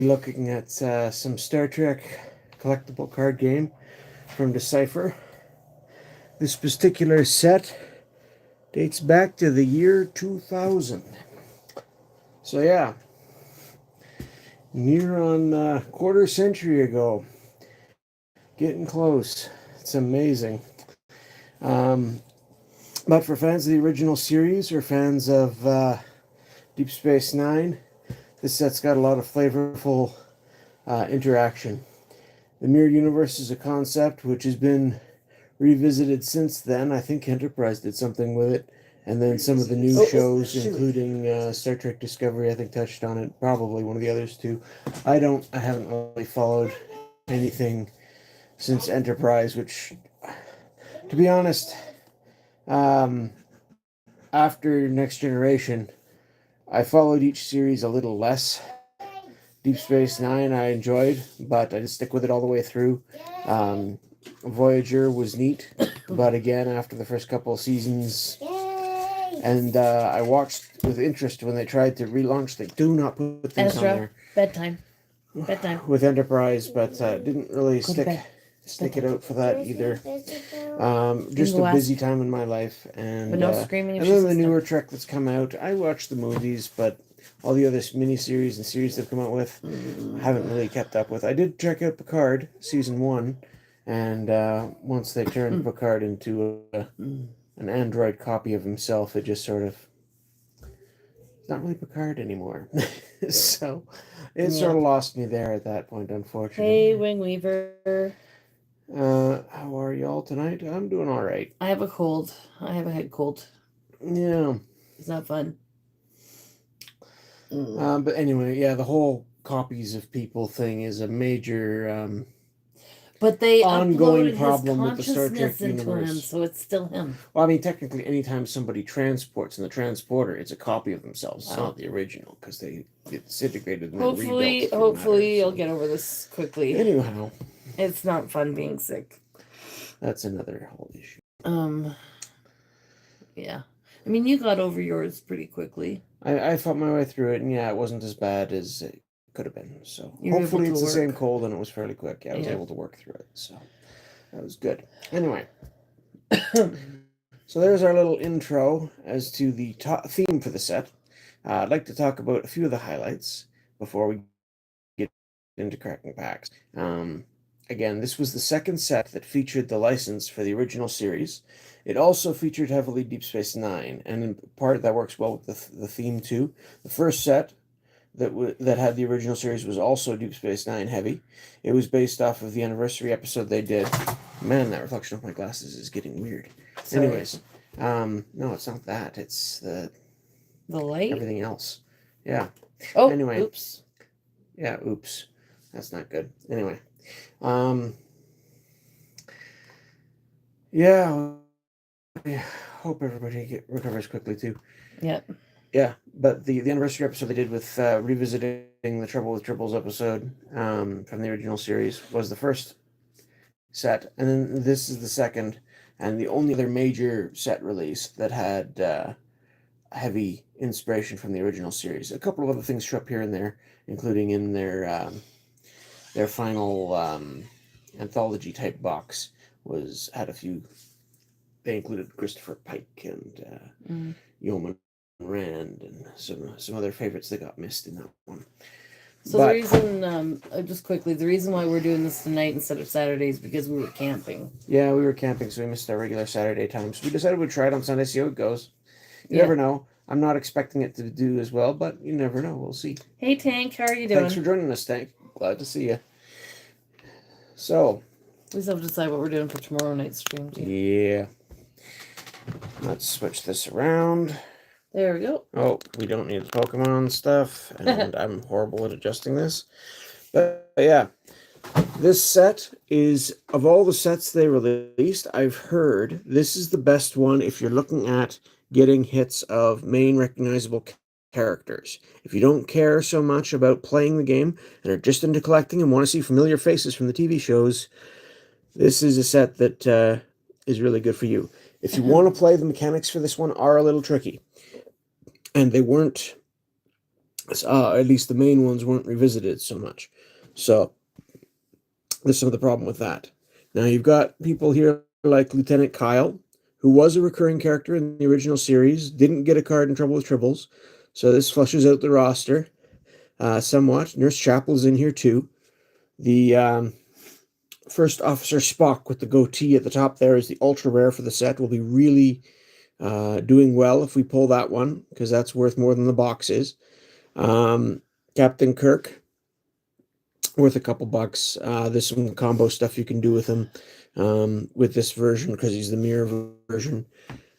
looking at some Star Trek collectible card game from Decipher. This particular set dates back to the year 2000. So yeah, near on quarter century ago. Getting close. It's amazing. Um, but for fans of the original series or fans of Deep Space Nine, this set's got a lot of flavorful interaction. The mirrored universe is a concept which has been revisited since then. I think Enterprise did something with it. And then some of the new shows, including Star Trek Discovery, I think touched on it. Probably one of the others too. I haven't really followed anything since Enterprise, which, to be honest, um, after Next Generation, I followed each series a little less. Deep Space Nine I enjoyed, but I didn't stick with it all the way through. Voyager was neat, but again, after the first couple of seasons, and I watched with interest when they tried to relaunch. They do not put things on there. Bedtime With Enterprise, but didn't really stick it out for that either. Just a busy time in my life, and no screaming. And then the newer Trek that's come out. I watched the movies, but all the other miniseries and series they've come out with, I haven't really kept up with. I did check out Picard season 1, and once they turned Picard into an android copy of himself, it just sort of, it's not really Picard anymore. So it sort of lost me there at that point, unfortunately. Hey, Wing Weaver. How are y'all tonight? I'm doing all right. I have a cold. I have a head cold. Yeah. It's not fun. But anyway, yeah, the whole copies of people thing is a major but they ongoing problem with the Star Trek universe. Him, so it's still him. Well, I mean, technically, anytime somebody transports in the transporter, it's a copy of themselves. It's not the original, because they get disintegrated and hopefully you'll get over this quickly. Anyhow, it's not fun being sick. That's another whole issue. Yeah. I mean, you got over yours pretty quickly. I fought my way through it, and yeah, it wasn't as bad as it could have been. So hopefully it's the same cold, and it was fairly quick. Yeah, I was able to work through it, so that was good. Anyway, so there's our little intro as to the theme for the set. I'd like to talk about a few of the highlights before we get into cracking packs. Again, this was the second set that featured the license for the original series. It also featured heavily Deep Space Nine, and in part that works well with the theme too. The first set that had the original series was also Deep Space Nine heavy. It was based off of the anniversary episode they did. Man, that reflection of my glasses is getting weird. Sorry. Anyways, no, it's not that. It's the light. Everything else. Yeah. Oh. Anyway. Oops. Yeah. Oops. That's not good. Anyway. Yeah. I hope everybody recovers quickly too. Yep. Yeah, but the anniversary episode they did with revisiting the Trouble with Triples episode from the original series was the first set, and then this is the second, and the only other major set release that had heavy inspiration from the original series. A couple of other things show up here and there, including in their final anthology type box had a few. They included Christopher Pike and Yeoman Rand and some other favorites that got missed in that one. So the reason, just quickly, the reason why we're doing this tonight instead of Saturday is because we were camping. Yeah, we were camping, so we missed our regular Saturday times. We decided we'd try it on Sunday, see how it goes. You never know. I'm not expecting it to do as well, but you never know. We'll see. Hey, Tank, how are you doing? Thanks for joining us, Tank. Glad to see you. So, we still have to decide what we're doing for tomorrow night's stream, too. Yeah. Let's switch this around. There we go. Oh, we don't need the Pokemon stuff, and I'm horrible at adjusting this. But yeah, this set is, of all the sets they released, I've heard this is the best one if you're looking at getting hits of main recognizable characters. If you don't care so much about playing the game and are just into collecting and want to see familiar faces from the TV shows, this is a set that is really good for you. If you want to play, the mechanics for this one are a little tricky. And they weren't At least the main ones weren't revisited so much. So there's some of the problem with that. Now you've got people here like Lieutenant Kyle, who was a recurring character in the original series, didn't get a card in Trouble with Tribbles, so this flushes out the roster somewhat. Nurse Chapel's in here too. The First Officer Spock with the goatee at the top there is the ultra rare for the set. Will be really doing well if we pull that one, because that's worth more than the box is. Captain Kirk, worth a couple bucks. There's some combo stuff you can do with him with this version, because he's the mirror version.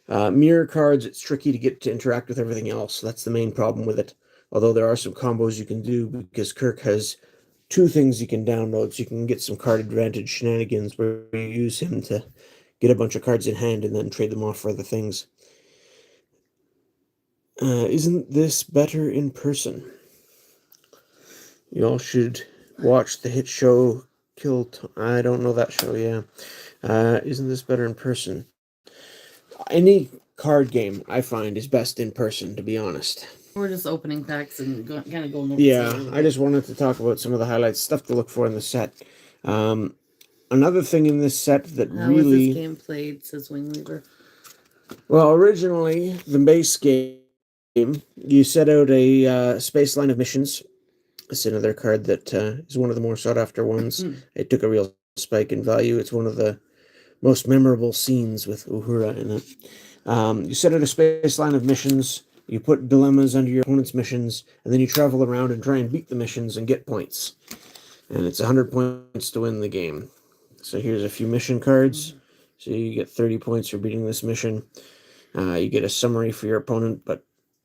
Mirror cards, it's tricky to get to interact with everything else. That's the main problem with it. Although there are some combos you can do, because Kirk has two things you can download. So you can get some card advantage shenanigans where you use him to get a bunch of cards in hand and then trade them off for other things. Isn't this better in person? You all should watch the hit show I don't know that show, yeah. Isn't this better in person? Any card game, I find, is best in person, to be honest. We're just opening packs and kind of going over. Yeah, I just wanted to talk about some of the highlights, stuff to look for in the set. Another thing in this set that How really... was this game played, says Wingweaver? Well, originally, the base game, you set out a space line of missions. It's another card that is one of the more sought-after ones. It took a real spike in value. It's one of the most memorable scenes with Uhura in it. You set out a space line of missions, you put dilemmas under your opponent's missions, and then you travel around and try and beat the missions and get points. And it's 100 points to win the game. So here's a few mission cards. So you get 30 points for beating this mission. You get a summary for your opponent, but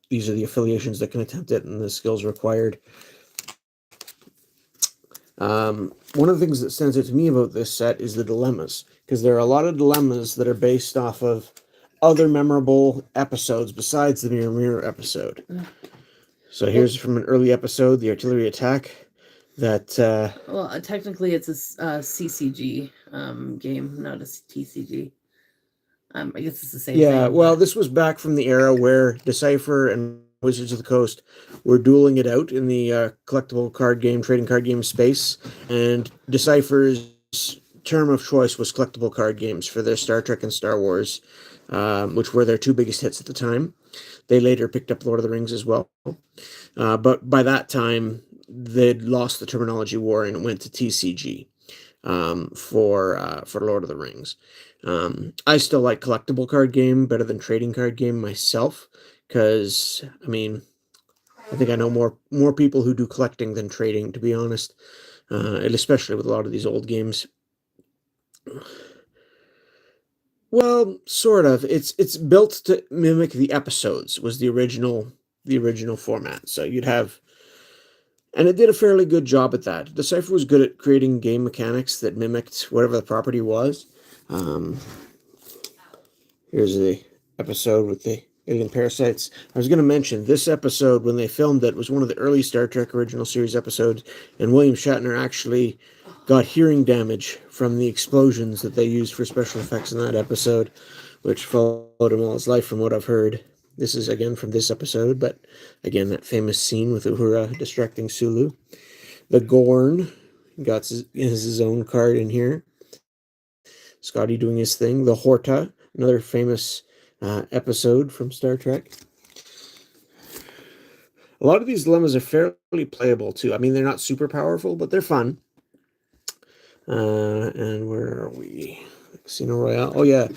these are the affiliations that can attempt it and the skills required. One of the things that stands out to me about this set is the dilemmas, because there are a lot of dilemmas that are based off of other memorable episodes besides the Mirror episode. So here's from an early episode, the artillery attack. Well, technically it's a CCG game, not a TCG. I guess it's the same thing. Yeah, well, this was back from the era where Decipher and Wizards of the Coast were dueling it out in the collectible card game, trading card game space, and Decipher's term of choice was collectible card games for their Star Trek and Star Wars, which were their two biggest hits at the time. They later picked up Lord of the Rings as well. But by that time, they'd lost the terminology war and it went to TCG for Lord of the Rings. I still like collectible card game better than trading card game myself, because, I mean, I think I know more people who do collecting than trading, to be honest, and especially with a lot of these old games. Well, sort of. It's built to mimic the episodes, was the original format. So you'd have, and it did a fairly good job at that. Decipher was good at creating game mechanics that mimicked whatever the property was. Here's the episode with the alien parasites. I was going to mention this episode, when they filmed it, was one of the early Star Trek original series episodes, and William Shatner actually got hearing damage from the explosions that they used for special effects in that episode, which followed him all his life from what I've heard. This is again from this episode, but again, that famous scene with Uhura distracting Sulu. The Gorn got his own card in here. Scotty doing his thing. The Horta, another famous episode from Star Trek. A lot of these dilemmas are fairly playable too. I mean, they're not super powerful, but they're fun. And where are we? Casino Royale. Oh yeah,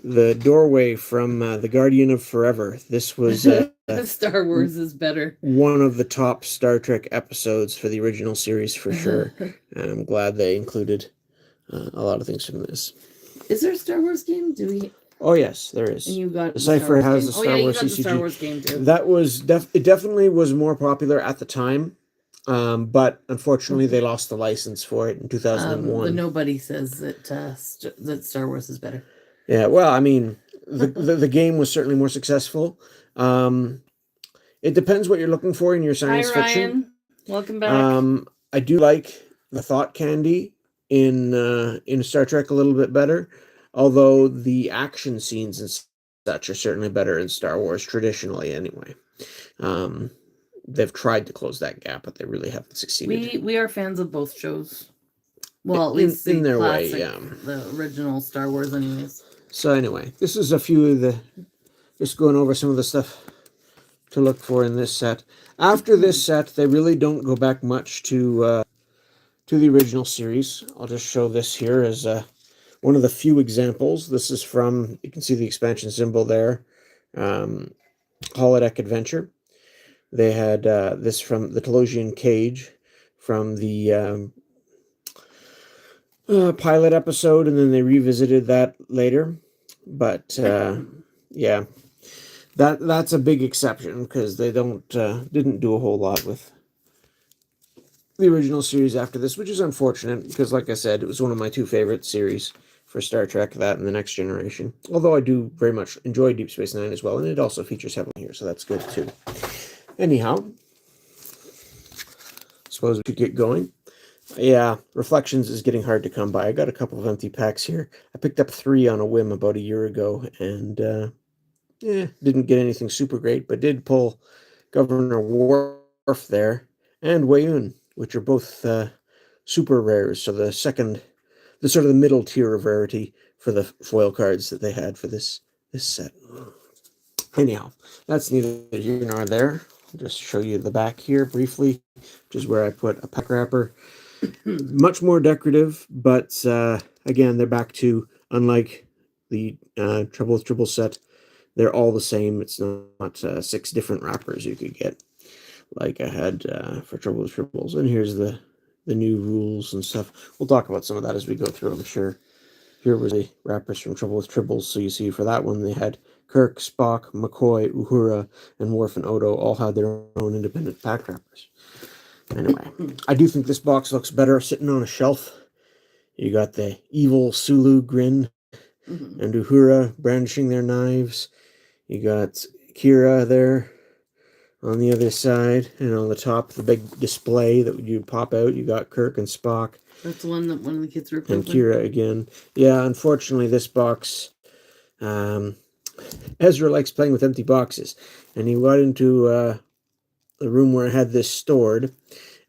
the doorway from the Guardian of Forever. This was Star Wars is better. One of the top Star Trek episodes for the original series for sure. And I'm glad they included a lot of things from this. Is there a Star Wars game? Do we? Oh yes, there is. And you got Decipher has the Star Wars CCG. The Star Wars game too. That was it definitely was more popular at the time, but unfortunately they lost the license for it in 2001. But nobody says that that Star Wars is better. Yeah, well, I mean, the game was certainly more successful. It depends what you're looking for in your science fiction. Ryan. Welcome back. I do like the thought candy in Star Trek a little bit better, although the action scenes and such are certainly better in Star Wars traditionally anyway. they've tried to close that gap, but they really haven't succeeded. We are fans of both shows. Well, at least in their classic, way, yeah. The original Star Wars, anyways. So anyway, this is a few of the, just going over some of the stuff to look for in this set. After this set, they really don't go back much to the original series. I'll just show this here as one of the few examples. This is from, you can see the expansion symbol there, Holodeck Adventure. They had this from the Telosian Cage from the pilot episode, and then they revisited that later. But yeah, that's a big exception because they didn't do a whole lot with the original series after this, which is unfortunate because, like I said, it was one of my 2 favorite series for Star Trek, that and The Next Generation. Although I do very much enjoy Deep Space Nine as well, and it also features heavily here, so that's good too. Anyhow, suppose we could get going. Yeah, Reflections is getting hard to come by. I got a couple of empty packs here. I picked up 3 on a whim about a year ago, and didn't get anything super great, but did pull Governor Worf there and Wayun, which are both super rares. So the sort of the middle tier of rarity for the foil cards that they had for this set. Anyhow, that's neither here nor there. I'll just show you the back here briefly, which is where I put a pack wrapper. Much more decorative, but again, they're back to, unlike the Trouble with Tribbles set, they're all the same. It's not 6 different wrappers you could get, like I had for Trouble with Tribbles. And here's the new rules and stuff. We'll talk about some of that as we go through, I'm sure. Here were the wrappers from Trouble with Tribbles. So you see for that one, they had Kirk, Spock, McCoy, Uhura, and Worf and Odo all had their own independent pack wrappers. Anyway, I do think this box looks better sitting on a shelf. You got the evil Sulu grin and Uhura brandishing their knives. You got Kira there on the other side, and on the top, the big display that you pop out, you got Kirk and Spock. That's the one that one of the kids ripped and open. Kira again. Yeah, unfortunately, this box, Ezra likes playing with empty boxes, and he got into the room where I had this stored,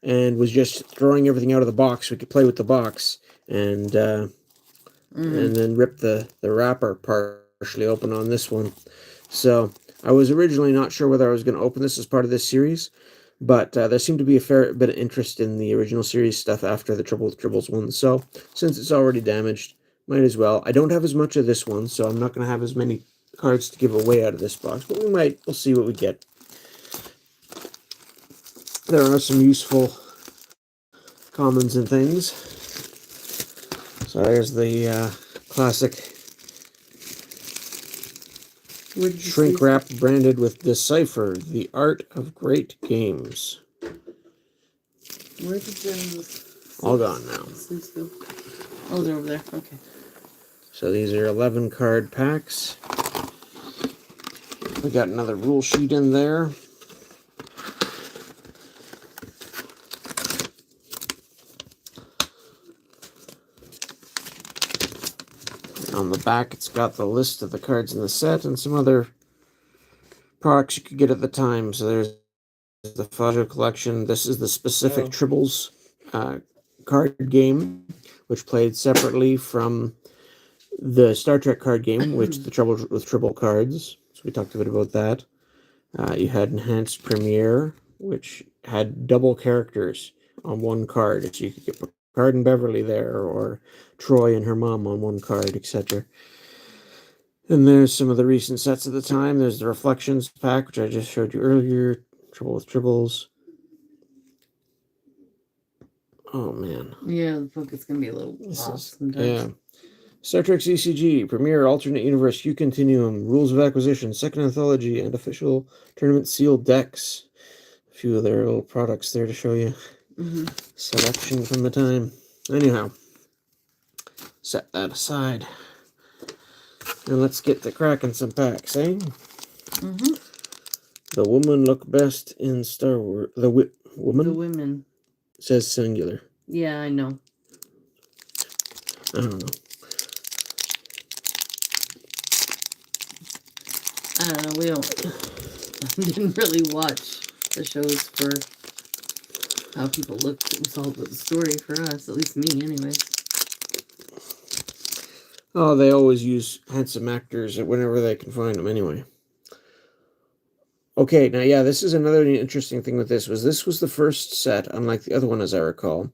and was just throwing everything out of the box so we could play with the box, and then rip the wrapper partially open on this one. So I was originally not sure whether I was going to open this as part of this series, but there seemed to be a fair bit of interest in the original series stuff after the Trouble with Tribbles one. So since it's already damaged, might as well. I don't have as much of this one, so I'm not going to have as many cards to give away out of this box, but we'll see what we get. There are some useful commons and things. So there's the classic shrink wrap branded with Decipher, the Art of Great Games. Where did the all gone now? sleeves go? Oh, they're over there. Okay. So these are 11 card packs. We got another rule sheet in there. On the back, it's got the list of the cards in the set and some other products you could get at the time. So there's the Fajo collection. This is the specific Tribbles card game, which played separately from the Star Trek card game, which the Trouble with Tribble cards. So we talked a bit about that. You had Enhanced Premiere, which had double characters on one card. So you could get Picard and Beverly there, or Troy and her mom on one card, etc. And there's some of the recent sets at the time. There's the Reflections pack, which I just showed you earlier. Trouble with Tribbles. Oh, man. Yeah, the book is going to be a little off sometimes. Yeah. Star Trek CCG, Premiere, Alternate Universe, Q Continuum, Rules of Acquisition, Second Anthology, and Official Tournament Sealed Decks. A few of their little products there to show you. Selection from the time. Anyhow, set that aside. And let's get to cracking some packs, eh? The woman look best in Star Wars. The woman? The women. Says singular. Yeah, I know. I don't know. I don't know. We didn't really watch the shows for how people looked. It was all about the story for us, at least me, anyways. Oh, they always use handsome actors whenever they can find them anyway. Okay, now, yeah, this is another interesting thing with this was the first set, unlike the other one, as I recall.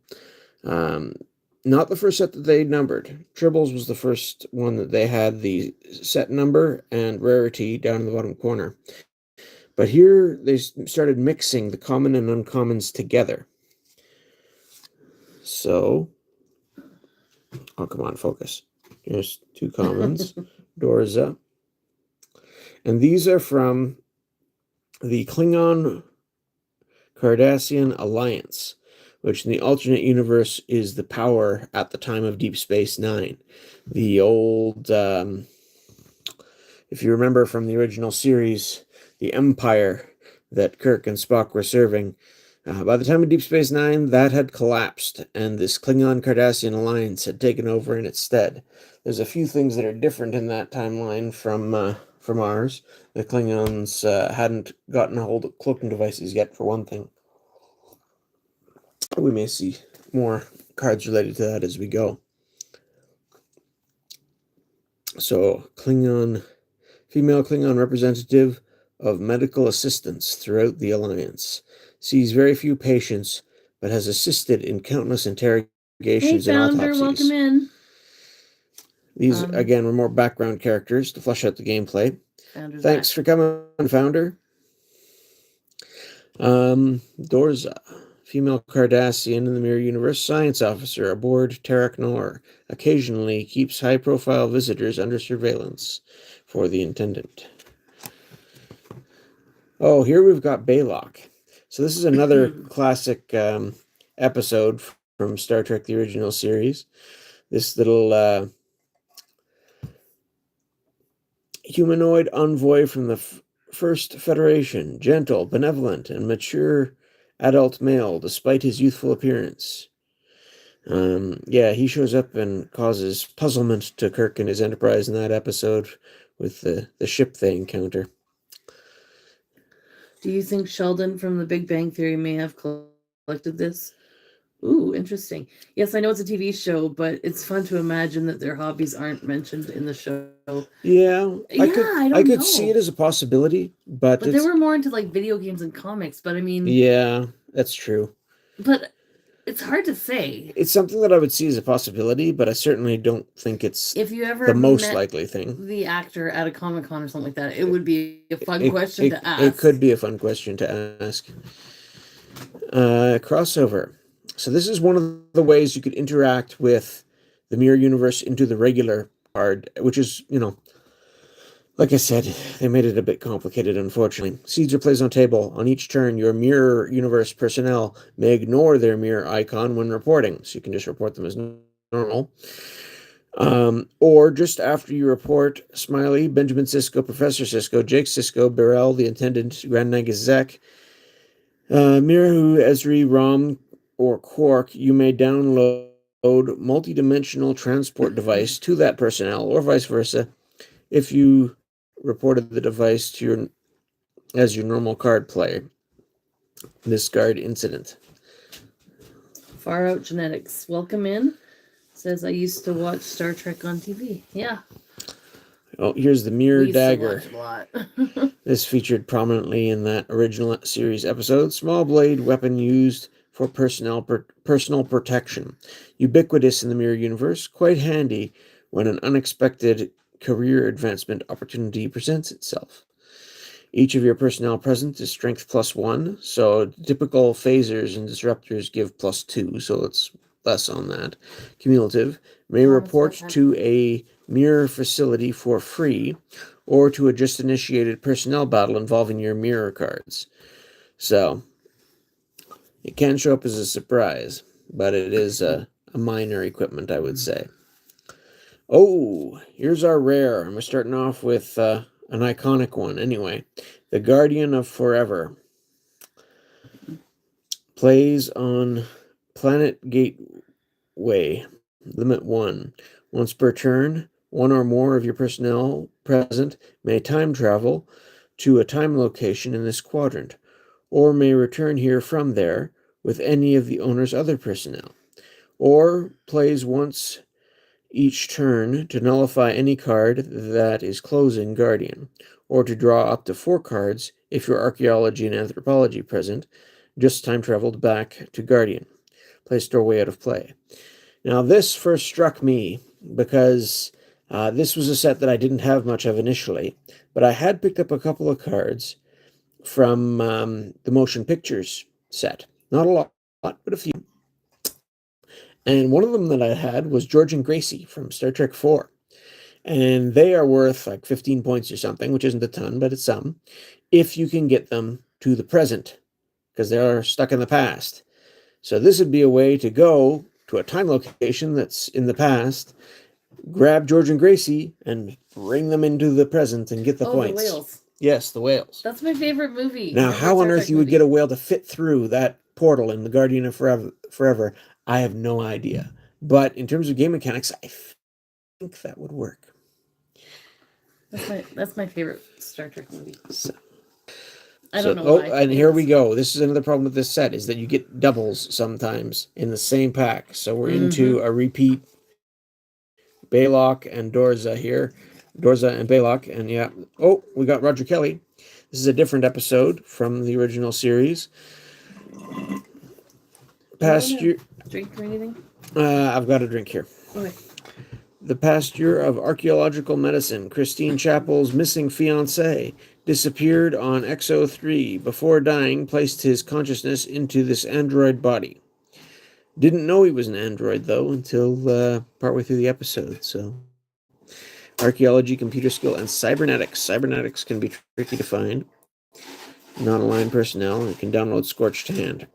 Not the first set that they numbered. Tribbles was the first one that they had the set number and rarity down in the bottom corner. But here they started mixing the common and uncommons together. So, oh, come on, focus. Here's two commons, Dorza. And these are from the Klingon Cardassian Alliance, which in the alternate universe is the power at the time of Deep Space Nine. The old, if you remember from the original series, the Empire that Kirk and Spock were serving, by the time of Deep Space Nine, that had collapsed, and this Klingon Cardassian Alliance had taken over in its stead. There's a few things that are different in that timeline from ours. The Klingons hadn't gotten a hold of cloaking devices yet, for one thing. We may see more cards related to that as we go. So, female Klingon representative of medical assistance throughout the Alliance. Sees very few patients, but has assisted in countless interrogations and autopsies. Welcome in. These, again, were more background characters to flesh out the gameplay. Thanks for coming, Founder. Dorza, female Cardassian in the Mirror Universe science officer aboard TREK Nor, occasionally keeps high-profile visitors under surveillance for the Intendant. Oh, here we've got Baylock. So this is another classic episode from Star Trek, the original series. This little humanoid envoy from the First Federation, gentle, benevolent, and mature adult male, despite his youthful appearance. He shows up and causes puzzlement to Kirk and his Enterprise in that episode with the ship they encounter. Do you think Sheldon from The Big Bang Theory may have collected this? Ooh, interesting. Yes, I know it's a TV show, but it's fun to imagine that their hobbies aren't mentioned in the show. Yeah, I could know. see it as a possibility, but they were more into like video games and comics. But I mean, yeah, that's true. But it's hard to say. It's something that I would see as a possibility, but I certainly don't think it's if you ever the most likely thing. The actor at a Comic-Con or something like that, it would be a fun question to ask. It could be a fun question to ask. Crossover. So this is one of the ways you could interact with the Mirror Universe into the regular card, which is, like I said, they made it a bit complicated, unfortunately. Seeds are placed on table. On each turn, your Mirror Universe personnel may ignore their mirror icon when reporting, so you can just report them as normal. Or just after you report Smiley, Benjamin Sisko, Professor Sisko, Jake Sisko, Burrell, the Intendant, Grand Nagus Zek, Mirahu, Esri, Rom, or Quark, you may download multi-dimensional transport device to that personnel, or vice versa, if you reported the device to as your normal card player. Discard incident. Far Out Genetics. Welcome in. Says, I used to watch Star Trek on TV. Yeah. Oh, here's the Mirror Dagger. To watch a lot. This featured prominently in that original series episode. Small blade weapon used for personal protection. Ubiquitous in the Mirror Universe. Quite handy when an unexpected career advancement opportunity presents itself. Each of your personnel present is strength +1, so typical phasers and disruptors give +2, so it's less on that. Cumulative. May report to a mirror facility for free, or to a just initiated personnel battle involving your mirror cards. So, it can show up as a surprise, but it is a minor equipment, I would say. Oh, here's our rare. We're starting off with an iconic one anyway. The Guardian of Forever. Plays on Planet Gateway. Limit 1. Once per turn, one or more of your personnel present may time travel to a time location in this quadrant, or may return here from there with any of the owner's other personnel, or plays once each turn to nullify any card that is closing Guardian, or to draw up to 4 cards if your archaeology and anthropology present, just time traveled back to Guardian. Place doorway out of play. Now this first struck me because this was a set that I didn't have much of initially, but I had picked up a couple of cards from the motion pictures set. Not a lot, but a few. And one of them that I had was George and Gracie from Star Trek 4. And they are worth like 15 points or something, which isn't a ton, but it's some, if you can get them to the present, because they are stuck in the past. So this would be a way to go to a time location that's in the past, grab George and Gracie, and bring them into the present and get the points. The whales. Yes, the whales. That's my favorite movie. Now, how on earth you would get a whale to fit through that portal in the Guardian of Forever, I have no idea. But in terms of game mechanics, I think that would work. That's my favorite Star Trek movie. I don't know why. And here we go. This is another problem with this set, is that you get doubles sometimes in the same pack. So we're into a repeat Baylock and Dorza here. Dorza and Baylock. And yeah. Oh, we got Roger Kelly. This is a different episode from the original series. Past year. Drink or anything? I've got a drink here. Okay. The past year of archaeological medicine, Christine Chappell's missing fiancé disappeared on XO3. Before dying, placed his consciousness into this android body. Didn't know he was an android, though, until partway through the episode. So, archaeology, computer skill, and cybernetics. Cybernetics can be tricky to find. Non-aligned personnel, and can download Scorched Hand.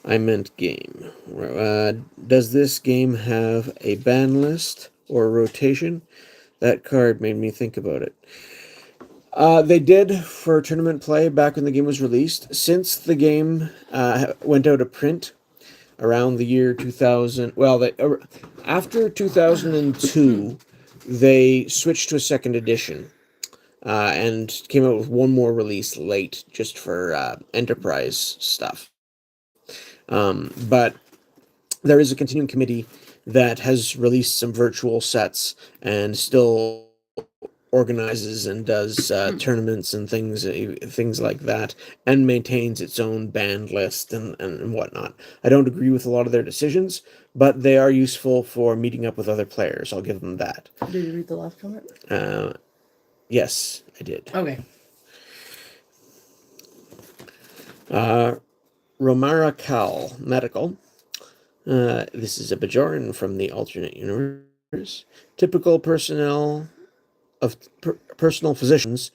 I meant game. Does this game have a ban list or rotation? That card made me think about it. They did for tournament play back when the game was released. Since the game went out of print around the year 2000, after 2002, they switched to a second edition and came out with one more release late just for Enterprise stuff. But there is a continuing committee that has released some virtual sets and still organizes and does tournaments and things like that, and maintains its own band list and whatnot. I don't agree with a lot of their decisions, but they are useful for meeting up with other players. I'll give them that. Did you read the last comment? Yes, I did. Okay. Romara Cal Medical. This is a Bajoran from the alternate universe. Typical personnel of personal physicians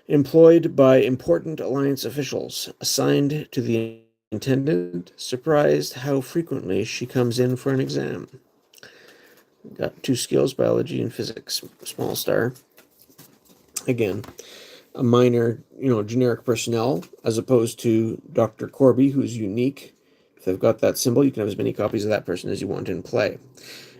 employed by important Alliance officials, assigned to the intendant, surprised how frequently she comes in for an exam. Got 2 skills, biology and physics, small star. Again, a minor, generic personnel, as opposed to Dr. Corby, who's unique. If they've got that symbol, you can have as many copies of that person as you want in play.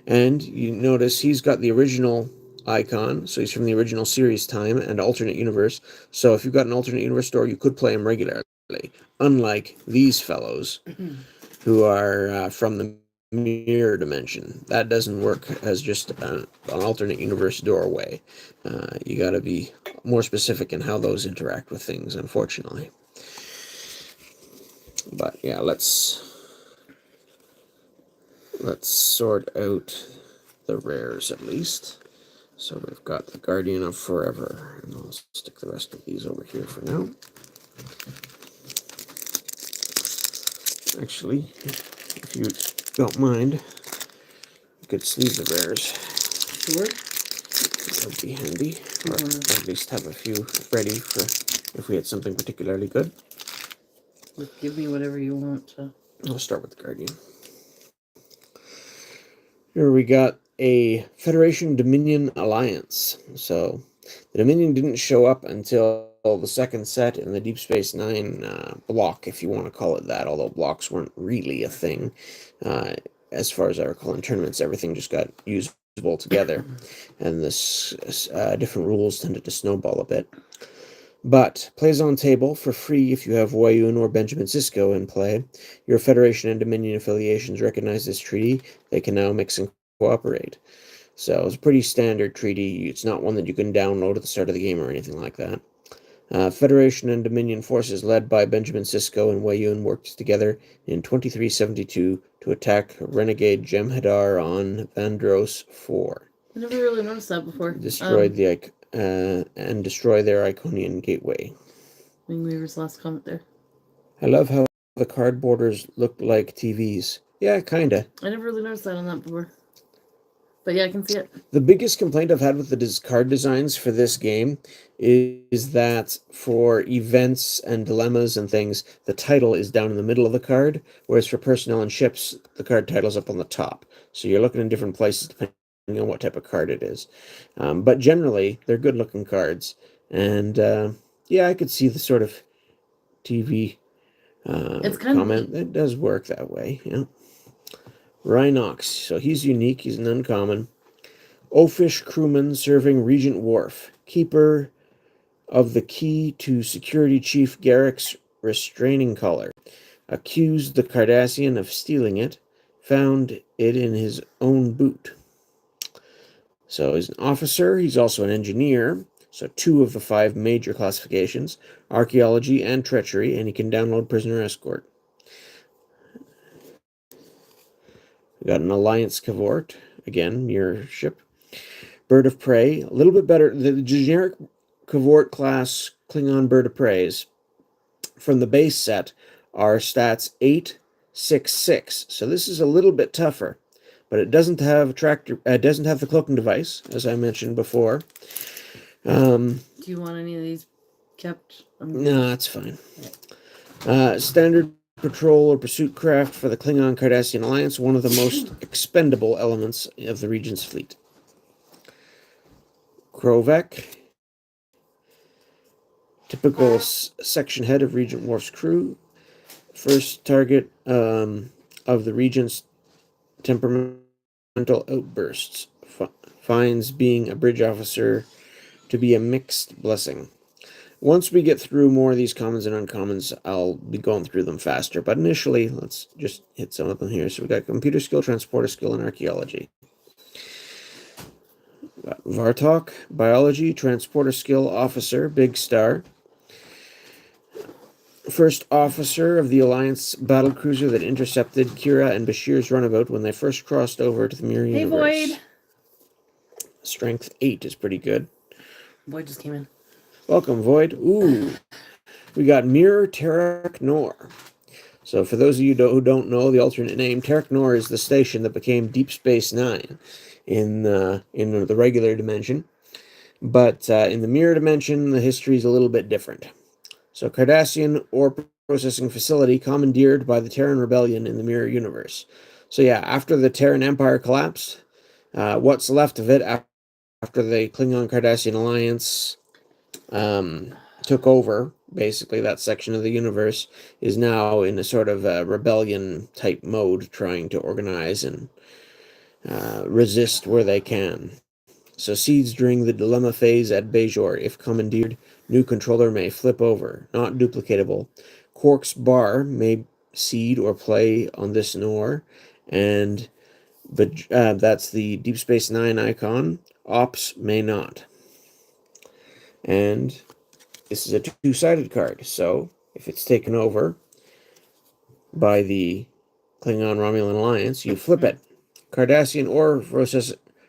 And you notice he's got the original icon, so he's from the original series time and alternate universe. So if you've got an alternate universe store, you could play him regularly, unlike these fellows who are from the mirror dimension. That doesn't work as just an alternate universe doorway. You got to be more specific in how those interact with things, unfortunately. But yeah, let's sort out the rares at least. So we've got the Guardian of Forever, and I'll stick the rest of these over here for now. Actually, if you don't mind, you could sleeve the rares. Sure. That would be handy, or at least have a few ready for if we had something particularly good. Give me whatever you want. I'll start with the Guardian. Here we got a Federation Dominion Alliance. So the Dominion didn't show up until the second set in the Deep Space Nine block, if you want to call it that, although blocks weren't really a thing. As far as I recall, in tournaments, everything just got usable together, and this different rules tended to snowball a bit. But plays on table for free if you have Wayun or Benjamin Sisko in play. Your Federation and Dominion affiliations recognize this treaty. They can now mix and cooperate. So it's a pretty standard treaty. It's not one that you can download at the start of the game or anything like that. Federation and Dominion forces led by Benjamin Sisko and Wayun worked together in 2372 to attack Renegade Jem'Hadar on Vandros 4. I never really noticed that before. Destroyed and destroy their Iconian gateway. Wingweaver's last comment there. I love how the card borders look like TVs. Yeah, kinda. I never really noticed that on that before. But yeah, I can see it. The biggest complaint I've had with the card designs for this game is that for events and dilemmas and things, the title is down in the middle of the card, whereas for personnel and ships, the card title's up on the top. So you're looking in different places depending on what type of card it is. But generally, they're good-looking cards. And yeah, I could see the sort of TV It's kind comment. of It does work that way, yeah. Rhinox, so he's unique, he's an uncommon. Oafish crewman serving Regent Worf, keeper of the key to Security Chief Garrick's restraining collar. Accused the Cardassian of stealing it, found it in his own boot. So he's an officer, he's also an engineer, so 2 of the 5 major classifications, archaeology and treachery, and he can download prisoner escort. We got an Alliance Cavort, again, mirror ship. Bird of Prey, a little bit better. The generic Cavort class Klingon Bird of Preys from the base set are stats 8, 6, 6. So this is a little bit tougher, but it doesn't have a tractor. It doesn't have the cloaking device, as I mentioned before. Do you want any of these kept? No, that's fine. Standard patrol or pursuit craft for the Klingon Cardassian Alliance, one of the most expendable elements of the Regent's fleet. Krovek, typical section head of Regent Worf's crew. First target of the Regent's temperamental outbursts. Finds being a bridge officer to be a mixed blessing. Once we get through more of these commons and uncommons, I'll be going through them faster. But initially, let's just hit some of them here. So we got computer skill, transporter skill, and archaeology. Got Vartok, biology, transporter skill, officer, big star. First officer of the Alliance battlecruiser that intercepted Kira and Bashir's runabout when they first crossed over to the Mirror Universe. Void! Strength 8 is pretty good. Void just came in. Welcome, Void. Ooh, we got Mirror TREK Nor. So for those of you who don't know the alternate name, TREK Nor is the station that became Deep Space Nine in the regular dimension. But in the mirror dimension, the history is a little bit different. So Cardassian ore processing facility commandeered by the Terran Rebellion in the Mirror Universe. So yeah, after the Terran Empire collapsed, what's left of it after the Klingon Cardassian Alliance took over, basically that section of the universe is now in a sort of rebellion type mode, trying to organize and resist where they can. So seeds during the dilemma phase at Bajor. If commandeered, new controller may flip over, not duplicatable. Quark's bar may seed or play on this Nor, and that's the Deep Space Nine icon. Ops may not. And this is a 2-sided card, so if it's taken over by the Klingon Romulan Alliance, you flip it. Cardassian ore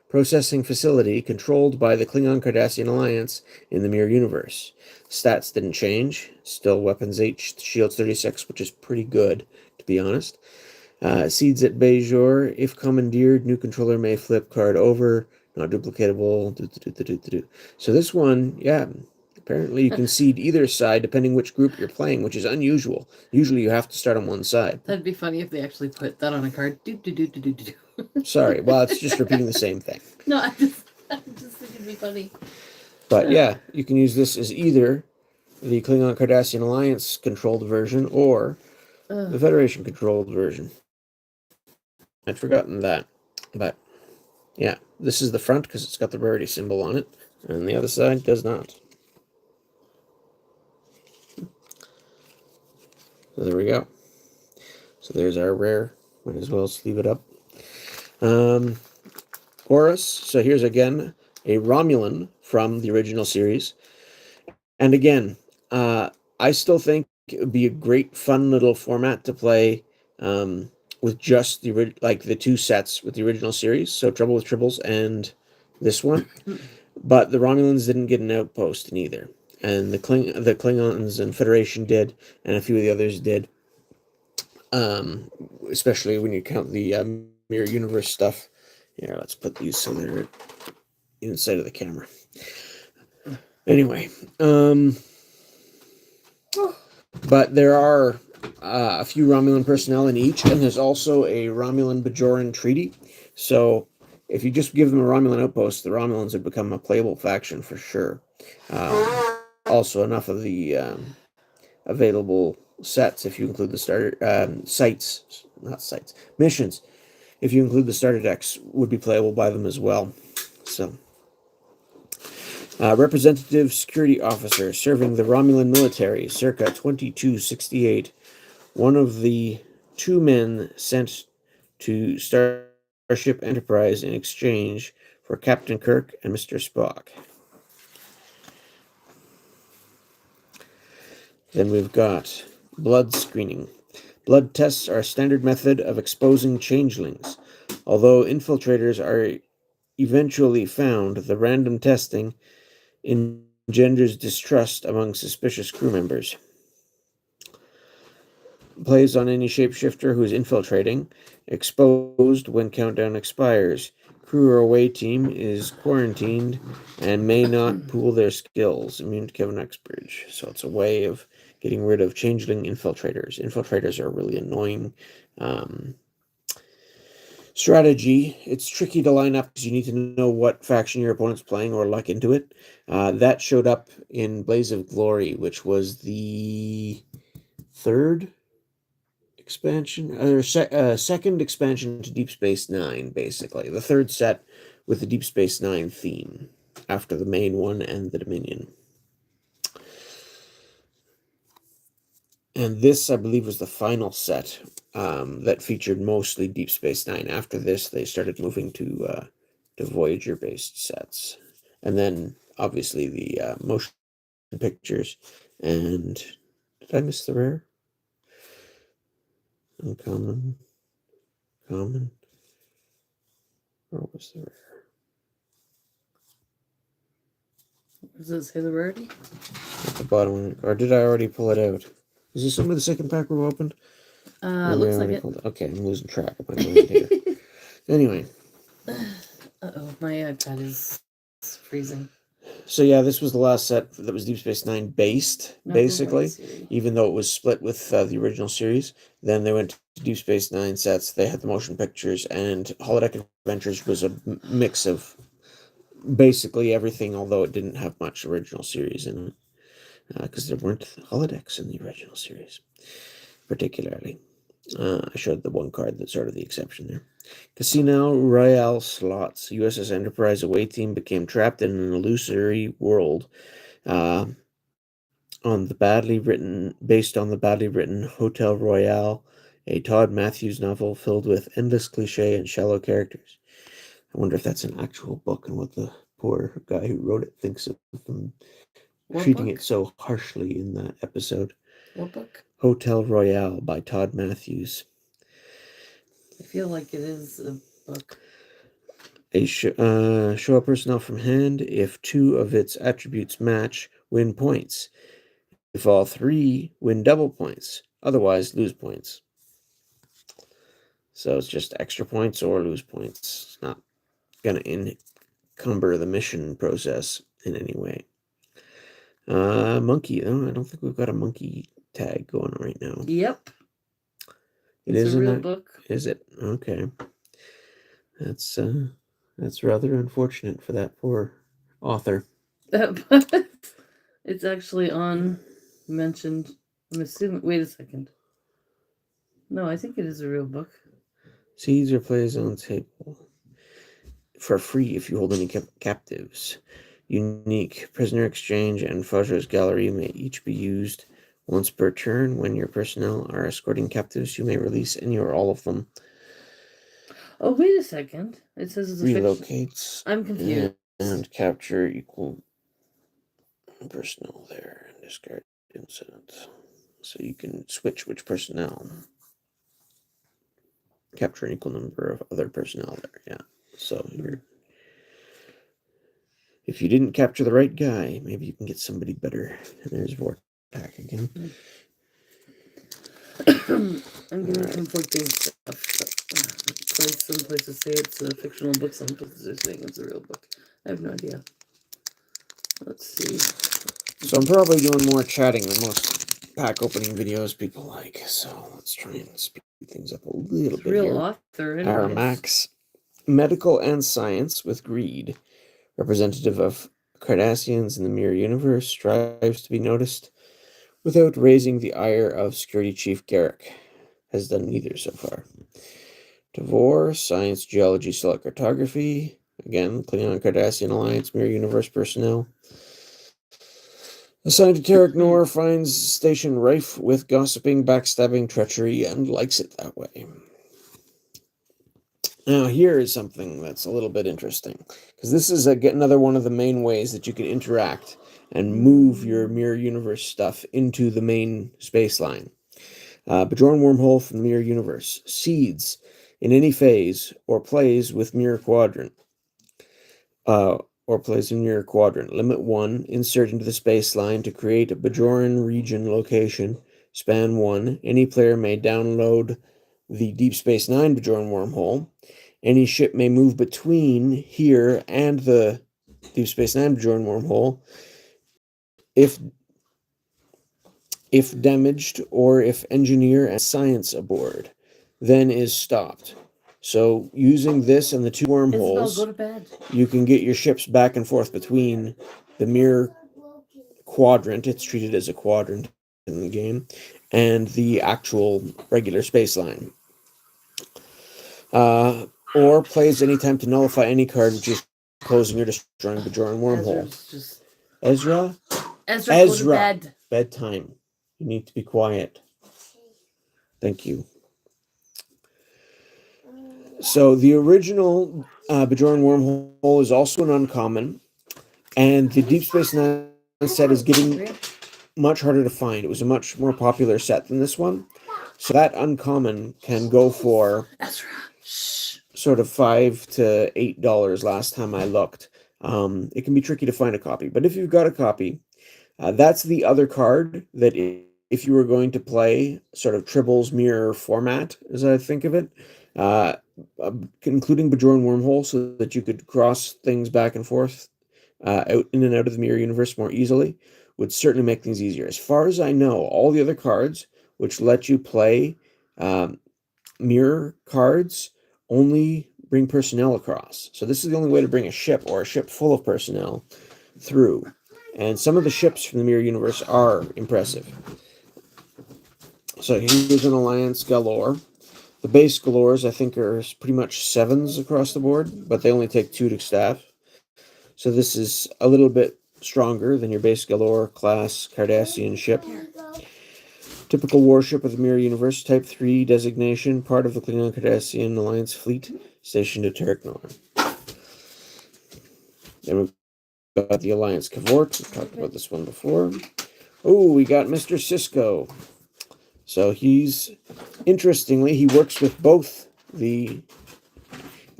processing facility controlled by the Klingon Cardassian Alliance in the Mirror Universe. Stats didn't change. Still weapons 8, shields 36, which is pretty good, to be honest. Seeds at Bajor. If commandeered, new controller may flip card over. Not duplicatable. So this one, yeah, apparently you can seed either side depending which group you're playing, which is unusual. Usually you have to start on one side. That'd be funny if they actually put that on a card. Sorry, well, it's just repeating the same thing. No, I just think it'd be funny. But yeah, you can use this as either the Klingon Cardassian Alliance controlled version or the Federation controlled version. I'd forgotten that. But yeah, this is the front because it's got the rarity symbol on it, and the other side does not. So there we go. So there's our rare. Might as well sleeve it up. Horus. So here's again a Romulan from the original series. And again, I still think it would be a great, fun little format to play with just the two sets with the original series. So Trouble with Tribbles and this one. But the Romulans didn't get an outpost in either. And the Klingons and Federation did, and a few of the others did. Especially when you count the Mirror Universe stuff. Here, let's put these so they're inside of the camera. Anyway, but there are a few Romulan personnel in each, and there's also a Romulan-Bajoran treaty. So if you just give them a Romulan outpost, the Romulans have become a playable faction for sure. Also, enough of the available sets, if you include the starter missions, if you include the starter decks, would be playable by them as well. So, representative security officer serving the Romulan military, circa 2268. One of the two men sent to Starship Enterprise in exchange for Captain Kirk and Mr. Spock. Then we've got blood screening. Blood tests are a standard method of exposing changelings. Although infiltrators are eventually found, the random testing engenders distrust among suspicious crew members. Plays on any shapeshifter who is infiltrating. Exposed when countdown expires. Crew or away team is quarantined and may not pool their skills. Immune to Kevin Uxbridge. So it's a way of getting rid of changeling infiltrators. Infiltrators are a really annoying strategy. It's tricky to line up because you need to know what faction your opponent's playing or luck into it. That showed up in Blaze of Glory, which was the third expansion, or second expansion to Deep Space Nine, basically. The third set with the Deep Space Nine theme after the main one and the Dominion. And this, I believe, was the final set that featured mostly Deep Space Nine. After this, they started moving to Voyager-based sets. And then, obviously, the motion pictures. And did I miss the rare? Uncommon. Common. Or was the rare? Does it say the rarity? At the bottom. Or did I already pull it out? Is this some of the second pack we've opened? Looks like it. Okay, I'm losing track of my mind here. Anyway. Uh-oh, my iPad is freezing. So yeah, this was the last set that was Deep Space Nine based, basically, even though it was split with the original series. Then they went to Deep Space Nine sets. They had the motion pictures, and Holodeck Adventures was a mix of basically everything, although it didn't have much original series in it, because there weren't holodecks in the original series, particularly. I showed the one card that's sort of the exception there. Casino Royale slots. USS Enterprise away team became trapped in an illusory world based on the badly written Hotel Royale, a Todd Matthews novel filled with endless cliche and shallow characters. I wonder if that's an actual book and what the poor guy who wrote it thinks of them treating it so harshly in that episode. What book? Hotel Royale by Todd Matthews. I feel like it is a book. Show a personnel from hand. If two of its attributes match, win points. If all three, win double points. Otherwise, lose points. So it's just extra points or lose points. It's not going to encumber the mission process in any way. Monkey. Oh, I don't think we've got a monkey tag going right now. Yep. It's a real book. Is it? Okay. That's rather unfortunate for that poor author. It's actually mentioned. I'm assuming. Wait a second. No, I think it is a real book. Seeds or plays on table for free if you hold any captives. Unique prisoner exchange and Faja's gallery may each be used Once per turn, when your personnel are escorting captives, you may release any or all of them. Oh, wait a second. It says it's a Relocates. I'm confused. And capture equal personnel there and discard incident. So you can switch which personnel. Capture an equal number of other personnel there, yeah. So if you didn't capture the right guy, maybe you can get somebody better. And there's Vortac again. I'm getting conflicting stuff. Some places say it's a fictional book, some places are saying it's a real book. I have no idea. Let's see. So I'm probably doing more chatting than most pack opening videos people like. So let's try and speed things up a little bit Real here. author, anyways. Aramax, medical and science with greed, representative of Cardassians in the Mirror Universe, strives to be noticed without raising the ire of Security Chief Garrick. Has done neither so far. Devore, science, geology, stellar cartography. Again, Klingon Cardassian Alliance, Mirror Universe personnel. Assigned to TREK Nor, finds station rife with gossiping, backstabbing, treachery, and likes it that way. Now, here is something that's a little bit interesting, because this is another one of the main ways that you can interact and move your Mirror Universe stuff into the main space line. Bajoran wormhole from the Mirror Universe. Seeds in any phase or plays with Mirror Quadrant. Limit 1. Insert into the space line to create a Bajoran region location. Span 1. Any player may download the Deep Space Nine Bajoran wormhole. Any ship may move between here and the Deep Space Nine Bajoran wormhole if damaged or if engineer and science aboard, then is stopped. So using this and the two wormholes, Isabel, go to bed. You can get your ships back and forth between the Mirror Quadrant. It's treated as a quadrant in the game, and the actual regular space line. Or plays any time to nullify any card which is closing or destroying Bajoran wormhole. Ezra? Ezra, go to bed. Bedtime. You need to be quiet. Thank you. So the original Bajoran wormhole is also an uncommon, and the Deep Space Nine set is getting much harder to find. It was a much more popular set than this one. So that uncommon can go for sort of $5 to $8 last time I looked. It can be tricky to find a copy, but if you've got a copy, that's the other card that if you were going to play sort of Tribble's Mirror format, as I think of it, including Bajoran wormhole so that you could cross things back and forth out in and out of the Mirror Universe more easily, would certainly make things easier. As far as I know, all the other cards which let you play mirror cards only bring personnel across. So this is the only way to bring a ship or a ship full of personnel through. And some of the ships from the Mirror Universe are impressive. So here's an Alliance Galore. The base Galores, I think, are pretty much 7s across the board, but they only take 2 to staff. So this is a little bit stronger than your base Galore class Cardassian ship. Typical warship of the Mirror Universe, Type 3 designation, part of the Klingon Cardassian Alliance fleet, stationed at TREK Nor. Then we've got the Alliance Cavort. We've talked about this one before. Oh, we got Mr. Sisko. So he's, interestingly, he works with both the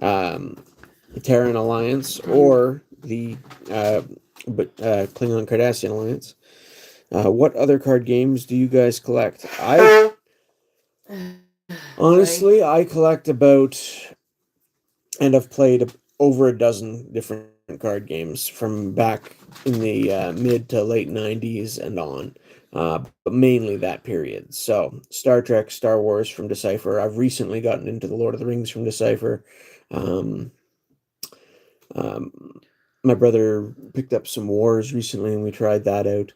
Terran Alliance or the Klingon Cardassian Alliance. What other card games do you guys collect? Honestly, I collect about, and I've played over a dozen different card games from back in the mid to late 90s and on, but mainly that period. So Star Trek, Star Wars from Decipher. I've recently gotten into the Lord of the Rings from Decipher. My brother picked up some Wars recently, and we tried that out.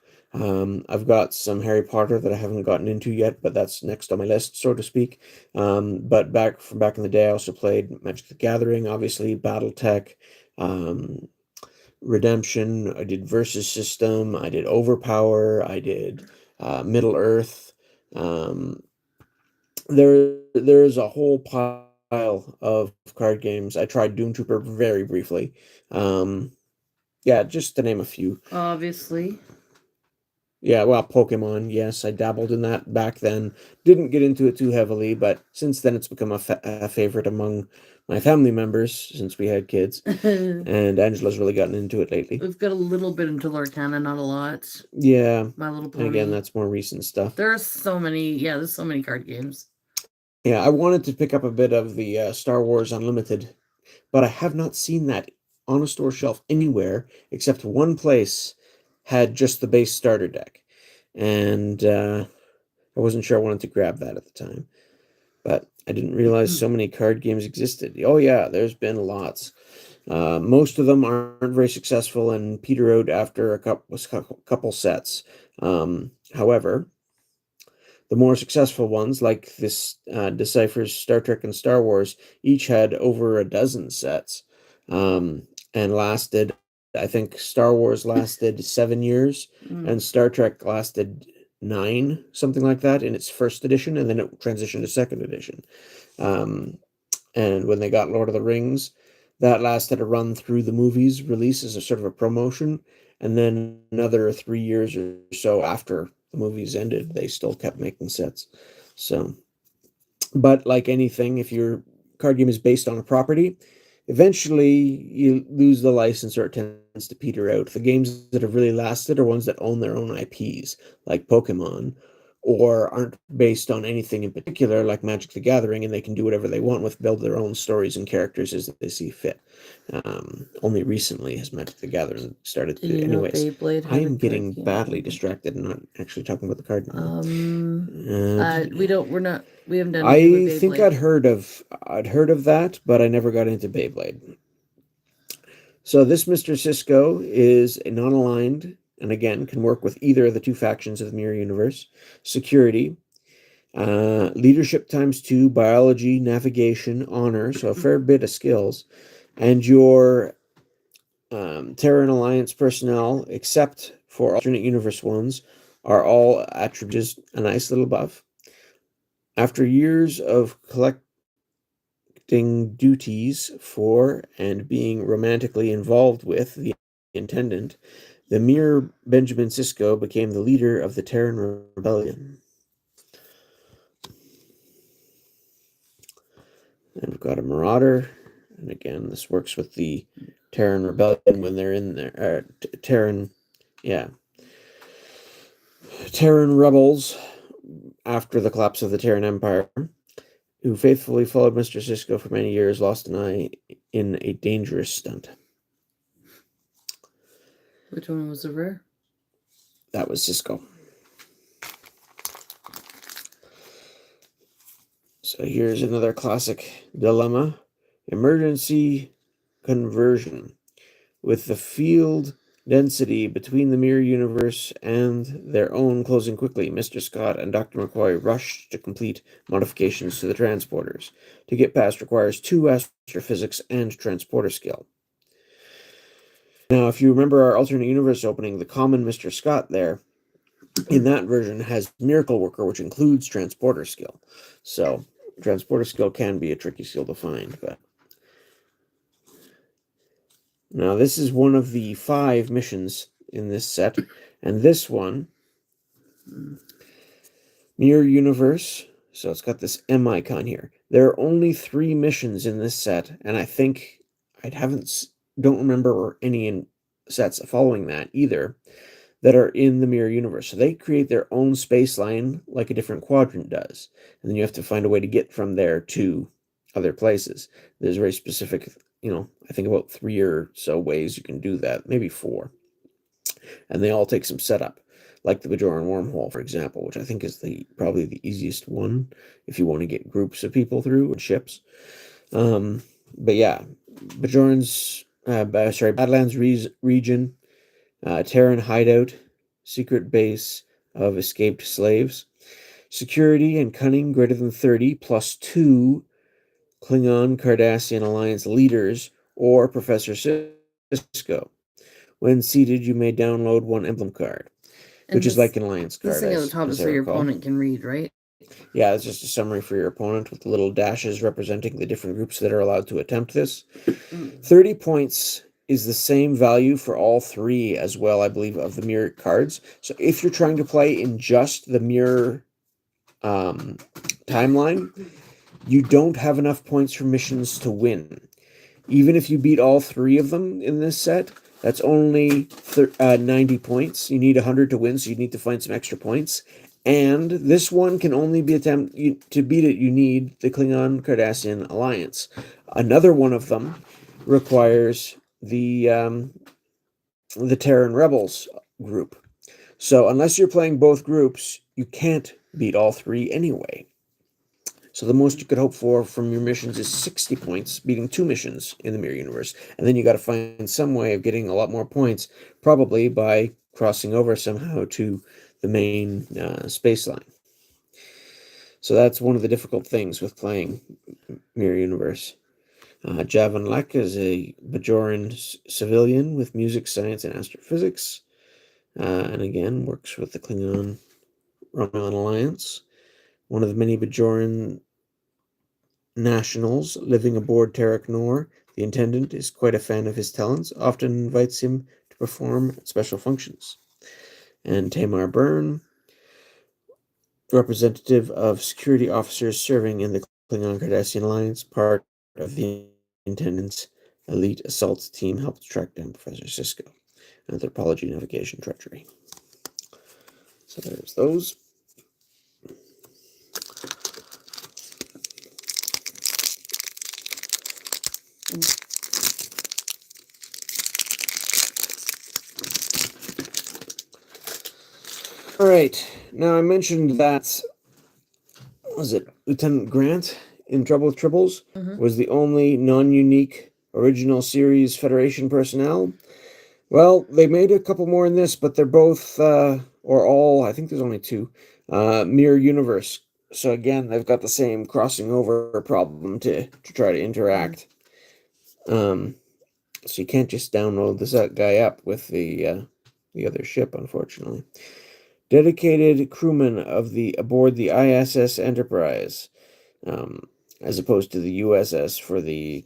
I've got some Harry Potter that I haven't gotten into yet, but that's next on my list, so to speak. But back in the day, I also played Magic the Gathering, obviously, BattleTech, Redemption. I did Versus System. I did Overpower. I did Middle Earth. There's a whole pile of card games. I tried Doom Trooper very briefly. Yeah, just to name a few. Obviously. Yeah, well, Pokemon, yes, I dabbled in that back then. Didn't get into it too heavily, but since then it's become a favorite among my family members since we had kids. We've And Angela's really gotten into it lately. got a little bit into Lorcana, not a lot. Yeah. My Little And Pony. again, that's more recent stuff. There's so many card games. Yeah, I wanted to pick up a bit of the Star Wars Unlimited, but I have not seen that on a store shelf anywhere except one place had just the base starter deck. And I wasn't sure I wanted to grab that at the time. But I didn't realize so many card games existed. Oh yeah, there's been lots. Most of them aren't very successful and peter out after a couple sets. However, the more successful ones, like this Decipher's Star Trek and Star Wars, each had over a dozen sets and lasted, I think Star Wars lasted 7 years and Star Trek lasted 9, something like that, in its first edition, and then it transitioned to second edition. And when they got Lord of the Rings, that lasted a run through the movies release as a sort of a promotion, and then another 3 years or so after the movies ended, they still kept making sets. So, but like anything, if your card game is based on a property, eventually you lose the license or it tends to peter out. The games that have really lasted are ones that own their own IPs, like Pokemon, or aren't based on anything in particular, like Magic the Gathering, and they can do whatever they want with, build their own stories and characters as they see fit. Only recently has Magic the Gathering started to. Anyways, I am getting badly distracted and not actually talking about the card now. We haven't done anything with I Beyblade. think I'd heard of that, but I never got into Beyblade. So this Mr. Sisko is a non-aligned, and again can work with either of the two factions of the Mirror Universe. Security, leadership ×2, biology, navigation, honor, so a fair bit of skills, and your Terran Alliance personnel, except for alternate universe ones, are all attributes a nice little buff. After years of collecting duties for and being romantically involved with the Intendant, the Mirror Benjamin Sisko became the leader of the Terran Rebellion. And we've got a Marauder, and again, this works with the Terran Rebellion when they're in there. Terran rebels after the collapse of the Terran Empire, who faithfully followed Mr. Sisko for many years, lost an eye in a dangerous stunt. Which one was the rare? That was Sisko. So here's another classic dilemma. Emergency conversion. With the field density between the Mirror Universe and their own closing quickly, Mr. Scott and Dr. McCoy rush to complete modifications to the transporters. To get past requires 2 astrophysics and transporter skill. Now, if you remember our alternate universe opening, the common Mr. Scott there, in that version, has Miracle Worker, which includes transporter skill. So, transporter skill can be a tricky skill to find, but... Now, this is one of the 5 missions in this set, and this one, Mirror Universe, so it's got this M icon here. There are only 3 missions in this set, and I think don't remember any in sets following that either, that are in the Mirror Universe. So they create their own space line like a different quadrant does, and then you have to find a way to get from there to other places. There's very specific, I think about 3 or so ways you can do that, maybe 4. And they all take some setup, like the Bajoran wormhole, for example, which I think is probably the easiest one if you want to get groups of people through and ships. But yeah, Badlands region, Terran hideout, secret base of escaped slaves, security and cunning greater than 30, plus 2 Klingon Cardassian Alliance leaders or Professor Sisko. When seated, you may download 1 emblem card. And which is like an alliance card. This thing at the top is so your opponent can read, right? Yeah, it's just a summary for your opponent with the little dashes representing the different groups that are allowed to attempt this. 30 points is the same value for all three as well, I believe, of the mirror cards. So if you're trying to play in just the mirror timeline, you don't have enough points for missions to win. Even if you beat all three of them in this set, that's only 90 points. You need 100 to win, so you need to find some extra points. And this one can only be attempted to beat it. You need the Klingon Cardassian alliance. Another one of them requires the Terran Rebels group. So unless you're playing both groups, you can't beat all three anyway. So the most you could hope for from your missions is 60 points, beating 2 missions in the Mirror Universe. And then you got to find some way of getting a lot more points, probably by crossing over somehow to the main space line. So that's one of the difficult things with playing Mirror Universe. Javan Lek is a Bajoran civilian with music, science, and astrophysics. And again, works with the Klingon Romulan Alliance. One of the many Bajoran nationals living aboard TREK Nor, the intendant is quite a fan of his talents, often invites him to perform special functions. And Tamar Byrne, representative of security officers serving in the Klingon Cardassian Alliance, part of the intendant's elite assault team, helped track down Professor Sisko. Anthropology, navigation, treachery. So there's those. All right. Now I mentioned that, was it Lieutenant Grant in Trouble with Tribbles was the only non-unique original series Federation personnel. Well, they made a couple more in this, but they're both, or all, I think there's only 2, Mirror Universe. So again, they've got the same crossing over problem to try to interact. So you can't just download this guy up with the other ship, unfortunately. Dedicated crewmen aboard the ISS Enterprise, as opposed to the USS for the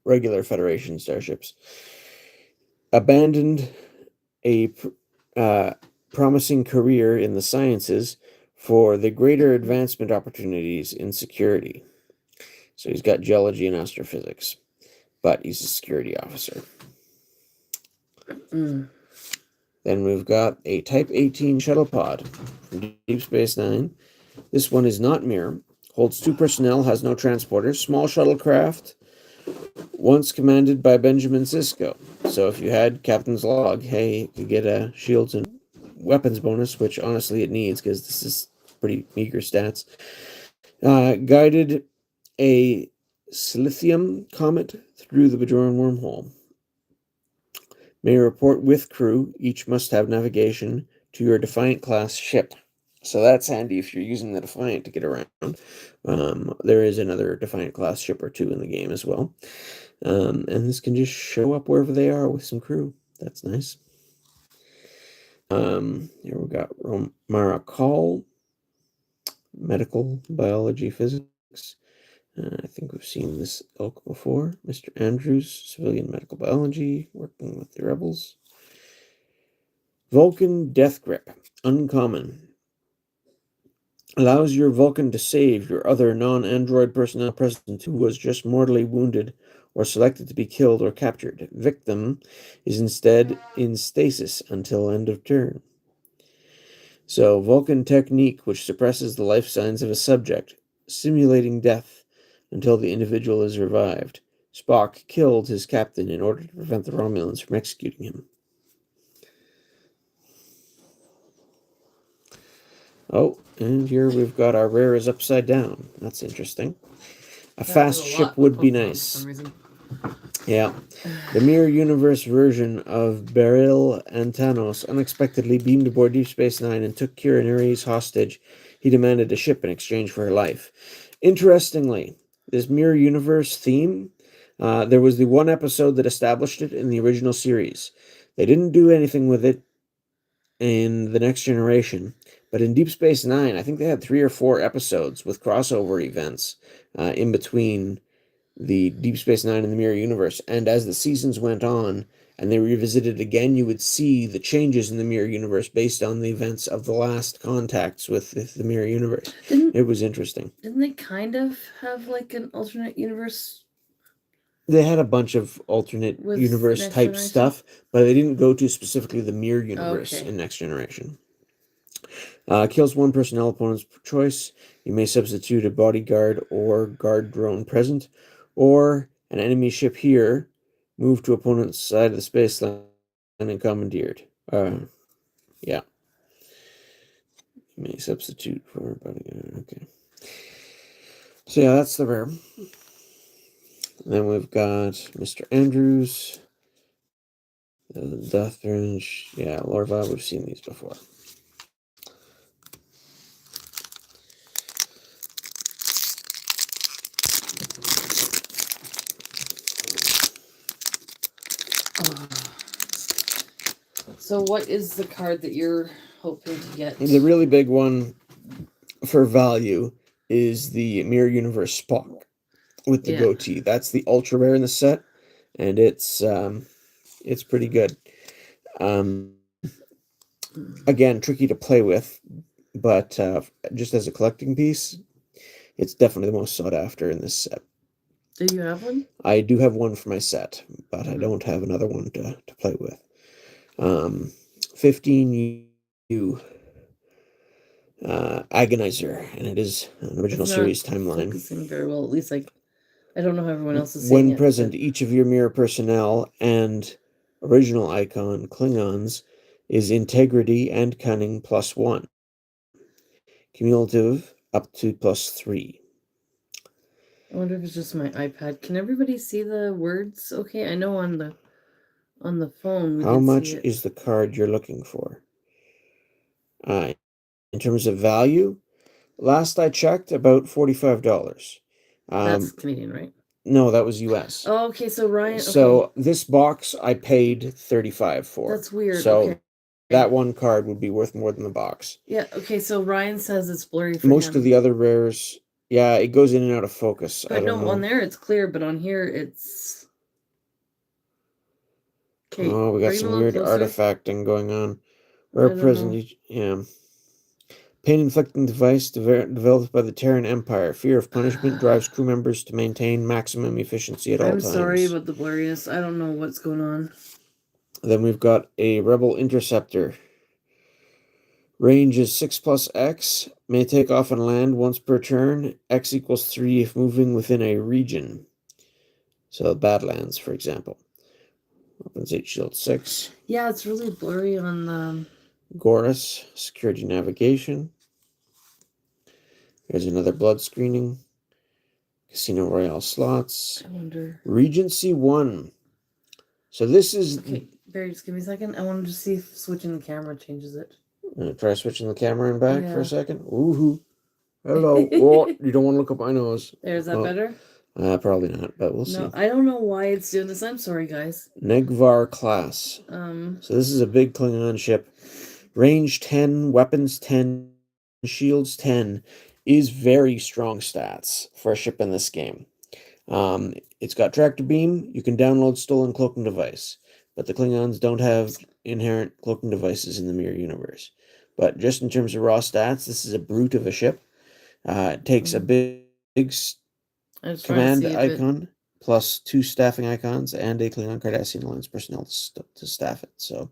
regular Federation starships. Abandoned a promising career in the sciences for the greater advancement opportunities in security. So he's got geology and astrophysics, but he's a security officer. Then we've got a Type 18 shuttle pod from Deep Space Nine. This one is not Mirror. Holds 2 personnel, has no transporters. Small shuttlecraft, once commanded by Benjamin Sisko. So if you had Captain's Log, hey, you could get a shields and weapons bonus, which honestly it needs because this is pretty meager stats. Guided a silithium comet through the Bajoran wormhole. May report with crew. Each must have navigation to your Defiant class ship. So that's handy if you're using the Defiant to get around. There is another Defiant class ship or 2 in the game as well. And this can just show up wherever they are with some crew. That's nice. Here we got Mara Call, medical, biology, physics. I think we've seen this ilk before. Mr. Andrews, civilian medical biology, working with the rebels. Vulcan Death Grip, uncommon. Allows your Vulcan to save your other non-android personnel present who was just mortally wounded or selected to be killed or captured. Victim is instead in stasis until end of turn. So, Vulcan technique which suppresses the life signs of a subject, simulating death until the individual is revived. Spock killed his captain in order to prevent the Romulans from executing him. Oh, and here we've got our rare is upside down. That's interesting. A fast ship would be nice. Yeah. The Mirror Universe version of Beryl Antanos unexpectedly beamed aboard Deep Space Nine and took Kira Nerys hostage. He demanded a ship in exchange for her life. Interestingly, this Mirror Universe theme, there was the one episode that established it in the original series. They didn't do anything with it in the Next Generation, but in Deep Space Nine, I think they had 3 or 4 episodes with crossover events in between the Deep Space Nine and the Mirror Universe. And as the seasons went on and they revisited again, you would see the changes in the Mirror Universe based on the events of the last contacts with the Mirror Universe. It was interesting. Didn't they kind of have like an alternate universe? They had a bunch of alternate With universe Next type Generation? stuff, but they didn't go to specifically the Mirror Universe Okay. in Next Generation. Kills one personnel opponent's choice. You may substitute a bodyguard or guard drone present, or an enemy ship here. Move to opponent's side of the space line and commandeered. Yeah. You may substitute for a bodyguard. Okay. So yeah, that's the rare. And then we've got Mr. Andrews. The Death Range. Yeah, Lorva, we've seen these before. So what is the card that you're hoping to get? The really big one for value is the Mirror Universe Spock with the goatee. That's the ultra rare in the set, and it's pretty good. Again, tricky to play with, but just as a collecting piece, it's definitely the most sought after in this set. Do you have one? I do have one for my set, but I don't have another one to play with. 15U Agonizer, and it is an original series timeline. Focusing very well, at least I don't know how everyone else is When saying present, it, each of your mirror personnel and original icon Klingons is integrity and cunning +1. Cumulative up to +3. I wonder if it's just my iPad. Can everybody see the words? Okay, I know on the phone. How much is the card you're looking for? In terms of value, last I checked, about $45. That's Canadian, right? No, that was US. Oh, okay, so Ryan. So this box I paid $35 for. That's weird. So okay. That one card would be worth more than the box. Yeah, okay, so Ryan says it's blurry for Most him. of the other rares, yeah, it goes in and out of focus. But I don't know. on there it's clear, but on here it's... Okay, oh, we got some weird artifacting going on. Where present, yeah. Pain-inflicting device developed by the Terran Empire. Fear of punishment drives crew members to maintain maximum efficiency at all times. I'm sorry about the blurriness. I don't know what's going on. Then we've got a Rebel Interceptor. Range is 6+X. May take off and land once per turn. X equals 3 if moving within a region. So Badlands, for example. Weapons 8, shield 6. Yeah, it's really blurry on the... Gorus, security navigation. There's another blood screening. Casino Royale slots. I wonder... Regency 1. So this is... Okay, Barry, just give me a second. I wanted to see if switching the camera changes it. Try switching the camera in back for a second. Ooh. Hello. Oh, you don't want to look up my nose. There's that better? Probably not, but we'll see. No, I don't know why it's doing this. I'm sorry, guys. Negvar class. So this is a big Klingon ship. Range 10, weapons 10, shields 10 is very strong stats for a ship in this game. It's got tractor beam. You can download stolen cloaking device, but the Klingons don't have inherent cloaking devices in the Mirror Universe. But just in terms of raw stats, this is a brute of a ship. It takes a big command icon plus 2 staffing icons and a Klingon Cardassian Alliance personnel to staff it. So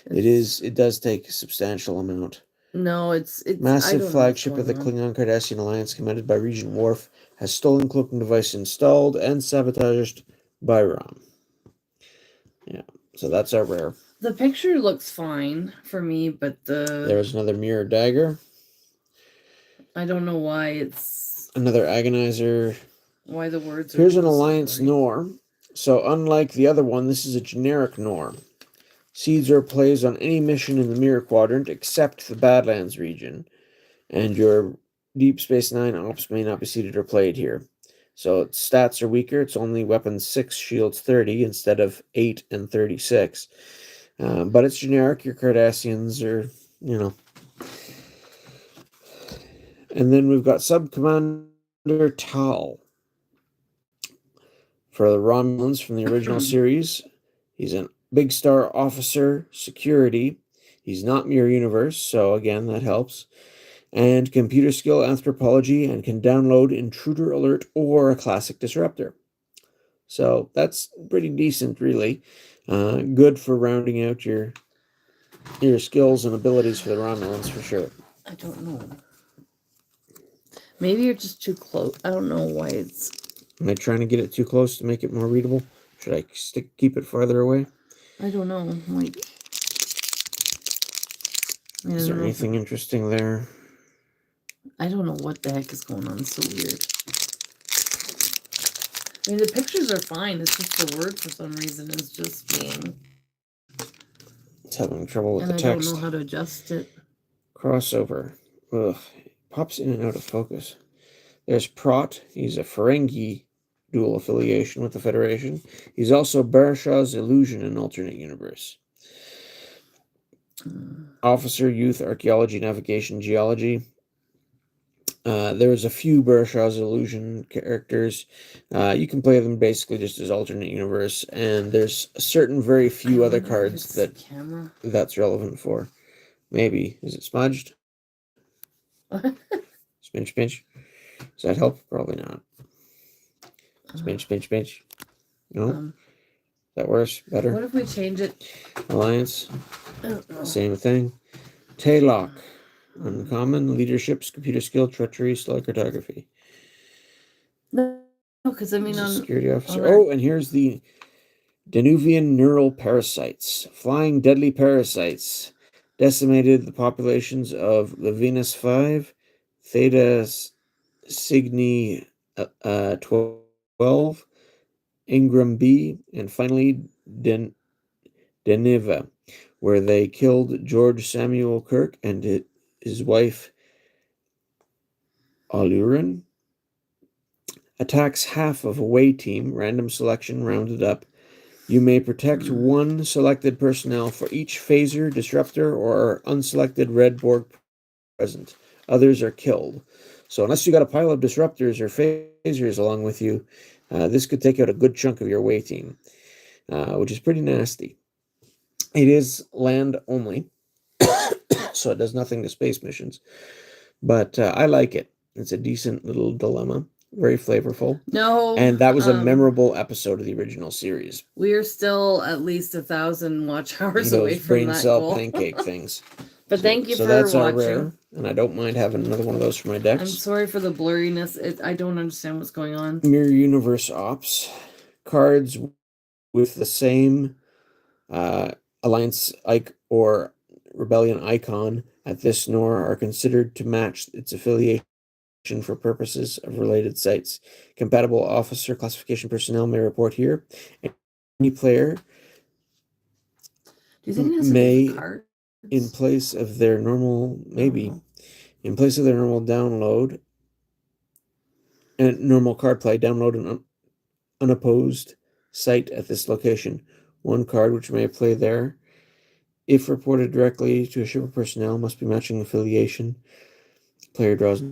it does take a substantial amount. No, it's massive flagship of the Klingon Cardassian Alliance, commanded by Regent Worf, has stolen cloaking device installed and sabotaged by ROM. Yeah, so that's our rare. The picture looks fine for me, but there's another mirror dagger. I don't know why it's another agonizer. Why the words are... Here's an Alliance Nor. So unlike the other one, this is a generic Nor. Seeds or plays on any mission in the Mirror Quadrant except the Badlands region, and your Deep Space Nine ops may not be seeded or played here. So its stats are weaker. It's only weapons 6, shields 30 instead of 8 and 36. But it's generic. Your Cardassians are, you know. And then we've got Sub Commander Tal. For the Romulans from the original series, he's a Big Star Officer Security. He's not Mirror Universe, so again, that helps. And computer skill anthropology, and can download Intruder Alert or a Classic Disruptor. So that's pretty decent, really. Good for rounding out your skills and abilities for the Romulans, for sure. I don't know. Maybe you're just too close. I don't know why it's... Am I trying to get it too close to make it more readable? Should I keep it farther away? I don't know. Like... Is there anything interesting there? I don't know what the heck is going on. It's so weird. I mean, the pictures are fine. It's just the word for some reason is just being... It's having trouble with and the I text. don't know how to adjust it. Crossover. Ugh. Pops in and out of focus. There's Prot. He's a Ferengi dual affiliation with the Federation. He's also Barashaw's illusion in alternate universe. Officer, Youth, Archaeology, Navigation, Geology. There's a few Barashaw's illusion characters. You can play them basically just as alternate universe, and there's certain very few other cards that's relevant for. Maybe. Is it smudged? Spinch, pinch. Does that help? Probably not. Spinch, pinch, pinch. No? That worse? Better? What if we change it? Alliance? Same thing. Taylock. Uncommon. Leaderships, computer skill, treachery, stellar cartography. No, because I mean... security officer. Oh, and here's the Danuvian neural parasites. Flying deadly parasites. Decimated the populations of the Venus 5, Theta Cygni 12, Ingram B, and finally Deniva, where they killed George Samuel Kirk and his wife Alurin. Attacks half of away team, random selection rounded up. You may protect one selected personnel for each phaser, disruptor, or unselected red Borg present. Others are killed. So unless you got a pile of disruptors or phasers along with you, this could take out a good chunk of your away team, which is pretty nasty. It is land only, so it does nothing to space missions. But I like it. It's a decent little dilemma. Very flavorful. No. And that was a memorable episode of the original series. We're still at least 1,000 watch hours Those away from brain that cell goal. pancake things. But thank you for that's watching. Our rare, and I don't mind having another one of those for my decks. I'm sorry for the blurriness. I don't understand what's going on. Mirror Universe Ops. Cards with the same Alliance or Rebellion icon at this NOR are considered to match its affiliation for purposes of related sites. Compatible officer classification personnel may report here. Any player Do you think it has may, cards? in place of their normal, in place of their normal download and normal card play, download an unopposed site at this location. One card which may play there, if reported directly to a ship of personnel, must be matching affiliation. Player draws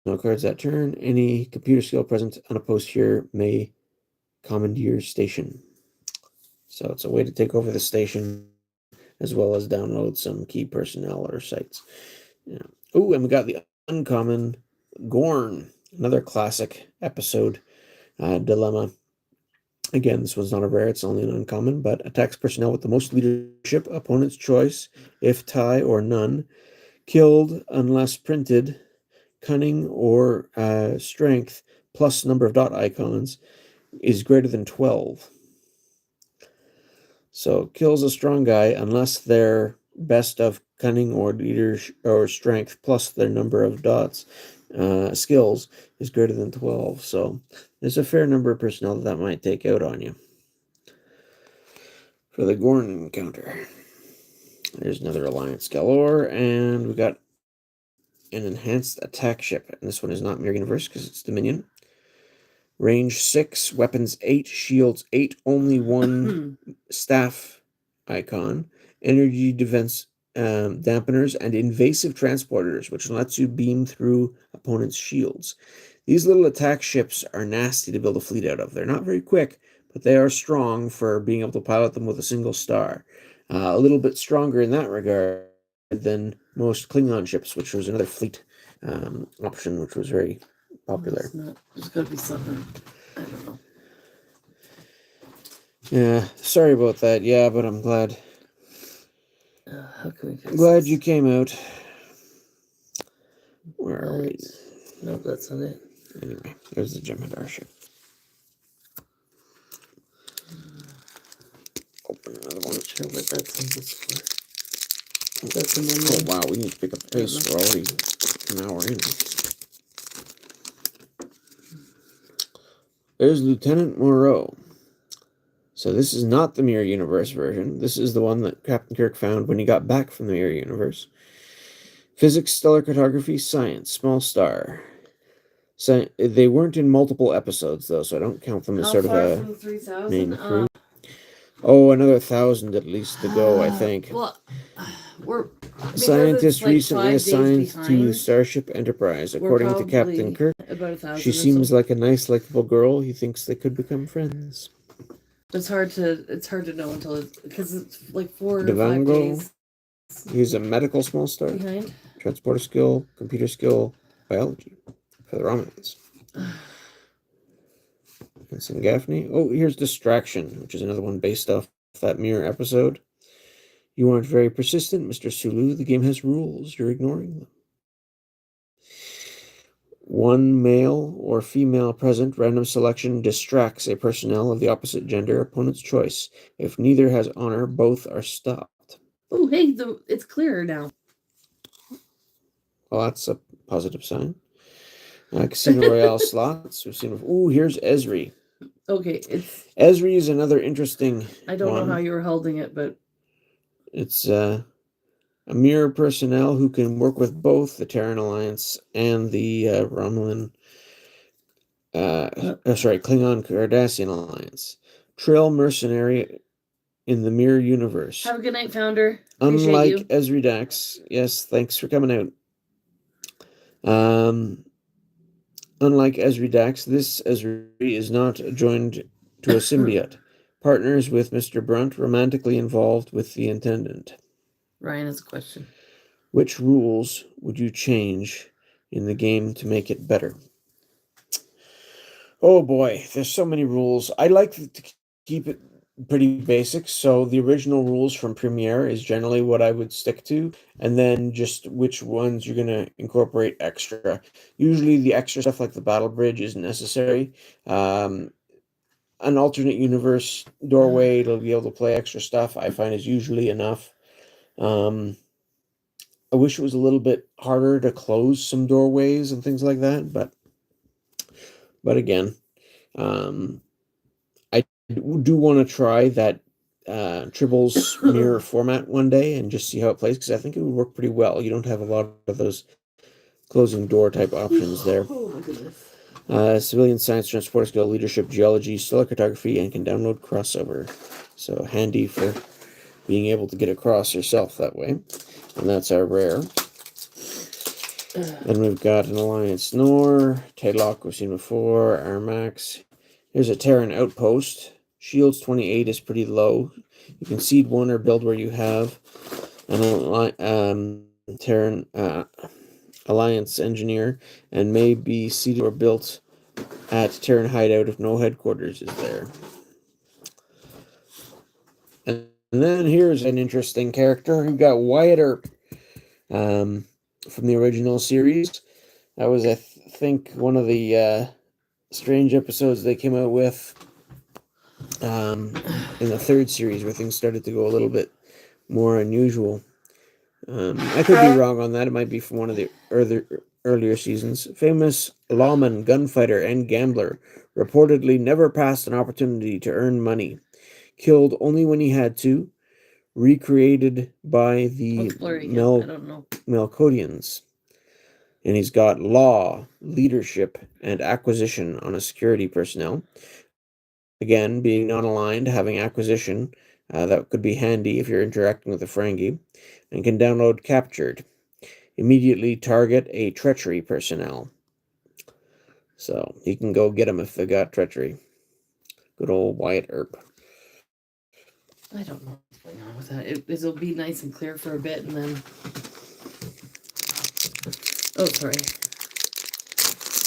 no cards that turn. Any computer skill present unopposed here may commandeer station. So it's a way to take over the station as well as download some key personnel or sites. Yeah. Oh, and we got the uncommon Gorn, another classic episode dilemma. Again, this one's not a rare, it's only an uncommon, but attacks personnel with the most leadership, opponent's choice, if tie or none, killed unless printed, cunning or strength, plus number of dot icons, is greater than 12. So kills a strong guy unless their best of cunning or leadership or strength plus their number of dots skills is greater than 12. So there's a fair number of personnel that might take out on you. For the Gorn encounter, there's another Alliance Galore, and we got an enhanced attack ship. And this one is not Mirror Universe because it's Dominion. Range 6, weapons 8, shields 8, only one staff icon. energy defense dampeners, and invasive transporters, which lets you beam through opponents' shields. These little attack ships are nasty to build a fleet out of. They're not very quick, but they are strong for being able to pilot them with a single star. A little bit stronger in that regard than most Klingon ships, which was another fleet option, which was very popular. There's got to be something. I don't know. Yeah, sorry about that. Yeah, but I'm glad. How can we fix Glad this? you came out. Where are we? Nope, that's not it. Anyway, there's the Jem'Hadar ship. Open another one. Not sure what that sentence for. That's an Oh onion. wow, we need to pick up the pace. We're already an hour in. There's Lieutenant Moreau. So this is not the Mirror Universe version. This is the one that Captain Kirk found when he got back from the Mirror Universe. Physics, stellar cartography, science, small star. So they weren't in multiple episodes though, so I don't count them as How sort of far a from 3,000? main crew. Oh, another 1,000 at least to go, I think. Well, we're Scientist like recently 5 days assigned to behind, Starship Enterprise. According to Captain Kirk, about 1,000. she seems like a nice, likable girl. He thinks they could become friends. It's hard to know until because it's like 4 or 5 Devango, days he's a medical small star. behind. Transporter skill, computer skill, biology for the Romulans. Vincent Gaffney. Oh, here's Distraction, which is another one based off that Mirror episode. You aren't very persistent, Mr. Sulu. The game has rules. You're ignoring them. One male or female present, random selection distracts a personnel of the opposite gender, opponent's choice. If neither has honor, both are stopped. Oh, hey, it's clearer now. Well, that's a positive sign. Casino Royale slots. We've seen. Ooh, here's Esri. Okay, Esri is another interesting. I don't one. know how you were holding it, but It's a Mirror personnel who can work with both the Terran Alliance and the Romulan. Klingon Cardassian Alliance. Trill mercenary in the Mirror universe. Have a good night, Founder. Unlike Appreciate Esri Dax, yes, thanks for coming out. Unlike Esri Dax, this Esri is not joined to a symbiote. Partners with Mr. Brunt, romantically involved with the Intendant. Ryan has a question. Which rules would you change in the game to make it better? Oh boy, there's so many rules. I like to keep it pretty basic, so the original rules from Premiere is generally what I would stick to, and then just which ones you're going to incorporate extra. Usually the extra stuff like the battle bridge isn't necessary. An alternate universe doorway to be able to play extra stuff I find is usually enough. I wish it was a little bit harder to close some doorways and things like that, but again, I do want to try that Tribble's Mirror format one day and just see how it plays, because I think it would work pretty well. You don't have a lot of those closing door type options there. Oh my goodness. Civilian science, transport skill, leadership, geology, stellar cartography, and can download crossover. So handy for being able to get across yourself that way. And that's our rare. Then we've got an Alliance Nor, Taylock we've seen before, Armax. Here's a Terran Outpost. Shields 28 is pretty low. You can seed one or build where you have. An Terran Alliance Engineer, and may be seeded or built at Terran Hideout if no headquarters is there. And then here's an interesting character. We've got Wyatt Earp from the original series. That was, I think, one of the strange episodes they came out with in the third series, where things started to go a little bit more unusual. I could be wrong on that. It might be from one of the earlier seasons. Famous lawman, gunfighter, and gambler. Reportedly never passed an opportunity to earn money. Killed only when he had to. Recreated by the Melkodians. And he's got law, leadership, and acquisition on his security personnel. Again, being non-aligned, having acquisition That could be handy if you're interacting with a Ferengi. And can download Captured. Immediately target a treachery personnel. So you can go get them if they got treachery. Good old Wyatt Earp. I don't know what's going on with that. It'll be nice and clear for a bit and then... Oh, sorry.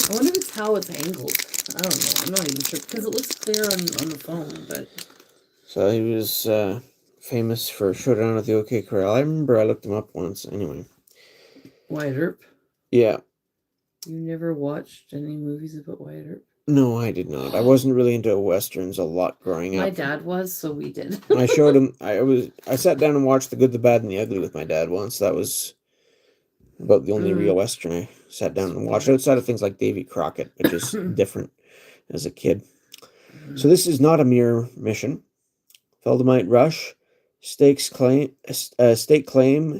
I wonder if it's how it's angled. I don't know. I'm not even sure. Because it looks clear on the phone, but... So he was famous for Showdown at the OK Corral. I remember I looked him up once. Anyway. Wyatt Earp? Yeah. You never watched any movies about Wyatt Earp? No, I did not. I wasn't really into westerns a lot growing up. My dad was, so we did. I showed him. I sat down and watched The Good, the Bad, and the Ugly with my dad once. That was about the only real western I sat down and watched, outside of things like Davy Crockett, which is different as a kid. So this is not a mirror mission. Feldamite rush, stake claim,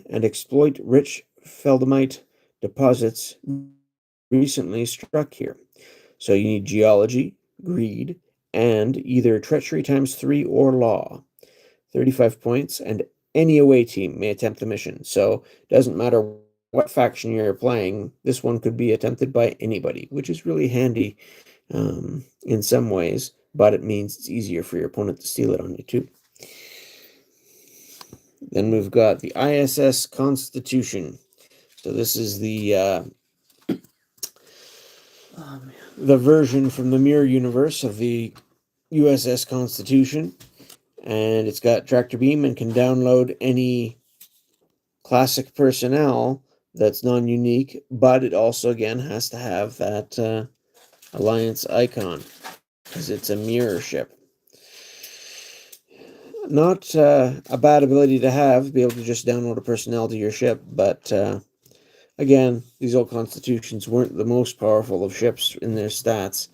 and exploit rich Feldamite deposits recently struck here. So you need geology, greed, and either treachery ×3 or law. 35 points, and any away team may attempt the mission. So it doesn't matter what faction you're playing, this one could be attempted by anybody, which is really handy in some ways, but it means it's easier for your opponent to steal it on you too. Then we've got the ISS Constitution. So this is the version from the Mirror universe of the USS Constitution, and it's got tractor beam and can download any classic personnel that's non-unique, but it also again has to have that Alliance icon because it's a mirror ship. Not a bad ability to have, be able to just download a personnel to your ship, but again, these old Constitutions weren't the most powerful of ships in their stats.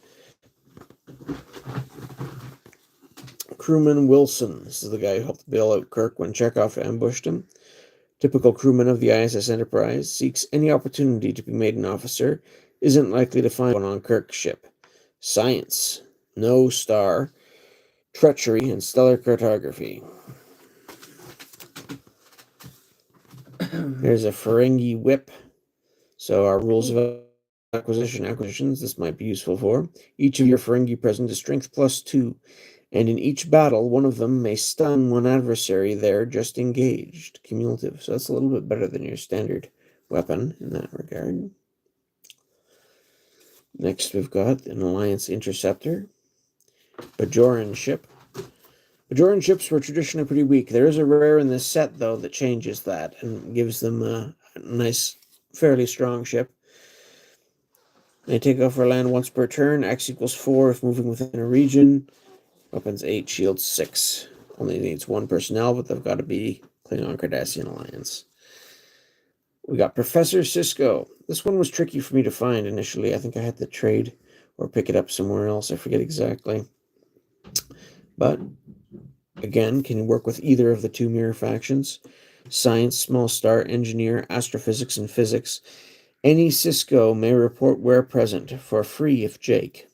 Crewman Wilson. This is the guy who helped bail out Kirk when Chekhov ambushed him. Typical crewman of the ISS Enterprise. Seeks any opportunity to be made an officer. Isn't likely to find one on Kirk's ship. Science. No star. Treachery and stellar cartography. Here's a Ferengi whip. So our rules of acquisitions, this might be useful for. Each of your Ferengi present is strength +2, and in each battle, one of them may stun one adversary there just engaged. Cumulative. So that's a little bit better than your standard weapon in that regard. Next, we've got an Alliance Interceptor. Bajoran ship. Bajoran ships were traditionally pretty weak. There is a rare in this set, though, that changes that and gives them a nice, fairly strong ship. They take off or land once per turn. X = 4 if moving within a region. Weapons 8, shields 6. Only needs 1 personnel, but they've got to be Klingon Cardassian Alliance. We got Professor Sisko. This one was tricky for me to find initially. I think I had to trade or pick it up somewhere else. I forget exactly. But again, can work with either of the two mirror factions. Science, small star, engineer, astrophysics, and physics. Any Sisko may report where present for free if Jake.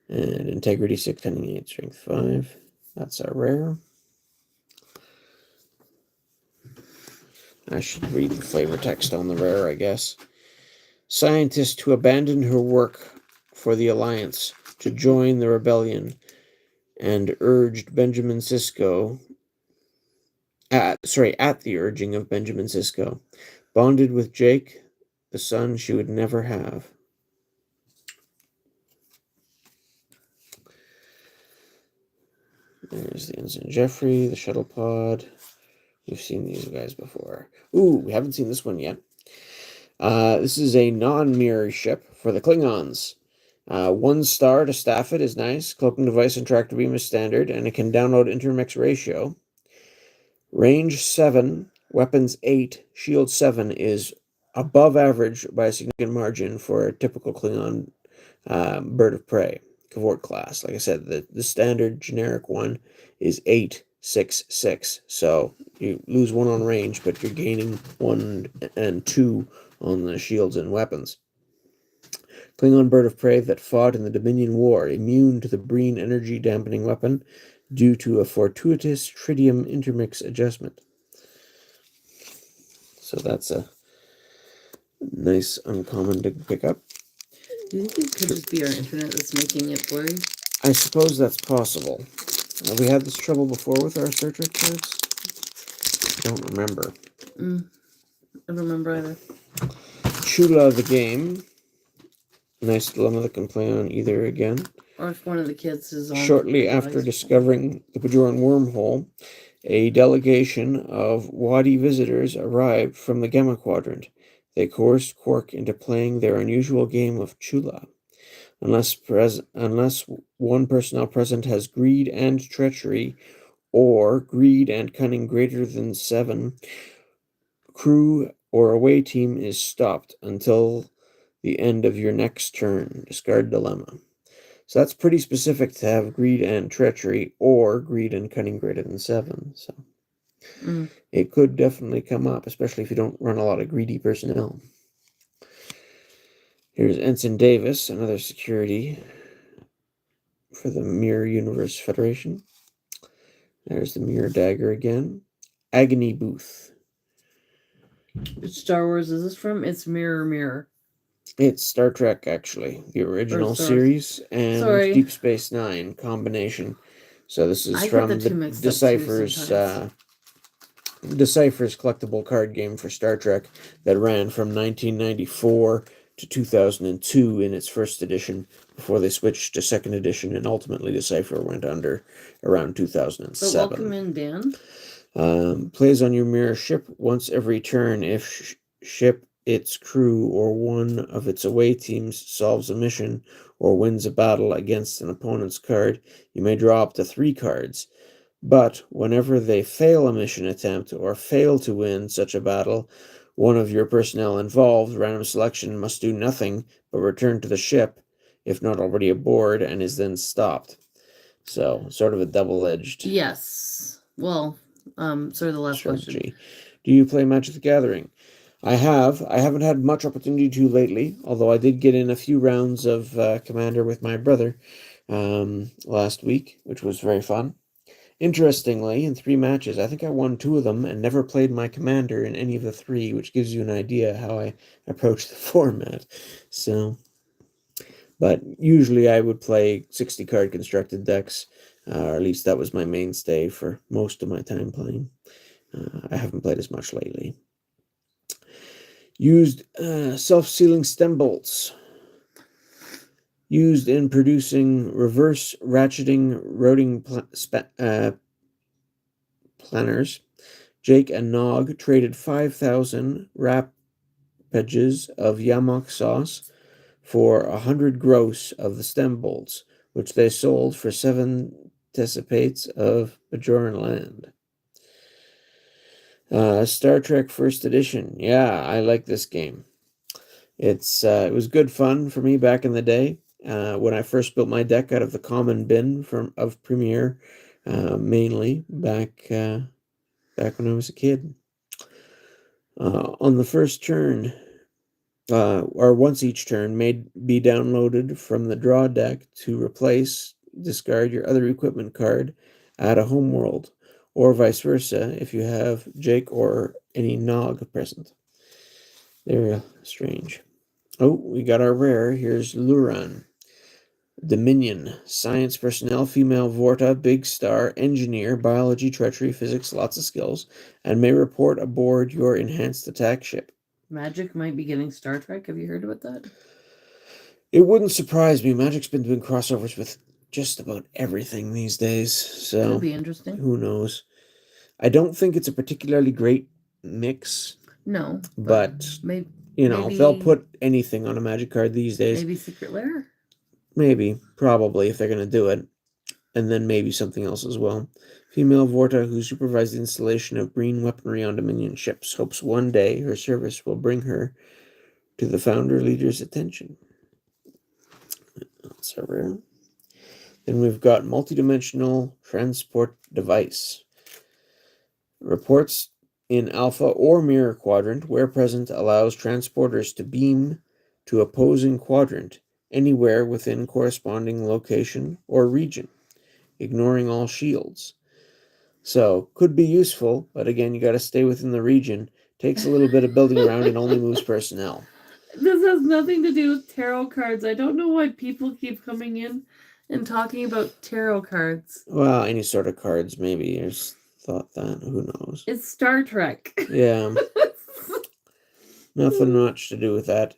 And integrity 6, cunning 8, strength 5. That's a rare. I should read the flavor text on the rare, I guess. Scientist who abandoned her work for the Alliance to join the rebellion and urged Benjamin Sisko at the urging of Benjamin Sisko, bonded with Jake, the son she would never have. There's the Ensign Jeffrey, the shuttle pod. We've seen these guys before. Ooh, we haven't seen this one yet. This is a non-mirror ship for the Klingons. 1 star to staff it is nice. Cloaking device and tractor beam is standard, and it can download intermix ratio. Range 7, weapons 8, shield 7 is above average by a significant margin for a typical Klingon bird of prey, Cavort class. Like I said, the standard generic one is 8, 6, 6. So you lose 1 on range, but you're gaining 1 and 2 on the shields and weapons. Klingon bird of prey that fought in the Dominion War, immune to the Breen energy dampening weapon. due to a fortuitous tritium intermix adjustment. So that's a nice uncommon to pick up. Do you think it could just be our internet that's making it blurry? I suppose that's possible. Have we had this trouble before with our Star Trek cards? I don't remember. I don't remember either. Chula the game. Nice dilemma that can play on either again. Or if one of the kids is on. Shortly after discovering the Bajoran wormhole, a delegation of Wadi visitors arrived from the Gamma Quadrant. They coerced Quark into playing their unusual game of Chula. Unless one personnel present has greed and treachery, or greed and cunning greater than 7, crew or away team is stopped until the end of your next turn. Discard dilemma. So that's pretty specific to have greed and treachery, or greed and cunning greater than 7. So it could definitely come up, especially if you don't run a lot of greedy personnel. Here's Ensign Davis, another security for the Mirror Universe Federation. There's the Mirror Dagger again. Agony Booth. Which Star Wars is this from? It's Mirror. It's Star Trek, actually. The original series and Deep Space Nine combination. So this is from the Decipher's collectible card game for Star Trek that ran from 1994 to 2002 in its first edition, before they switched to second edition, and ultimately Decipher went under around 2007. So welcome in, Dan. Plays on your mirror ship once every turn. If ship, its crew, or one of its away teams solves a mission or wins a battle against an opponent's card, you may draw up to 3 cards. But whenever they fail a mission attempt or fail to win such a battle, one of your personnel involved, random selection, must do nothing but return to the ship, if not already aboard, and is then stopped. So, sort of a double-edged. Yes. Well, sort of the last question. Do you play Magic the Gathering? I have. I haven't had much opportunity to lately, although I did get in a few rounds of Commander with my brother last week, which was very fun. Interestingly, in 3 matches, I think I won 2 of them and never played my commander in any of the 3, which gives you an idea how I approach the format. So, but usually I would play 60-card constructed decks, or at least that was my mainstay for most of my time playing. I haven't played as much lately. Used self-sealing stem bolts. Used in producing reverse ratcheting routing planners. Jake and Nog traded 5,000 wrapages of Yamok sauce for 100 gross of the stem bolts, which they sold for 7 tessipates of Bajoran land. Star Trek First Edition. Yeah, I like this game. It was good fun for me back in the day. When I first built my deck out of the common bin of Premier, mainly back when I was a kid. On the first turn, or once each turn, may be downloaded from the draw deck to discard your other equipment card, add a homeworld, or vice versa if you have Jake or any Nog present. They're strange. Oh, we got our rare. Here's Luran. Dominion. Science personnel, female Vorta, big star, engineer, biology, treachery, physics, lots of skills, and may report aboard your enhanced attack ship. Magic might be getting Star Trek. Have you heard about that? It wouldn't surprise me. Magic's been doing crossovers with just about everything these days. So could be interesting. Who knows? I don't think it's a particularly great mix. No. But maybe they'll put anything on a Magic card these days. Maybe Secret Lair? Maybe, probably, if they're going to do it. And then maybe something else as well. Female Vorta, who supervised the installation of green weaponry on Dominion ships, hopes one day her service will bring her to the founder leader's attention. That's a rare. Then we've got multidimensional transport device. Reports in Alpha or Mirror Quadrant, where present, allows transporters to beam to opposing quadrant anywhere within corresponding location or region. ignoring all shields. So, could be useful, but again, you got to stay within the region. Takes a little bit of building around and only moves personnel. This has nothing to do with tarot cards. I don't know why people keep coming in and talking about tarot cards. Well, any sort of cards, maybe. I just thought that. Who knows? It's Star Trek. Yeah. Nothing much to do with that.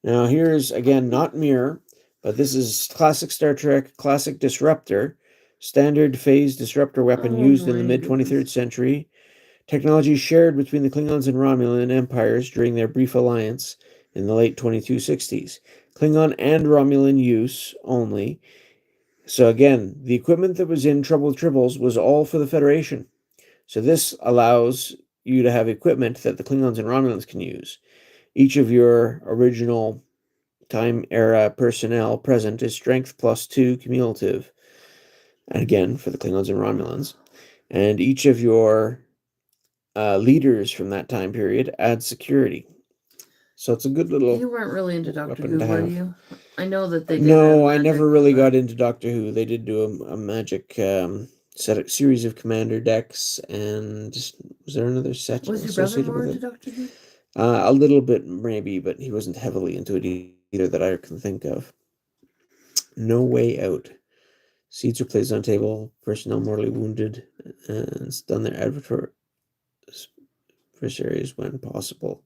Now, here's, again, not Mirror, but this is classic Star Trek, classic Disruptor, standard phase disruptor weapon used in the mid-23rd century. Technology shared between the Klingons and Romulan empires during their brief alliance in the late 2260s. Klingon and Romulan use only. So again, the equipment that was in Trouble with Tribbles was all for the Federation. So this allows you to have equipment that the Klingons and Romulans can use. Each of your original time era personnel present is strength +2 cumulative. And again, for the Klingons and Romulans. And each of your leaders from that time period adds security. So it's a good little. You weren't really into Doctor weapon Who, to were have. you? I know that they did. No, I never really got into Doctor Who. They did do a magic series of commander decks, and was there another set Was your brother associated more with into it? Doctor Who? A little bit, maybe, but he wasn't heavily into it either that I can think of. No Way Out. Seeds are placed on table. Personnel mortally wounded and stun their adversaries when possible.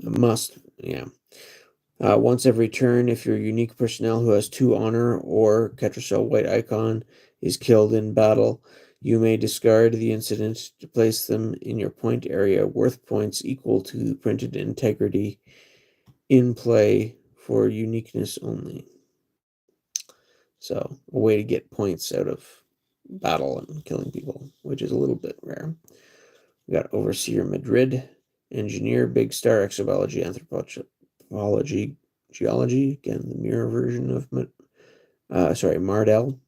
Must, yeah. Once every turn, if your unique personnel who has 2 honor or Ketracel white icon is killed in battle, you may discard the incident to place them in your point area worth points equal to printed integrity in play for uniqueness only. So, a way to get points out of battle and killing people, which is a little bit rare. We got Overseer Madrid, Engineer, Big Star, Exobiology, Anthropology, Geology, again, the mirror version of Mardell.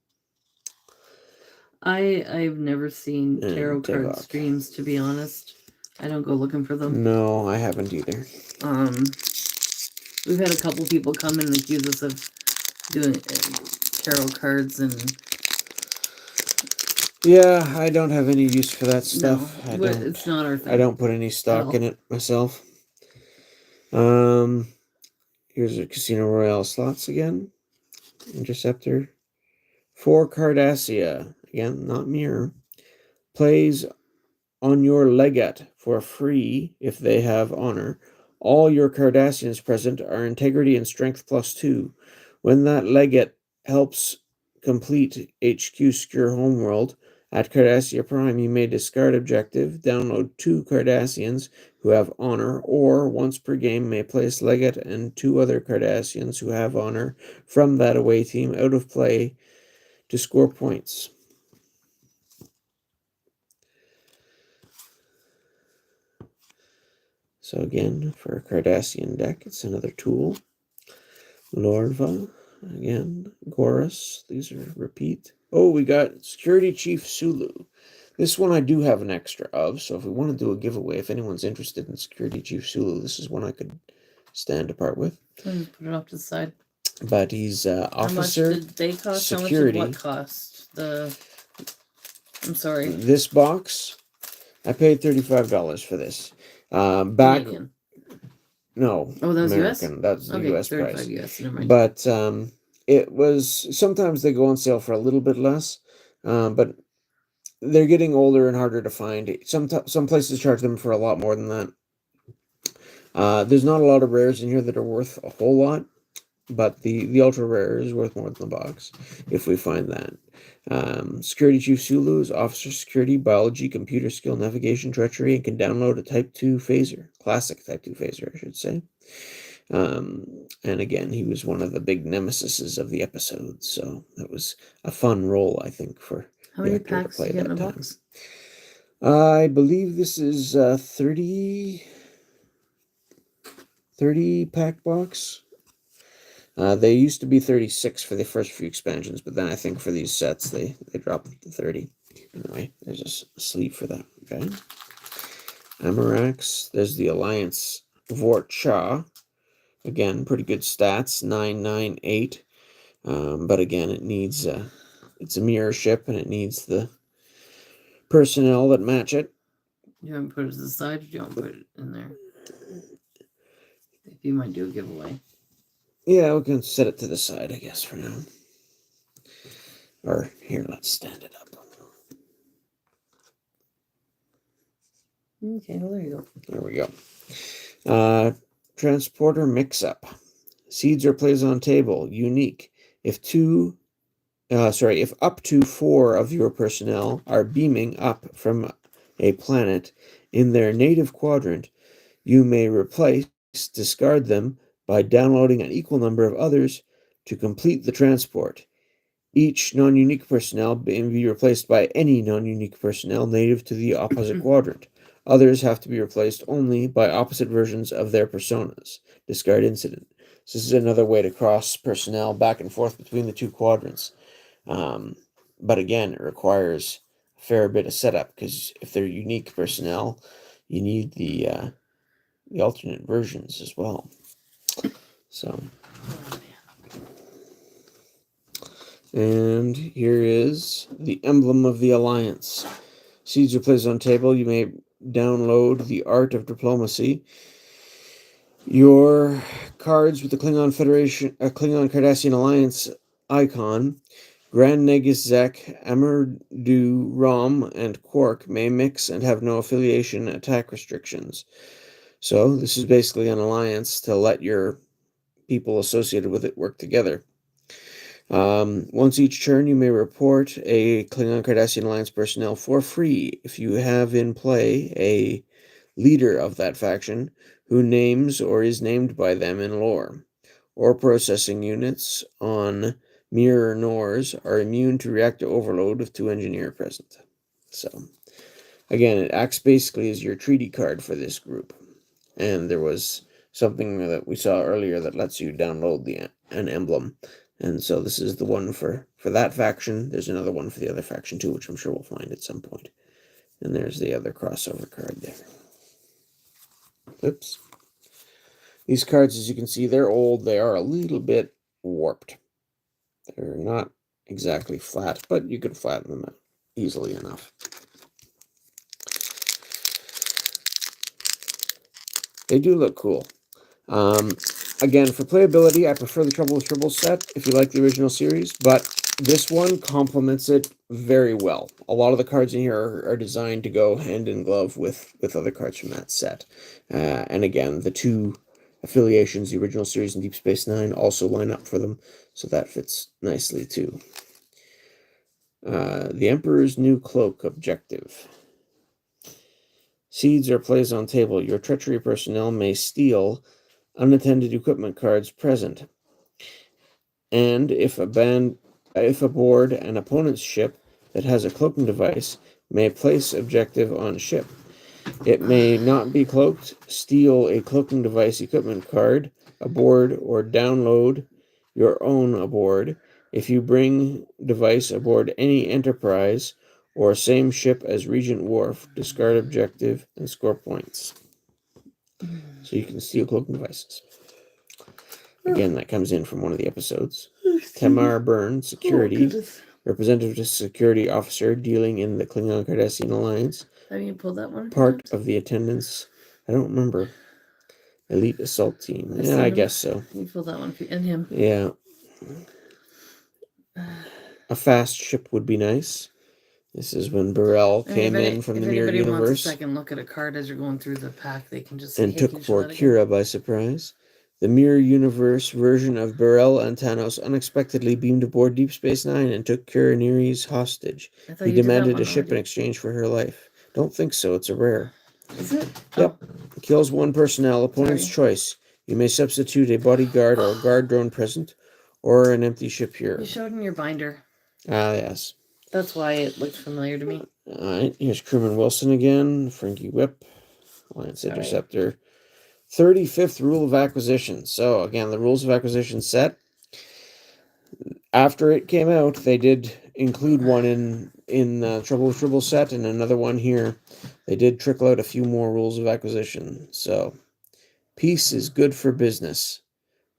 I've never seen And tarot card Tevok. streams, to be honest. I don't go looking for them. No, I haven't either. We've had a couple people come in and accuse us of doing tarot cards, and yeah, I don't have any use for that stuff. no, it's not our thing. I don't put any stock in it myself. Here's a Casino Royale slots again. Interceptor. For Cardassia, again, not Mirror, plays on your legate for free if they have honor. All your Cardassians present are integrity and strength +2. When that legate helps complete HQ Secure Homeworld at Cardassia Prime, you may discard objective, download 2 Cardassians who have honor, or once per game may place legate and 2 other Cardassians who have honor from that away team out of play to score points. So again, for a Cardassian deck, it's another tool. Lorva, again, Gorus, these are repeat. Oh, we got Security Chief Sulu. This one I do have an extra of, so if we want to do a giveaway, if anyone's interested in Security Chief Sulu, this is one I could stand apart with. Just put it off to the side. But he's officer. How much did they cost? Security. How much did what cost? I'm sorry. This box, I paid $35 for this. Back. Canadian. No. Oh, that was American. US? That's the US price. US, never mind. But it was, sometimes they go on sale for a little bit less, but they're getting older and harder to find. Some places charge them for a lot more than that. There's not a lot of rares in here that are worth a whole lot, but the ultra rare is worth more than the box if we find that. Security Chief Sulu is Officer Security, Biology, Computer Skill, Navigation, Treachery, and can download a Type 2 phaser. Classic Type 2 phaser, I should say. And again, he was one of the big nemesises of the episode, so that was a fun role, I think, for how many packs do you get in a box? I believe this is 30 pack box. They used to be 36 for the first few expansions, but then I think for these sets they dropped it to 30. Anyway, there's a sleeve for that. Okay. Amarax. There's the Alliance Vort Cha. Again, pretty good stats. 998. But again, it needs it's a mirror ship, and it needs the personnel that match it. You want to put it to the side, or do you want to put it in there? If you might do a giveaway. Yeah, we can set it to the side, I guess, for now. Or here, let's stand it up. Okay, well, there you go. There we go. Transporter mix-up. Seeds are placed on table. Unique. If up to 4 of your personnel are beaming up from a planet in their native quadrant, you may discard them by downloading an equal number of others to complete the transport. Each non-unique personnel may be replaced by any non-unique personnel native to the opposite quadrant. Others have to be replaced only by opposite versions of their personas. Discard incident. So this is another way to cross personnel back and forth between the 2 quadrants. But again, it requires a fair bit of setup, because if they're unique personnel, you need the alternate versions as well. So, and here is the emblem of the Alliance. Seeds are placed on table. You may download the Art of Diplomacy. Your cards with the Klingon Cardassian Alliance icon, Grand Nagus Zek, Amardu, Rom, and Quark may mix and have no affiliation attack restrictions. So this is basically an alliance to let your people associated with it work together. Once each turn, you may report a Klingon Cardassian Alliance personnel for free if you have in play a leader of that faction who names or is named by them in lore. Or processing units on Mirror Nors are immune to reactor overload with 2 engineer present. So, again, it acts basically as your treaty card for this group. And there was something that we saw earlier that lets you download an emblem. And so this is the one for that faction. There's another one for the other faction too, which I'm sure we'll find at some point. And there's the other crossover card there. Oops. These cards, as you can see, they're old. They are a little bit warped. They're not exactly flat, but you can flatten them out easily enough. They do look cool. Again, for playability, I prefer the Trouble with Tribbles set if you like the original series, but this one complements it very well. A lot of the cards in here are designed to go hand in glove with other cards from that set. And again, the 2 affiliations, the original series and Deep Space Nine, also line up for them, so that fits nicely too. The Emperor's New Cloak objective. Seeds are placed on table. Your treachery personnel may steal unattended equipment cards present. And if aboard an opponent's ship that has a cloaking device, may place objective on ship. It may not be cloaked. Steal a cloaking device equipment card aboard or download your own aboard. If you bring device aboard any Enterprise or same ship as Regent Worf, discard objective and score points. So you can steal cloaking devices. Again, that comes in from one of the episodes. Tamar Byrne, security, representative security officer dealing in the Klingon Cardassian Alliance. Have you pulled that one? Part of the attendance. I don't remember. Elite assault team. Yeah, I guess so. You pulled that one and him. Yeah. A fast ship would be nice. This is when Burrell came in from the Mirror Universe. If anybody wants a second look at a card as you're going through the pack, they can just say, and took poor Kira by surprise. The Mirror Universe version of Burrell and Thanos unexpectedly beamed aboard Deep Space Nine and took Kira Nere's hostage. He demanded a ship in exchange for her life. Don't think so. It's a rare. Is it? Yep. Oh. Kills 1 personnel. Opponent's choice. You may substitute a bodyguard or a guard drone present, or an empty ship here. You showed in your binder. Ah, yes. That's why it looked familiar to me. Alright, here's Crewman Wilson again. Frankie Whip. Lance Interceptor. 35th Rule of Acquisition. So, again, the Rules of Acquisition set. After it came out, they did include one in Trouble with Tribbles set and another one here. They did trickle out a few more Rules of Acquisition. So, peace is good for business.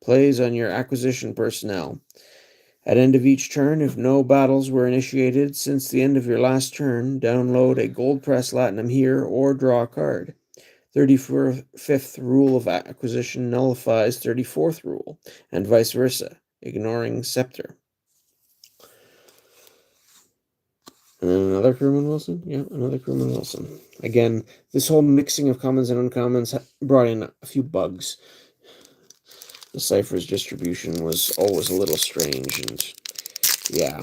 Plays on your acquisition personnel. At end of each turn, if no battles were initiated since the end of your last turn, download a Gold Press Latinum here or draw a card. 35th rule of acquisition nullifies 34th rule, and vice versa, ignoring Scepter. And then another Crewman Wilson? Yeah, another Crewman Wilson. Again, this whole mixing of commons and uncommons brought in a few bugs. The Cypher's distribution was always a little strange, and yeah.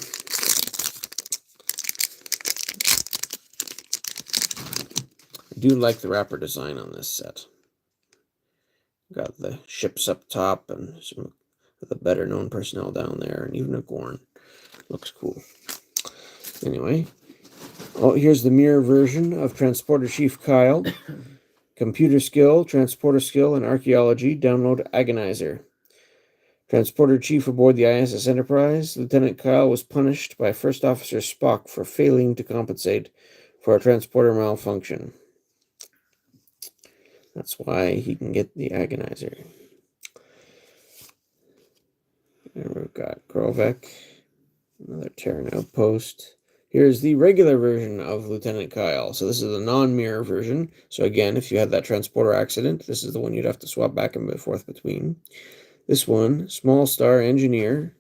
I do like the wrapper design on this set. Got the ships up top and some of the better known personnel down there, and even a Gorn. Looks cool. Anyway, oh, here's the mirror version of Transporter Chief Kyle. Computer skill, transporter skill, and archaeology. Download Agonizer. Transporter Chief aboard the ISS Enterprise, Lieutenant Kyle was punished by First Officer Spock for failing to compensate for a transporter malfunction. That's why he can get the Agonizer. And we've got Grovek, another Terran outpost. Here's the regular version of Lieutenant Kyle. So this is the non-mirror version. So again, if you had that transporter accident, this is the one you'd have to swap back and forth between. This one, Small Star Engineer.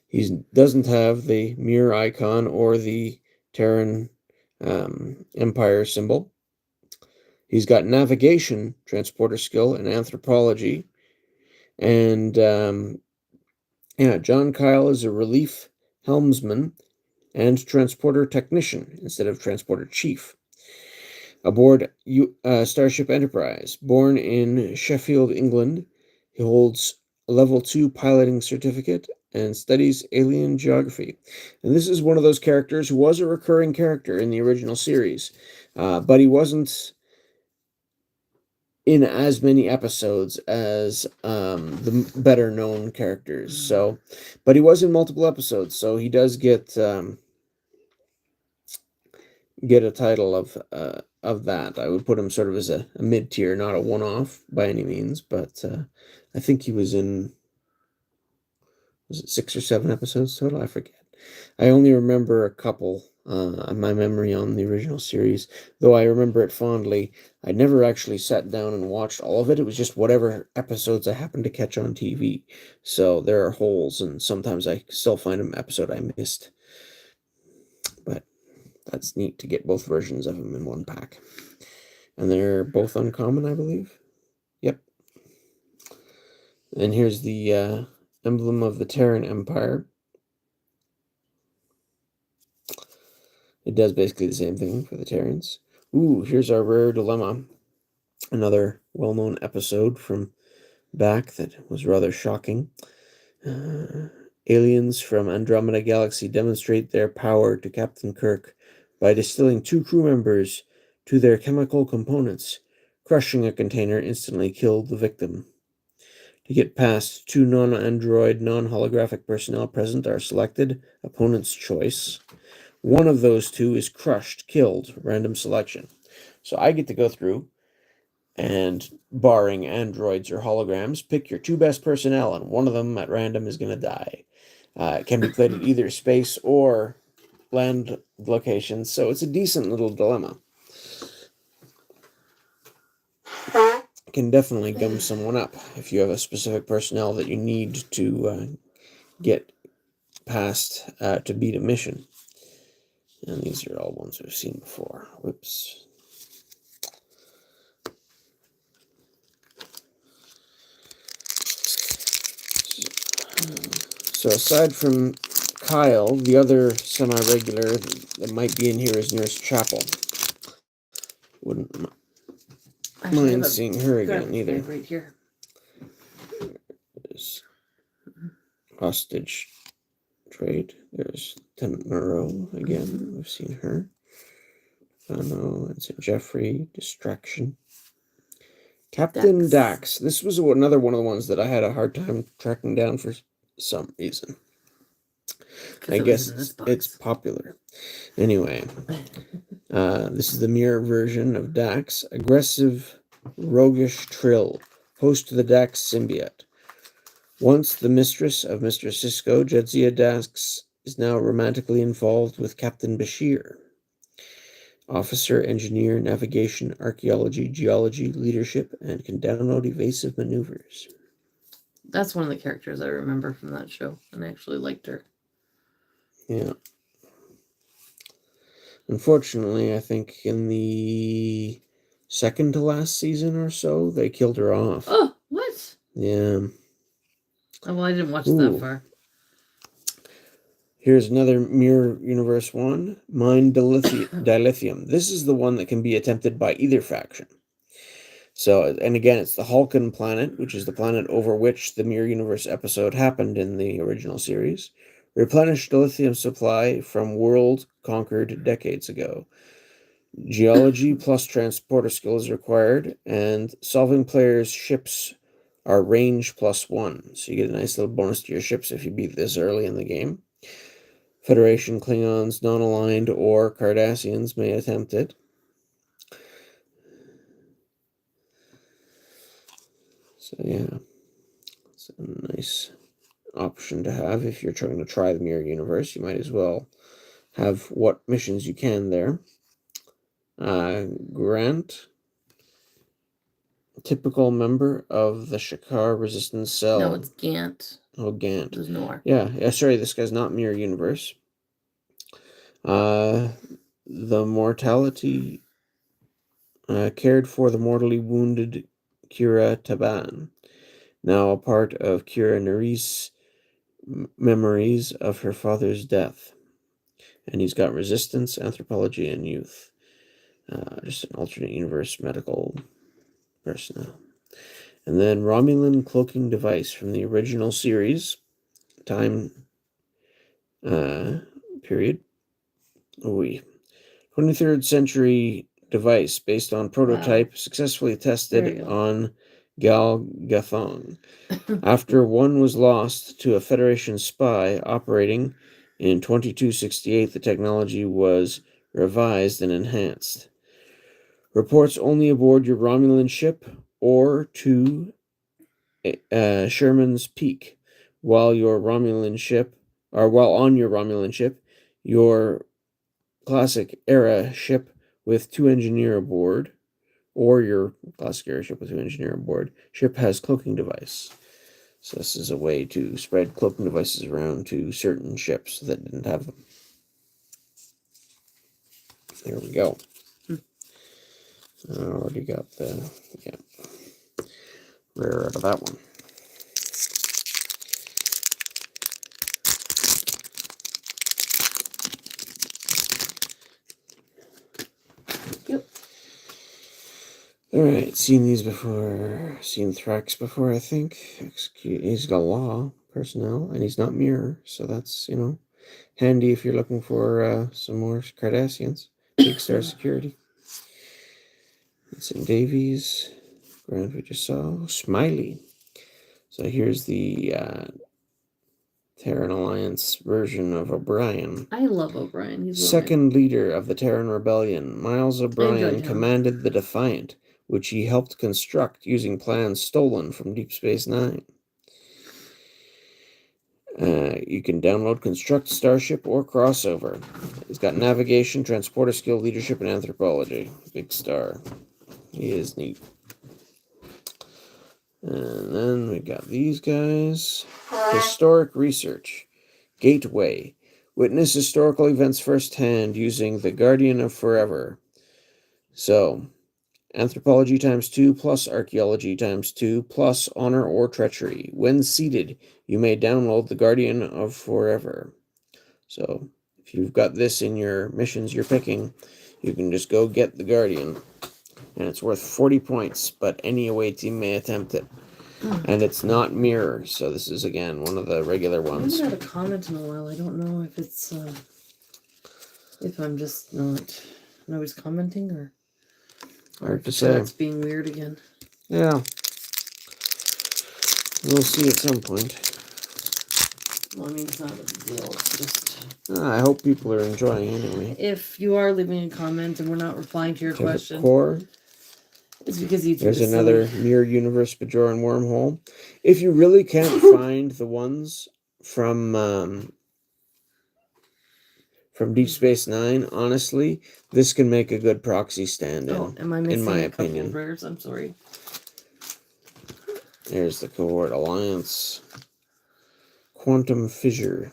He doesn't have the mirror icon or the Terran Empire symbol. He's got navigation, transporter skill, and anthropology. And yeah, John Kyle is a relief helmsman and transporter technician instead of transporter chief. Aboard Starship Enterprise, born in Sheffield, England, he holds a level 2 piloting certificate and studies alien geography. And this is one of those characters who was a recurring character in the original series, but he wasn't in as many episodes as the better known characters. So, but he was in multiple episodes, so he does get a title of that. I would put him sort of as a mid-tier, not a one-off by any means, but I think he was in, was it 6 or 7 episodes total? I forget. I only remember a couple. My memory on the original series, though I remember it fondly. I never actually sat down and watched all of it. It was just whatever episodes I happened to catch on TV. So there are holes, and sometimes I still find an episode I missed. But that's neat to get both versions of them in one pack. And they're both uncommon, I believe. Yep. And here's the emblem of the Terran Empire. It does basically the same thing for the Terrans. Ooh, here's our rare dilemma. Another well-known episode from back that was rather shocking. Aliens from Andromeda Galaxy demonstrate their power to Captain Kirk by distilling 2 crew members to their chemical components. Crushing a container instantly killed the victim. To get past 2 non-android, non-holographic personnel present are selected. Opponent's choice. One of those 2 is crushed, killed, random selection. So I get to go through and, barring androids or holograms, pick your 2 best personnel, and one of them at random is going to die. It can be played at either space or land locations, so it's a decent little dilemma. It can definitely gum someone up if you have a specific personnel that you need to get past to beat a mission. And these are all ones we've seen before. Whoops. So aside from Kyle, the other semi-regular that might be in here is Nurse Chapel. Wouldn't mind seeing her again either. Right here. There's hostage trade. There's Lieutenant Monroe again. We've seen her. Fano and St. Jeffrey. Distraction. Captain Dax. This was another one of the ones that I had a hard time tracking down for some reason. I guess it's popular. Anyway, this is the mirror version of Dax. Aggressive, roguish Trill. Host to the Dax symbiote. Once the mistress of Mr. Sisko, Jadzia Dax is now romantically involved with Captain Bashir. Officer, engineer, navigation, archaeology, geology, leadership, and can download evasive maneuvers. That's one of the characters I remember from that show, and I actually liked her. Yeah. Unfortunately, I think in the second to last season or so, they killed her off. Oh, what? Yeah. Oh, well, I didn't watch that far. Here's another Mirror Universe one. Mind Dilithium. This is the one that can be attempted by either faction. So, and again, it's the Hulkan planet, which is the planet over which the Mirror Universe episode happened in the original series. Replenish the lithium supply from world conquered decades ago. Geology plus transporter skills required, and solving players' ships are range +1. So you get a nice little bonus to your ships if you beat this early in the game. Federation, Klingons, non-aligned, or Cardassians may attempt it. So yeah, it's a nice option to have if you're trying to try the Mirror Universe. You might as well have what missions you can there. Grant, typical member of the Shakar Resistance Cell. No, it's Gant. Oh, Gant. There's no R. Yeah, sorry, this guy's not Mirror Universe. The mortality cared for the mortally wounded Kira Taban, now a part of Kira Nerys' memories of her father's death. And he's got resistance, anthropology, and youth. Just an alternate universe medical personnel. And then Romulan cloaking device from the original series, time period. 23rd century device based on prototype successfully tested on Galgathong. After one was lost to a Federation spy operating in 2268, the technology was revised and enhanced. Reports only aboard your Romulan ship or to Sherman's Peak. While on your Romulan ship, your classic era ship with 2 engineer aboard, or your classic era ship with 2 engineer aboard, ship has cloaking device. So this is a way to spread cloaking devices around to certain ships that didn't have them. There we go. I already got the rare out of that one. Yep. Alright, seen these before. Seen TREKs before, I think. He's got law, personnel, and he's not Mirror, so that's, handy if you're looking for some more Cardassians. Big Star Security. Vincent Davies. Grant we just saw. Smiley. So here's the Terran Alliance version of O'Brien. I love O'Brien. He's second leader of the Terran Rebellion. Miles O'Brien commanded the Defiant, which he helped construct using plans stolen from Deep Space Nine. You can download Construct Starship or Crossover. He's got navigation, transporter skill, leadership, and anthropology. Big star. He is neat. And then we got these guys. Historic research. Gateway. Witness historical events firsthand using the Guardian of Forever. So, anthropology ×2 plus archaeology ×2 plus honor or treachery. When seated, you may download the Guardian of Forever. So, if you've got this in your missions you're picking, you can just go get the Guardian. And it's worth 40 points, but any away team may attempt it. And it's not Mirror, so this is, again, one of the regular ones. I haven't had a comment in a while. I don't know if it's, if I'm just not, nobody's commenting, or Hard to say. It's being weird again. Yeah. We'll see at some point. Well, I mean, it's not a big deal. It's just... I hope people are enjoying it anyway. If you are leaving a comment and we're not replying to your question... Core. It's because you two There's are another silly. Mirror Universe Bajoran Wormhole. If you really can't find the ones from Deep Space Nine, honestly, this can make a good proxy stand-in. Oh, am I in missing my a couple opinion? of rares? I'm sorry. There's the Cohort Alliance. Quantum Fissure.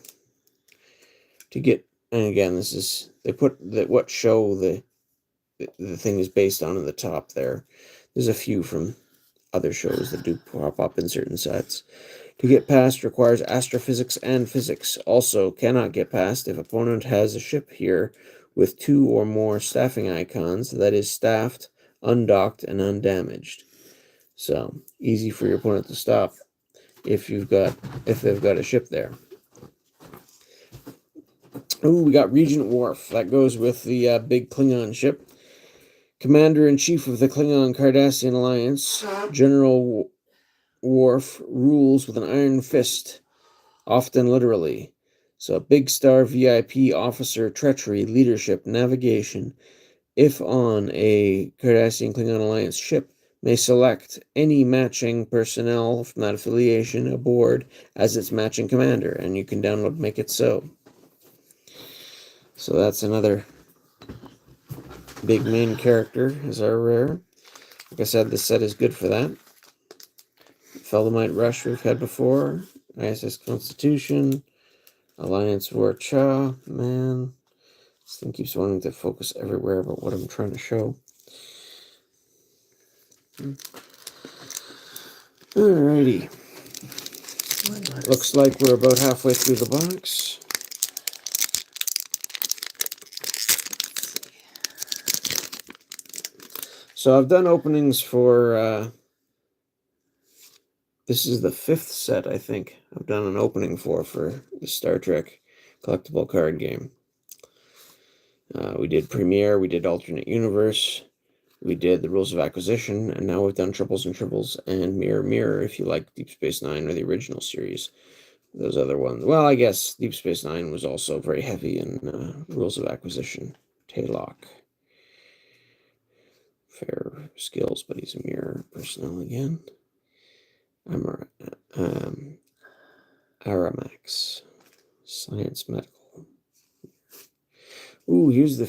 To get, and again, this is, they put what show the thing is based on in the top there. There's a few from other shows that do pop up in certain sets. To get past requires astrophysics and physics. Also, cannot get past if opponent has a ship here with 2 or more staffing icons that is staffed, undocked, and undamaged. So, easy for your opponent to stop if they've got a ship there. Ooh, we got Regent Worf. That goes with the big Klingon ship. Commander-in-Chief of the Klingon Cardassian Alliance, General Worf rules with an iron fist, often literally. So, big star VIP officer treachery, leadership, navigation. If on a Cardassian Klingon Alliance ship, may select any matching personnel from that affiliation aboard as its matching commander, and you can download Make It So. So that's another big main character as our rare. Like I said, this set is good for that. Feldamite Rush we've had before. ISS Constitution. Alliance War Cha. Man, this thing keeps wanting to focus everywhere but what I'm trying to show. Alrighty. Looks like we're about halfway through the box. So I've done openings for, this is the 5th set, I think, I've done an opening for the Star Trek collectible card game. We did Premiere, we did Alternate Universe, we did the Rules of Acquisition, and now we've done Triples and Triples and Mirror Mirror if you like Deep Space Nine or the original series. Those other ones, well, I guess Deep Space Nine was also very heavy in Rules of Acquisition. Taylock. Fair skills, but he's a mirror personnel again. Aramax. Science Medical. Ooh, here's the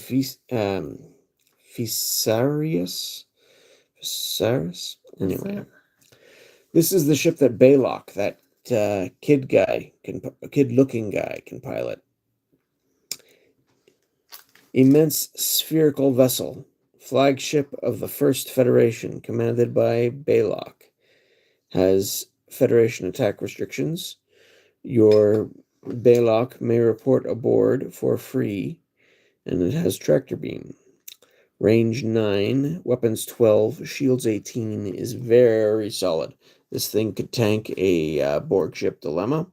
Fisarius. Anyway, this is the ship that Baylock, that kid-looking guy, can pilot. Immense spherical vessel, flagship of the First Federation, commanded by Baylock. Has Federation attack restrictions. Your Baylock may report aboard for free, and it has tractor beam. Range 9, weapons 12, shields 18 is very solid. This thing could tank a Borg ship dilemma.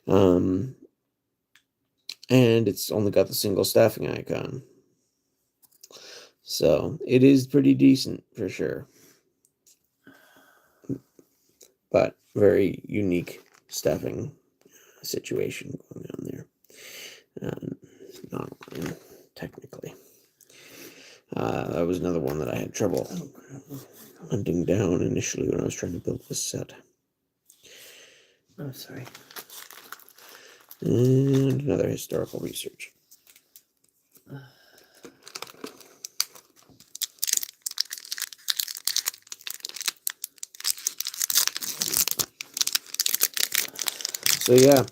And it's only got the single staffing icon. So it is pretty decent for sure. But very unique staffing situation going on there. Not online, technically. That was another one that I had trouble hunting down initially when I was trying to build this set. Oh, sorry. And another historical research. So yeah,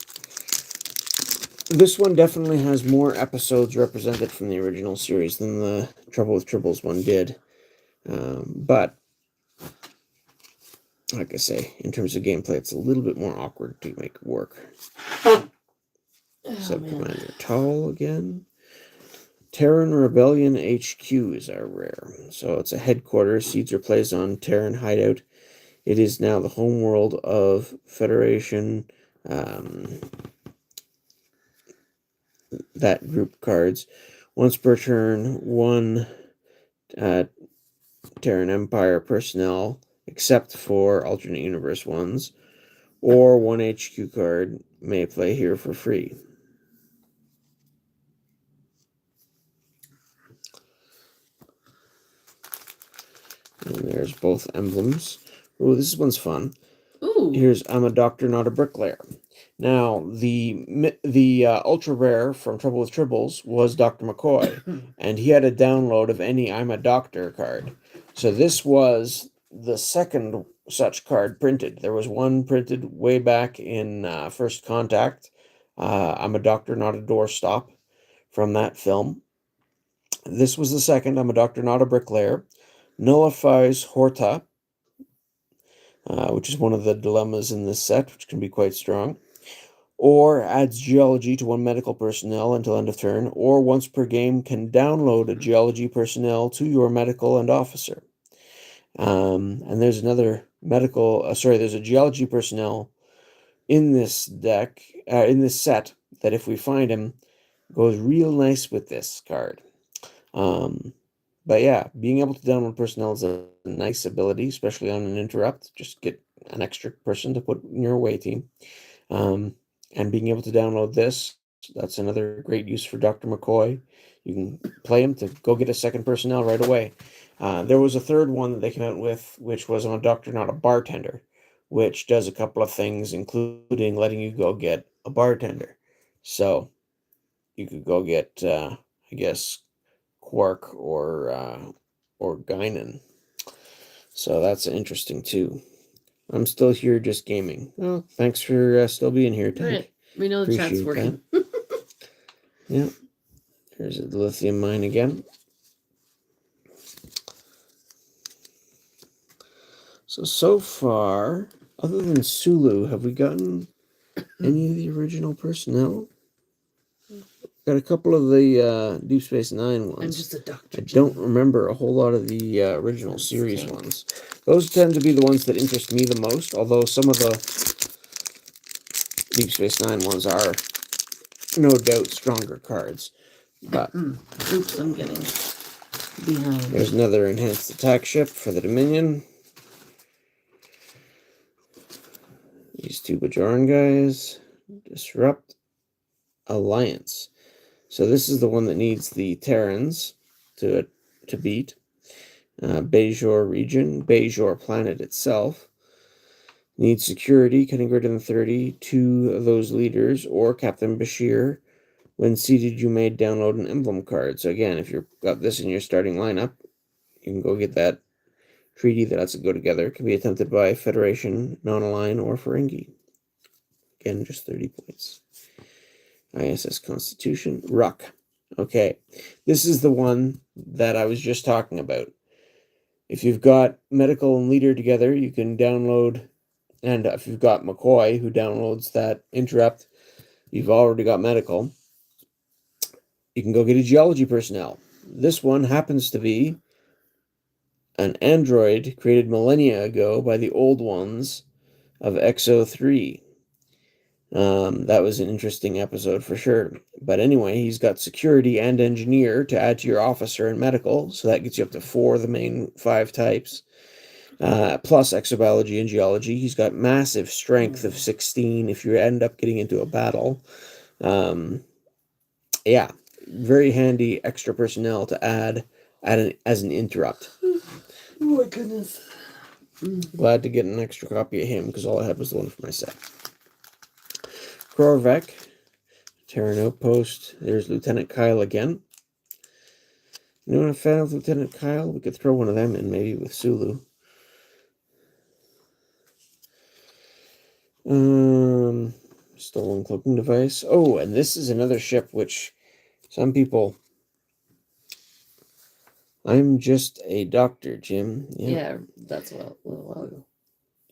this one definitely has more episodes represented from the original series than the Trouble with Tribbles one did. But, like I say, in terms of gameplay, it's a little bit more awkward to make work. Sub-Commander Tall again. Terran Rebellion HQ is our rare. So it's a headquarters. Seeds are placed on Terran hideout. It is now the home world of Federation. That group cards. Once per turn, 1 Terran Empire personnel, except for alternate universe ones, or 1 HQ card may play here for free. And there's both emblems. Oh, this one's fun. Ooh. Here's I'm a Doctor, Not a Bricklayer. Now, the ultra rare from Trouble with Tribbles was Dr. McCoy, and he had a download of any I'm a Doctor card. So this was the second such card printed. There was one printed way back in First Contact. I'm a Doctor, Not a Doorstop from that film. This was the second. I'm a Doctor, Not a Bricklayer. Nullifies Horta, which is one of the dilemmas in this set, which can be quite strong. Or adds geology to one medical personnel until end of turn, or once per game can download a geology personnel to your medical and officer. And there's another there's a geology personnel in this deck, in this set, that if we find him, goes real nice with this card. But yeah, being able to download personnel is a nice ability, especially on an interrupt. Just get an extra person to put in your away team. And being able to download this, that's another great use for Dr. McCoy. You can play him to go get a second personnel right away. There was a third one that they came out with, which was on a Doctor, Not a Bartender, which does a couple of things, including letting you go get a bartender. So you could go get, I guess, Quark or Guinan. So that's interesting too. I'm still here just gaming. Well, thanks for still being here, Tank. Right. We know the chat's Appreciate working. Yeah. There's the lithium mine again. So far, other than Sulu, have we gotten any of the original personnel? Got a couple of the Deep Space Nine ones. I'm just a doctor. I don't remember a whole lot of the original series ones. Those tend to be the ones that interest me the most, although some of the Deep Space Nine ones are no doubt stronger cards. But oops, I'm getting behind. There's another enhanced attack ship for the Dominion. These two Bajoran guys. Disrupt Alliance. So this is the one that needs the Terrans to beat. Bajor region, Bajor planet itself. Needs security, cutting greater than 30 to those leaders, or Captain Bashir. When seated, you may download an emblem card. So again, if you've got this in your starting lineup, you can go get that treaty that lets it go together. It can be attempted by Federation, Non-Align, or Ferengi. Again, just 30 points. ISS Constitution, Ruck. Okay, this is the one that I was just talking about. If you've got medical and leader together, you can download, and if you've got McCoy who downloads that interrupt, you've already got medical. You can go get a geology personnel. This one happens to be an android created millennia ago by the old ones of XO3. That was an interesting episode for sure. But anyway, he's got security and engineer to add to your officer and medical, so that gets you up to 4 of the main 5 types. Plus exobiology and geology. He's got massive strength of 16 if you end up getting into a battle. Yeah, very handy extra personnel to add as an interrupt. Oh my goodness. Glad to get an extra copy of him, because all I had was the one for my set. Korvek, Terran Outpost. There's Lieutenant Kyle again. Anyone a fan of Lieutenant Kyle? We could throw one of them in, maybe with Sulu. Stolen cloaking device. Oh, and this is another ship which some people... I'm just a doctor, Jim. Yeah, that's a little while ago.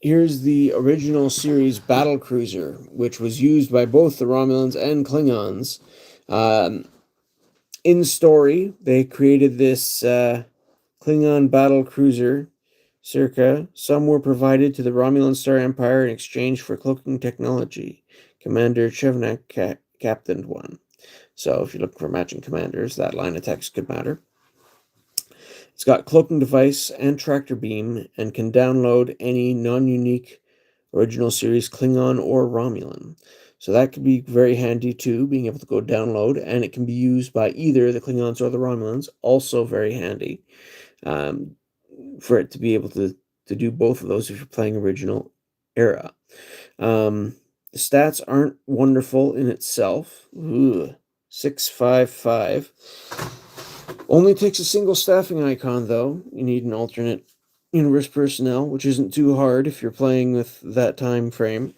Here's the original series battle cruiser, which was used by both the Romulans and Klingons. In story, they created this Klingon battle cruiser, circa. Some were provided to the Romulan Star Empire in exchange for cloaking technology. Commander Chevnak captained one. So if you're looking for matching commanders, that line of text could matter. It's got cloaking device and tractor beam and can download any non-unique original series Klingon or Romulan. So that could be very handy too, being able to go download, and it can be used by either the Klingons or the Romulans, also very handy. for it to be able to do both of those if you're playing original era. The stats aren't wonderful in itself. 655. Only takes a single staffing icon, though. You need an alternate universe personnel, which isn't too hard if you're playing with that time frame.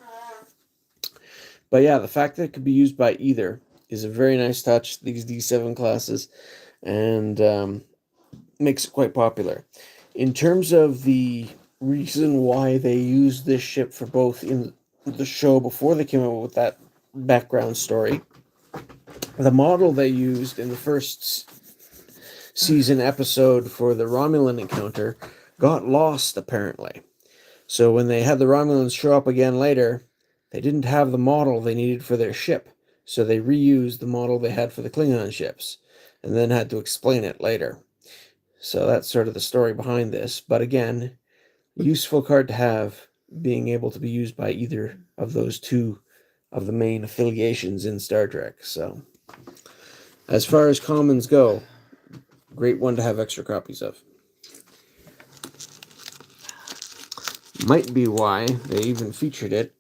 But yeah, the fact that it could be used by either is a very nice touch, these D7 classes, and makes it quite popular. In terms of the reason why they used this ship for both in the show before they came out with that background story, the model they used in the first season episode for the Romulan encounter got lost, apparently. So when they had the Romulans show up again later, they didn't have the model they needed for their ship. So they reused the model they had for the Klingon ships, and then had to explain it later. So that's sort of the story behind this. But again, useful card to have, being able to be used by either of those two of the main affiliations in Star Trek. So as far as commons go, great one to have extra copies of. Might be why they even featured it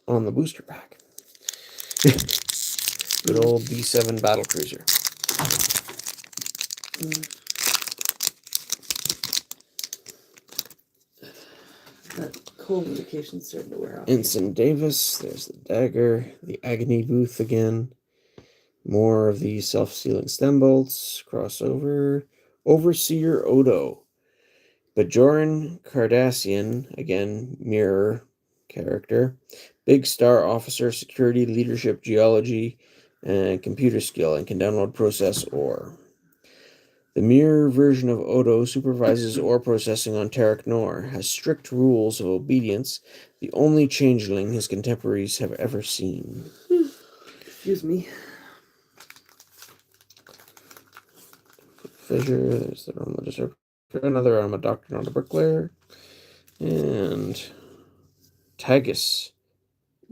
on the booster pack. Good old D7 battlecruiser. That cold medication's starting to wear off. Ensign Davis, there's the dagger, the agony booth again. More of the self-sealing stem bolts, crossover. Overseer Odo. Bajoran Cardassian, again, mirror character. Big Star Officer, Security, Leadership, Geology, and Computer Skill, and can download process ore. The mirror version of Odo supervises ore processing on TREK Nor, has strict rules of obedience, the only changeling his contemporaries have ever seen. Excuse me. Fissure, there's the Roma Disruptor, another Roma Doctor, not a bricklayer, and Tagus,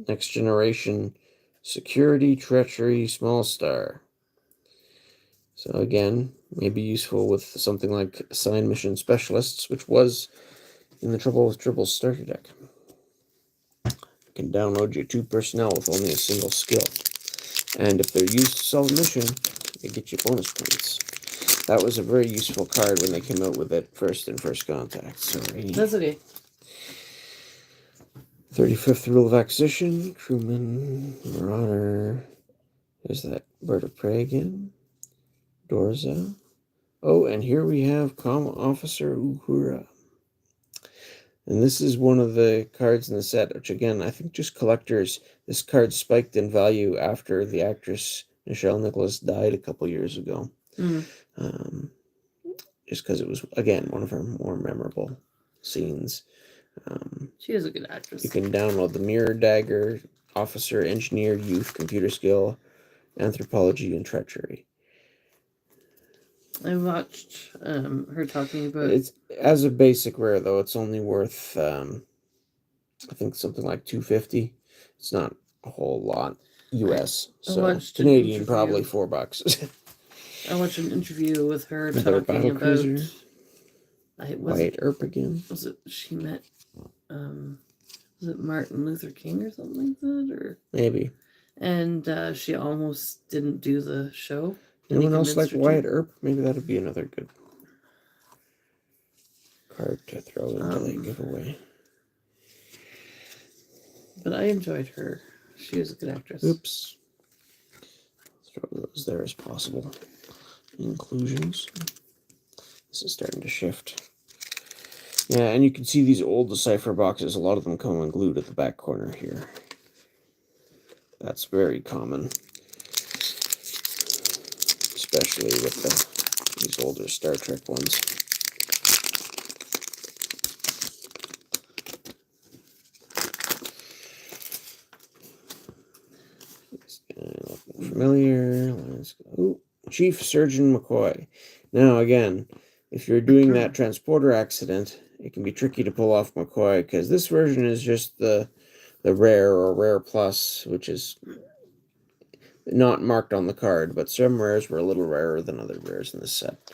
Next Generation, Security, Treachery, Small Star. So again, maybe useful with something like Assigned Mission Specialists, which was in the Trouble with Tribbles starter deck. You can download your 2 personnel with only a single skill. And if they're used to solve a mission, they get you bonus points. That was a very useful card when they came out with it first in First Contact. Sorry. That's okay. 35th Rule of Acquisition, Crewman, Marauder. There's that Bird of Prey again. Dorza. Oh, and here we have Comm Officer Uhura. And this is one of the cards in the set, which again, I think just collectors. This card spiked in value after the actress Nichelle Nicholas died a couple years ago. Just because it was, again, one of her more memorable scenes. She is a good actress. You can download the Mirror Dagger, Officer, Engineer, Youth, Computer Skill, Anthropology, and Treachery. I watched her talking about... It's as a basic rare, though, it's only worth, I think, something like $250. It's not a whole lot US. So Canadian, probably $4. I watched an interview with her Another talking about... Battlecruiser. Wyatt Earp again. Was it she met... was it Martin Luther King or something like that? Or maybe. And she almost didn't do the show. Anyone else like Wyatt Earp? Maybe that'd be another good card to throw into the giveaway. But I enjoyed her. She was a good actress. Oops. Throw those there as possible. Inclusions. This is starting to shift. Yeah, and you can see these old Decipher boxes. A lot of them come unglued at the back corner here. That's very common. Especially with these older Star Trek ones. Familiar. Let's go. Ooh, Chief Surgeon McCoy. Now, again, if you're doing that transporter accident, it can be tricky to pull off McCoy, because this version is just the rare or rare plus, which is not marked on the card, but some rares were a little rarer than other rares in this set.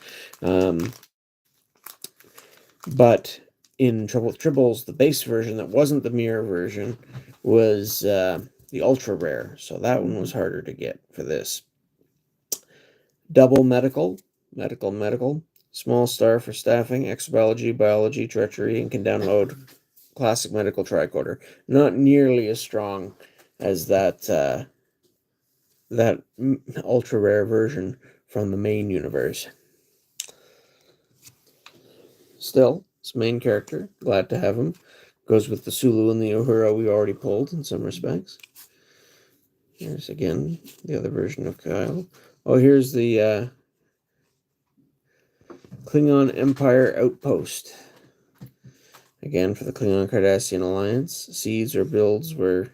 But in Trouble with Tribbles, the base version that wasn't the mirror version was the ultra rare, so that one was harder to get for this. Double medical, small star for staffing, exobiology, biology, treachery, and can download classic medical tricorder. Not nearly as strong as that ultra rare version from the main universe. Still, it's main character. Glad to have him. Goes with the Sulu and the Uhura we already pulled in some respects. Here's again the other version of Kyle. Oh, here's the Klingon Empire Outpost. Again, for the Klingon Cardassian Alliance. Seeds or builds where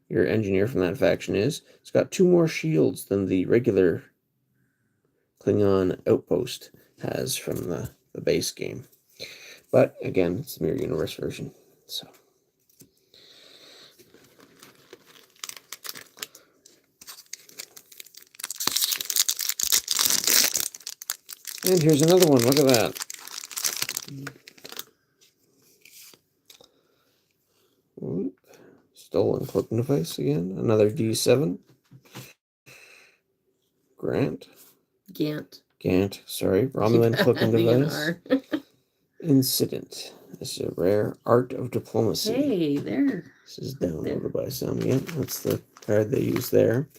your engineer from that faction is. It's got 2 more shields than the regular Klingon Outpost has from the base game. But again, it's the Mirror Universe version. So. And here's another one. Look at that. Oop. Stolen cloaking device again. Another D7. Gant. Sorry. Romulan cloaking device. Incident. This is a rare Art of Diplomacy. Hey, there. This is downloaded by some. Yep, that's the card they use there.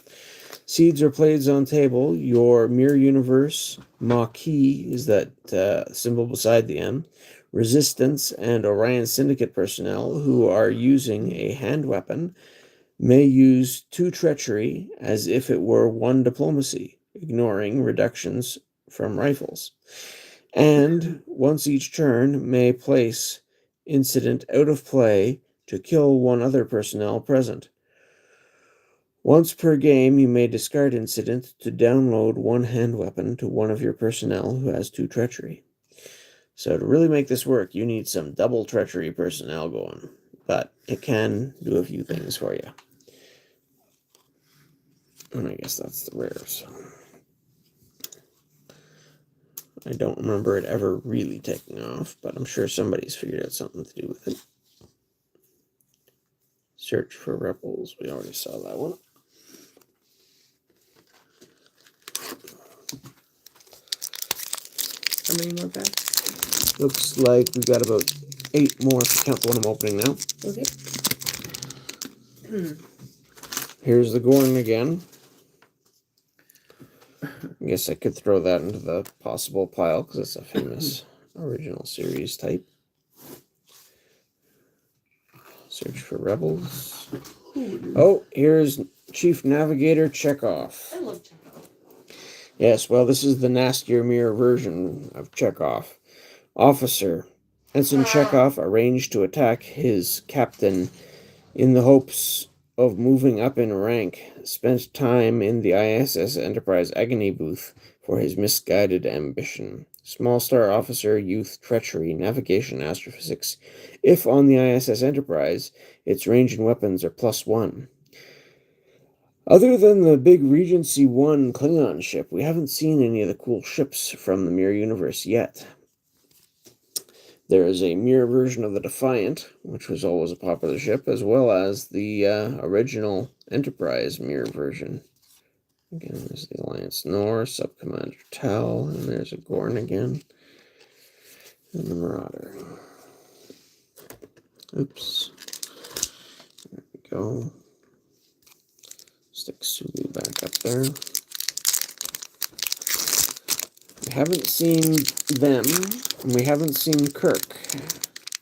Seeds or Plaids on table. Your Mirror Universe Maquis is that symbol beside the M. Resistance and Orion Syndicate personnel who are using a hand weapon may use 2 treachery as if it were 1 diplomacy, ignoring reductions from rifles. And once each turn may place incident out of play to kill 1 other personnel present. Once per game, you may discard incident to download 1 hand weapon to 1 of your personnel who has 2 treachery. So to really make this work, you need some double treachery personnel going. But it can do a few things for you. And I guess that's the rares. I don't remember it ever really taking off, but I'm sure somebody's figured out something to do with it. Search for Rebels. We already saw that one. How many more packs? Looks like we've got about 8 more if you count the one I'm opening now. Okay. Here's the Gorn again. I guess I could throw that into the possible pile because it's a famous original series type. Search for Rebels. Oh, here's Chief Navigator Chekhov. I love Chekhov. Yes, well, this is the nastier mirror version of Chekhov. Officer. Ensign Chekhov arranged to attack his captain in the hopes of moving up in rank. Spent time in the ISS Enterprise agony booth for his misguided ambition. Small star officer, youth, treachery, navigation, astrophysics. If on the ISS Enterprise, its range and weapons are +1. Other than the big Regency 1 Klingon ship, we haven't seen any of the cool ships from the Mirror Universe yet. There is a mirror version of the Defiant, which was always a popular ship, as well as the original Enterprise mirror version. Again, there's the Alliance North, Sub-Commander Tal, and there's a Gorn again. And the Marauder. Oops. There we go. Stick Sulu back up there. We haven't seen them, and we haven't seen Kirk.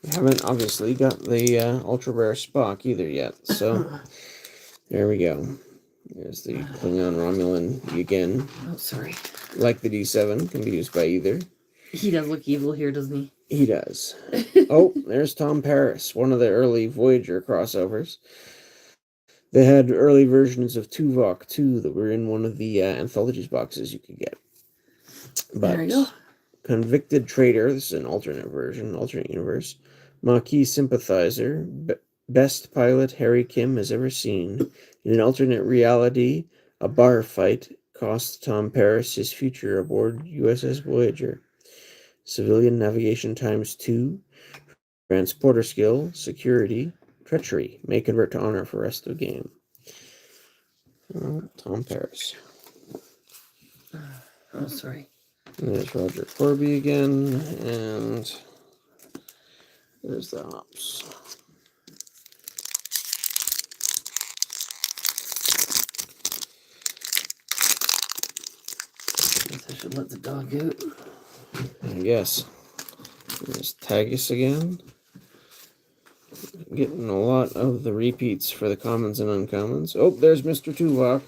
We haven't obviously got the ultra rare Spock either yet, so there we go. There's the Klingon Romulan again. Oh, sorry. Like the D7, can be used by either. He does look evil here, doesn't he? He does. Oh, there's Tom Paris, one of the early Voyager crossovers. They had early versions of Tuvok too that were in one of the anthologies boxes you could get. But there you go. Convicted Traitor, this is an alternate version, alternate universe. Maquis Sympathizer, best pilot Harry Kim has ever seen. In an alternate reality, a bar fight cost Tom Paris his future aboard USS Voyager. civilian navigation ×2, transporter skill, security, treachery, may convert to honor for rest of the game. Tom Paris. Oh, sorry. And there's Roger Corby again, and there's the hops. Guess I should let the dog out. I guess. There's Tagus again. Getting a lot of the repeats for the commons and uncommons. Oh, there's Mr. Tuvok.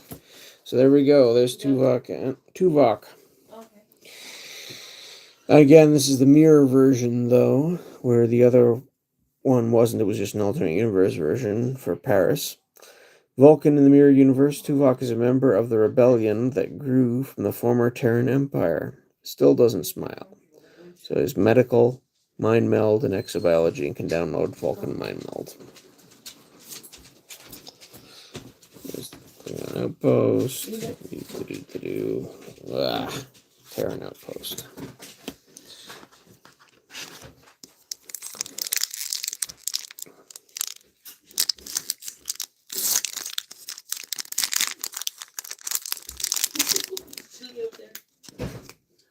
So there we go. There's Tuvok and Tuvok. Okay. Again, this is the mirror version, though, where the other one wasn't. It was just an alternate universe version for Paris. Vulcan in the mirror universe, Tuvok is a member of the rebellion that grew from the former Terran Empire. Still doesn't smile. So he's medical, mind meld, and exobiology, and can download Vulcan mind meld. There's Klingon outpost. Terran outpost.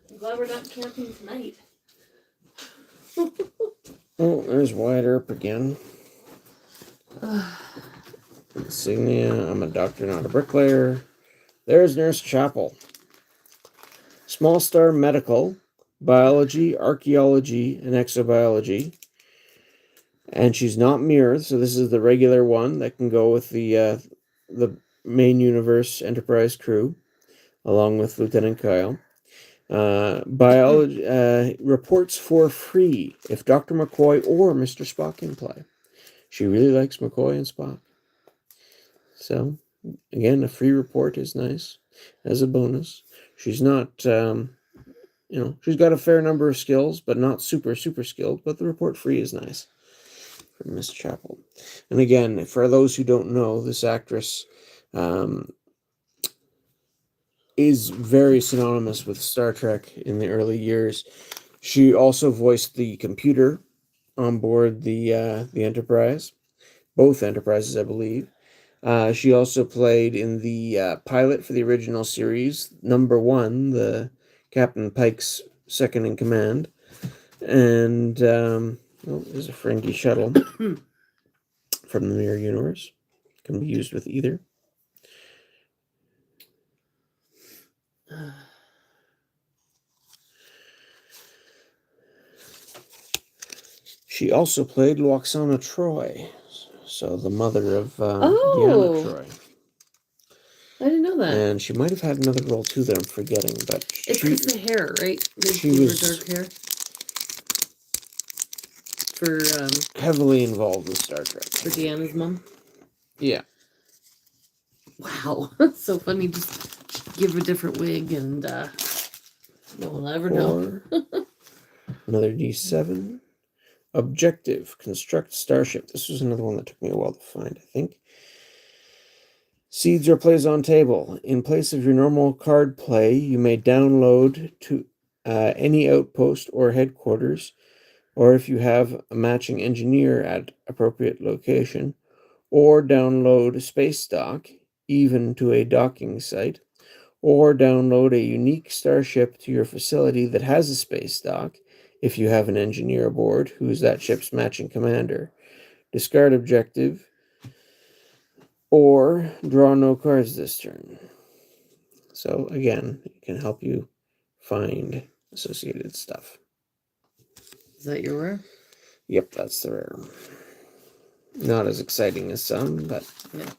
I'm glad we're not camping tonight. Oh, there's Wyatt Earp again. Insignia, I'm a doctor, not a bricklayer. There's Nurse Chapel. Small star medical, biology, archaeology, and exobiology. And she's not mirrored, so this is the regular one that can go with the main universe Enterprise crew, along with Lieutenant Kyle. Biology reports for free if Dr. McCoy or Mr. Spock can play. She really likes McCoy and Spock. So, again, a free report is nice as a bonus. She's not, she's got a fair number of skills, but not super skilled. But the report free is nice for Miss Chapel. And again, for those who don't know, this actress is very synonymous with Star Trek in the early years. She also voiced the computer on board the Enterprise, both Enterprises, I believe. She also played in the pilot for the original series, number 1, the Captain Pike's second in command. And there's a Ferengi shuttle from the Mirror Universe. Can be used with either. She also played Loxana Troy, so the mother of Deanna Troy. I didn't know that. And she might have had another role too that I'm forgetting, but it's because the hair, right? She was dark hair. For heavily involved with Star Trek. For Deanna's mom. Yeah. Wow, that's so funny. Just give a different wig, and no one will ever know. Another D7. Objective: construct starship. This was another one that took me a while to find, I think. Seeds or plays on table. In place of your normal card play, you may download to any outpost or headquarters, or if you have a matching engineer at appropriate location, or download a space dock, even to a docking site, or download a unique starship to your facility that has a space dock, if you have an engineer aboard who is that ship's matching commander. Discard objective, or draw no cards this turn. So again, it can help you find associated stuff. Is that your rare? Yep, that's the rare. Not as exciting as some, but yeah.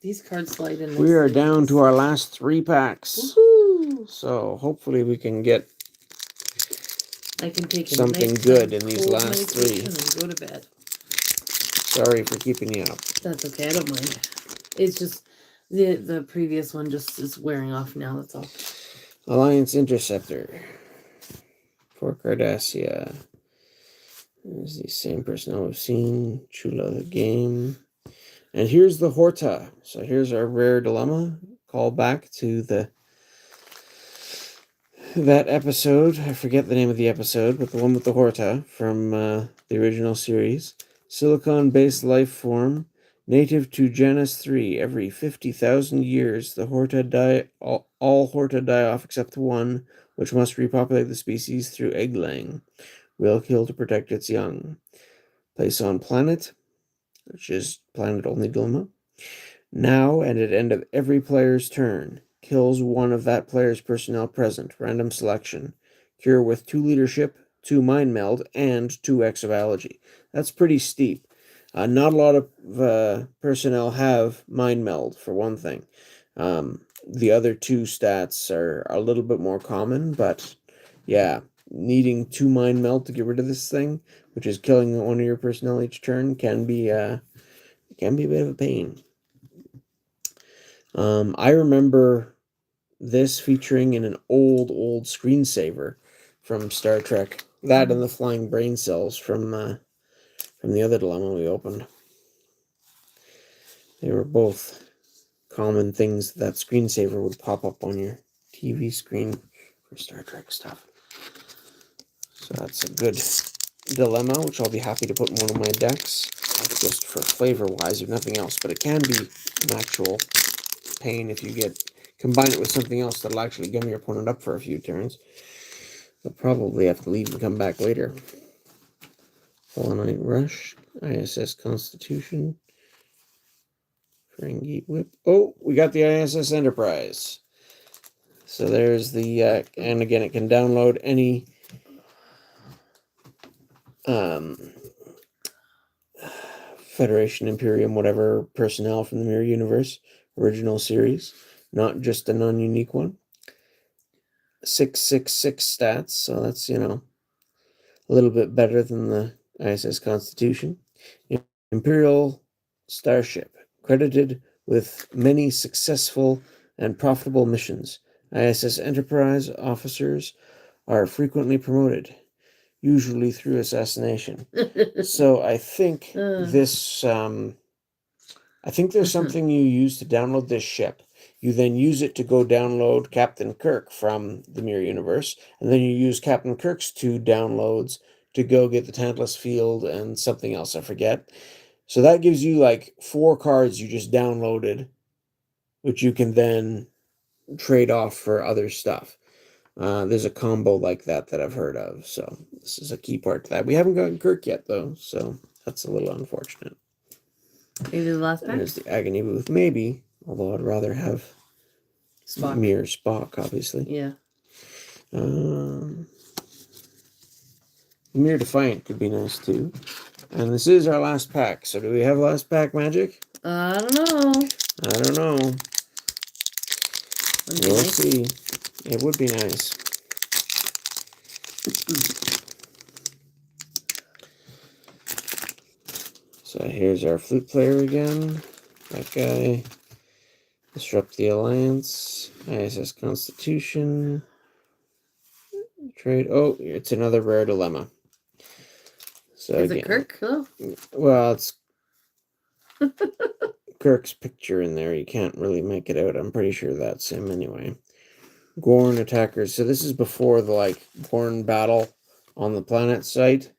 These cards slide in. We are down to our last 3 packs. Woohoo! So hopefully we can get I can take something good in these last 3. And go to bed. Sorry for keeping you up. That's okay. I don't mind. It's just the previous one just is wearing off now. That's all. Alliance Interceptor for Cardassia. There's the same personnel we've seen. Chula the game. And here's the Horta. So here's our rare dilemma. Call back to the that episode, I forget the name of the episode, but the one with the Horta from the original series. Silicon-based life form, native to Janus 3. Every 50,000 years, the Horta die. All Horta die off except one, which must repopulate the species through egg laying. Will kill to protect its young. Place on planet, which is planet-only dilemma. Now and at end of every player's turn. Kills one of that player's personnel present. Random selection. Cure with 2 leadership, 2 mind meld, and 2 exobiology. That's pretty steep. Not a lot of personnel have mind meld, for one thing. The other 2 stats are a little bit more common, but yeah, needing 2 mind meld to get rid of this thing, which is killing one of your personnel each turn, can be a bit of a pain. I remember this featuring in an old screensaver from Star Trek. That and the flying brain cells from the other dilemma we opened. They were both common things that screensaver would pop up on your TV screen for Star Trek stuff. So that's a good dilemma, which I'll be happy to put in one of my decks, just for flavor-wise, if nothing else. But it can be an actual pain if you combine it with something else that'll actually gum your opponent up for a few turns. They'll probably have to leave and come back later. Fallenite Rush, ISS Constitution, Ferengi Whip. Oh, we got the ISS Enterprise. So there's the, and again, it can download any Federation, Imperium, whatever personnel from the Mirror Universe original series, not just a non-unique one. 666 stats, so that's, a little bit better than the ISS Constitution. Imperial Starship, credited with many successful and profitable missions. ISS Enterprise officers are frequently promoted, usually through assassination. So I think this, I think there's something you use to download this ship. You then use it to go download Captain Kirk from the Mirror Universe, and then you use Captain Kirk's 2 downloads to go get the Tantalus Field and something else, I forget. So that gives you like 4 cards you just downloaded, which you can then trade off for other stuff. There's a combo like that I've heard of, so this is a key part to that. We haven't gotten Kirk yet, though, so that's a little unfortunate. Maybe the last pack? There's the Agony Booth, maybe, although I'd rather have Spock. Mirror Spock, obviously. Yeah. Mirror Defiant could be nice, too. And this is our last pack, so do we have last pack magic? I don't know. I don't know. We'll see. It would be nice. So here's our flute player again. That guy. Disrupt the Alliance. ISS Constitution. Trade. Oh, it's another rare dilemma. So Is again, it Kirk, though? Well, it's Kirk's picture in there. You can't really make it out. I'm pretty sure that's him anyway. Gorn attackers. So this is before the Gorn battle on the planet site.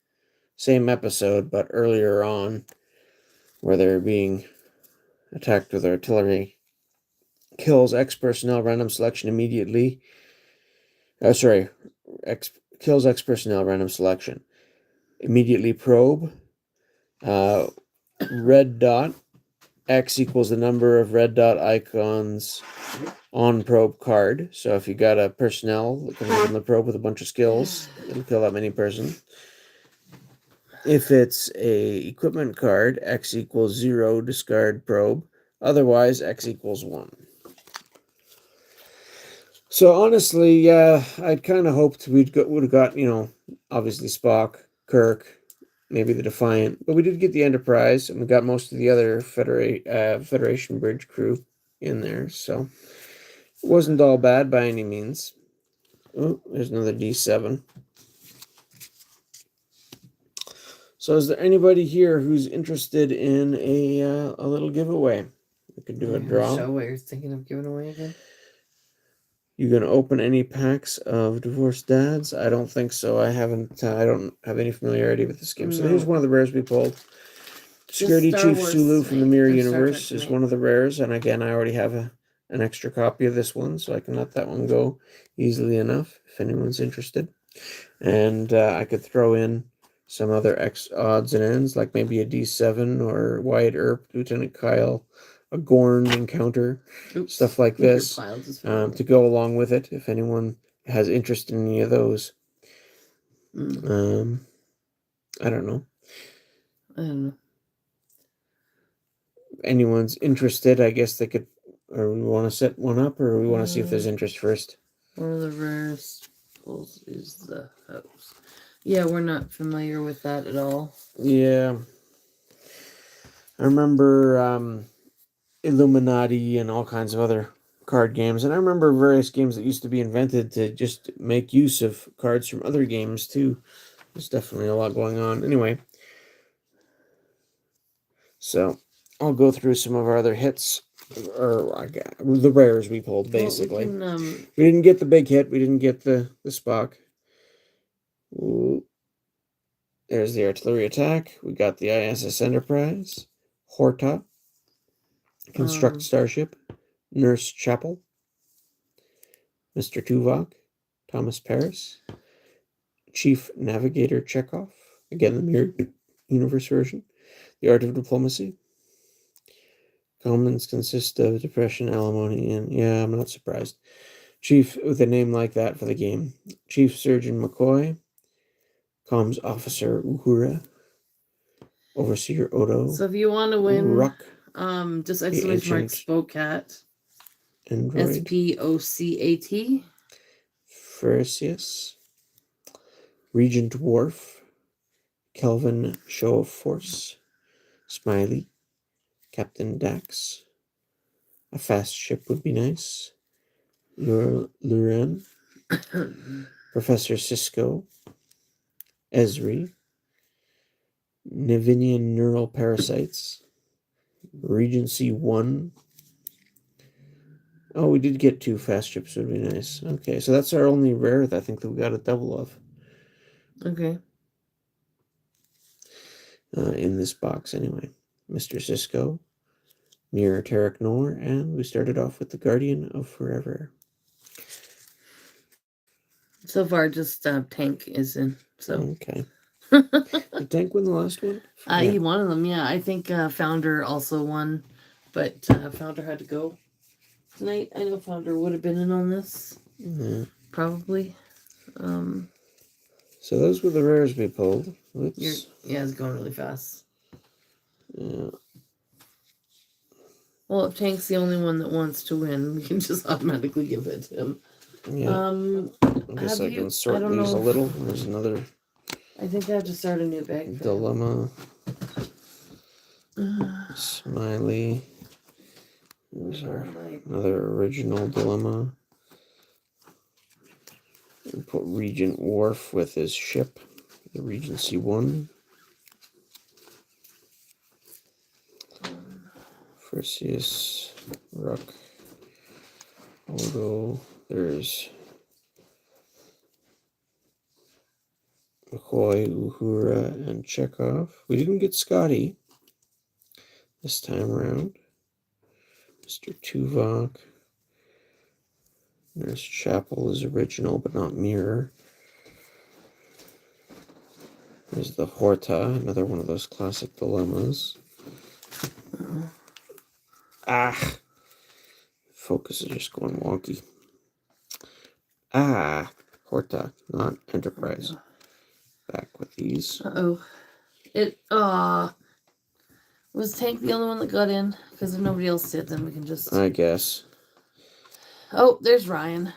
Same episode, but earlier on, where they're being attacked with artillery. Kills X personnel random selection immediately. Kills X personnel random selection. Immediately probe. Red dot. X equals the number of red dot icons on probe card. So if you got a personnel that comes from the probe with a bunch of skills, it'll kill that many person. If it's a equipment card, X equals 0, discard probe. Otherwise, X equals 1. So honestly, yeah, I'd kind of hoped would have got, obviously Spock, Kirk, maybe the Defiant, but we did get the Enterprise, and we got most of the other Federation Bridge crew in there, so it wasn't all bad by any means. Oh, there's another D7. So is there anybody here who's interested in a little giveaway? We could do a draw. Show what you're thinking of giving away again? You gonna open any packs of Divorced Dads? I don't think so. I haven't. I don't have any familiarity with this game. So here's No. one of the rares we pulled. Security Star Chief Wars Sulu from the tonight, Mirror or Star Trek Universe is tonight. one of the rares, and again, I already have an extra copy of this one, so I can let that one go easily enough if anyone's interested. And I could throw in some other X odds and ends, like maybe a D7 or Wyatt Earp, Lieutenant Kyle, a Gorn encounter, Oops. stuff like Your this, pile just to go along with it if anyone has interest in any of those. I don't know. I don't know. Anyone's interested, I guess they could, or we want to set one up, or we want to see if there's interest first. One of the rarest pulls is the house. Yeah, we're not familiar with that at all. Yeah. I remember Illuminati and all kinds of other card games, and I remember various games that used to be invented to just make use of cards from other games too. There's definitely a lot going on. Anyway, so I'll go through some of our other hits, or the rares we pulled, basically. Well, we didn't get the big hit. We didn't get the Spock. Ooh. There's the artillery attack. We got the ISS Enterprise, Horta, Construct Starship, Nurse Chapel, Mr. Tuvok, Thomas Paris, Chief Navigator Chekhov, again the Mirror Universe version, The Art of Diplomacy. Commons consist of depression, alimony, and yeah, I'm not surprised. Chief with a name like that for the game. Chief Surgeon McCoy, Comms Officer Uhura, Overseer Odo. so if you want to win, Ruck, just exclamation mark ancient Spocat. Android. Spocat. Ferocious, Regent Worf, Kelvin Show of Force, Smiley, Captain Dax. A fast ship would be nice. Luran, Professor Cisco, Esri, Nivinian Neural Parasites, Regency 1. Oh, we did get 2 fast ships, would be nice. Okay, so that's our only rare that I think that we got a double of. Okay. In this box, anyway. Mr. Cisco, Mirror TREK Nor, and we started off with the Guardian of Forever. So far, just Tank is in. So okay. Did Tank win the last one? He won them. Yeah, I think Founder also won, but Founder had to go tonight. I know Founder would have been in on this, probably. So those were the rares we pulled. Oops. Yeah, it's going really fast. Yeah. Well, if Tank's the only one that wants to win, we can just automatically give it to him. Yeah. I guess I can sort these a little. There's another. I think I have to start a new bag. Dilemma. Smiley. There's another original dilemma. We put Regent Worf with his ship, the Regency 1. Perseus, Ruck, Odo. There's McCoy, Uhura, and Chekhov. We didn't get Scotty this time around. Mr. Tuvok. Nurse Chapel is original, but not mirror. There's the Horta, another one of those classic dilemmas. Focus is just going wonky. Horta, not Enterprise. Back with these. Was Tank the only one that got in? Because if nobody else did, then we can just... I guess. Oh, there's Ryan.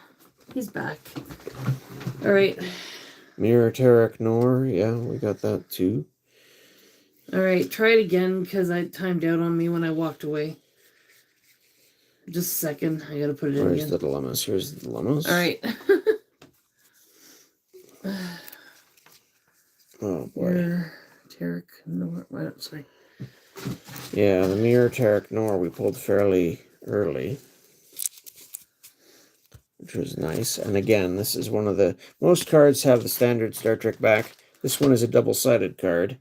He's back. All right. Mirror TREK Nor. Yeah, we got that too. All right, try it again because I timed out on me when I walked away. Just a second. I got to put it in again. Where's the dilemmas? Here's the dilemmas. All right. Oh, boy. Mirror TREK Nor. Sorry. Yeah, the Mirror TREK Nor we pulled fairly early. which was nice. And again, this is one of the... Most cards have the standard Star Trek back. This one is a double-sided card.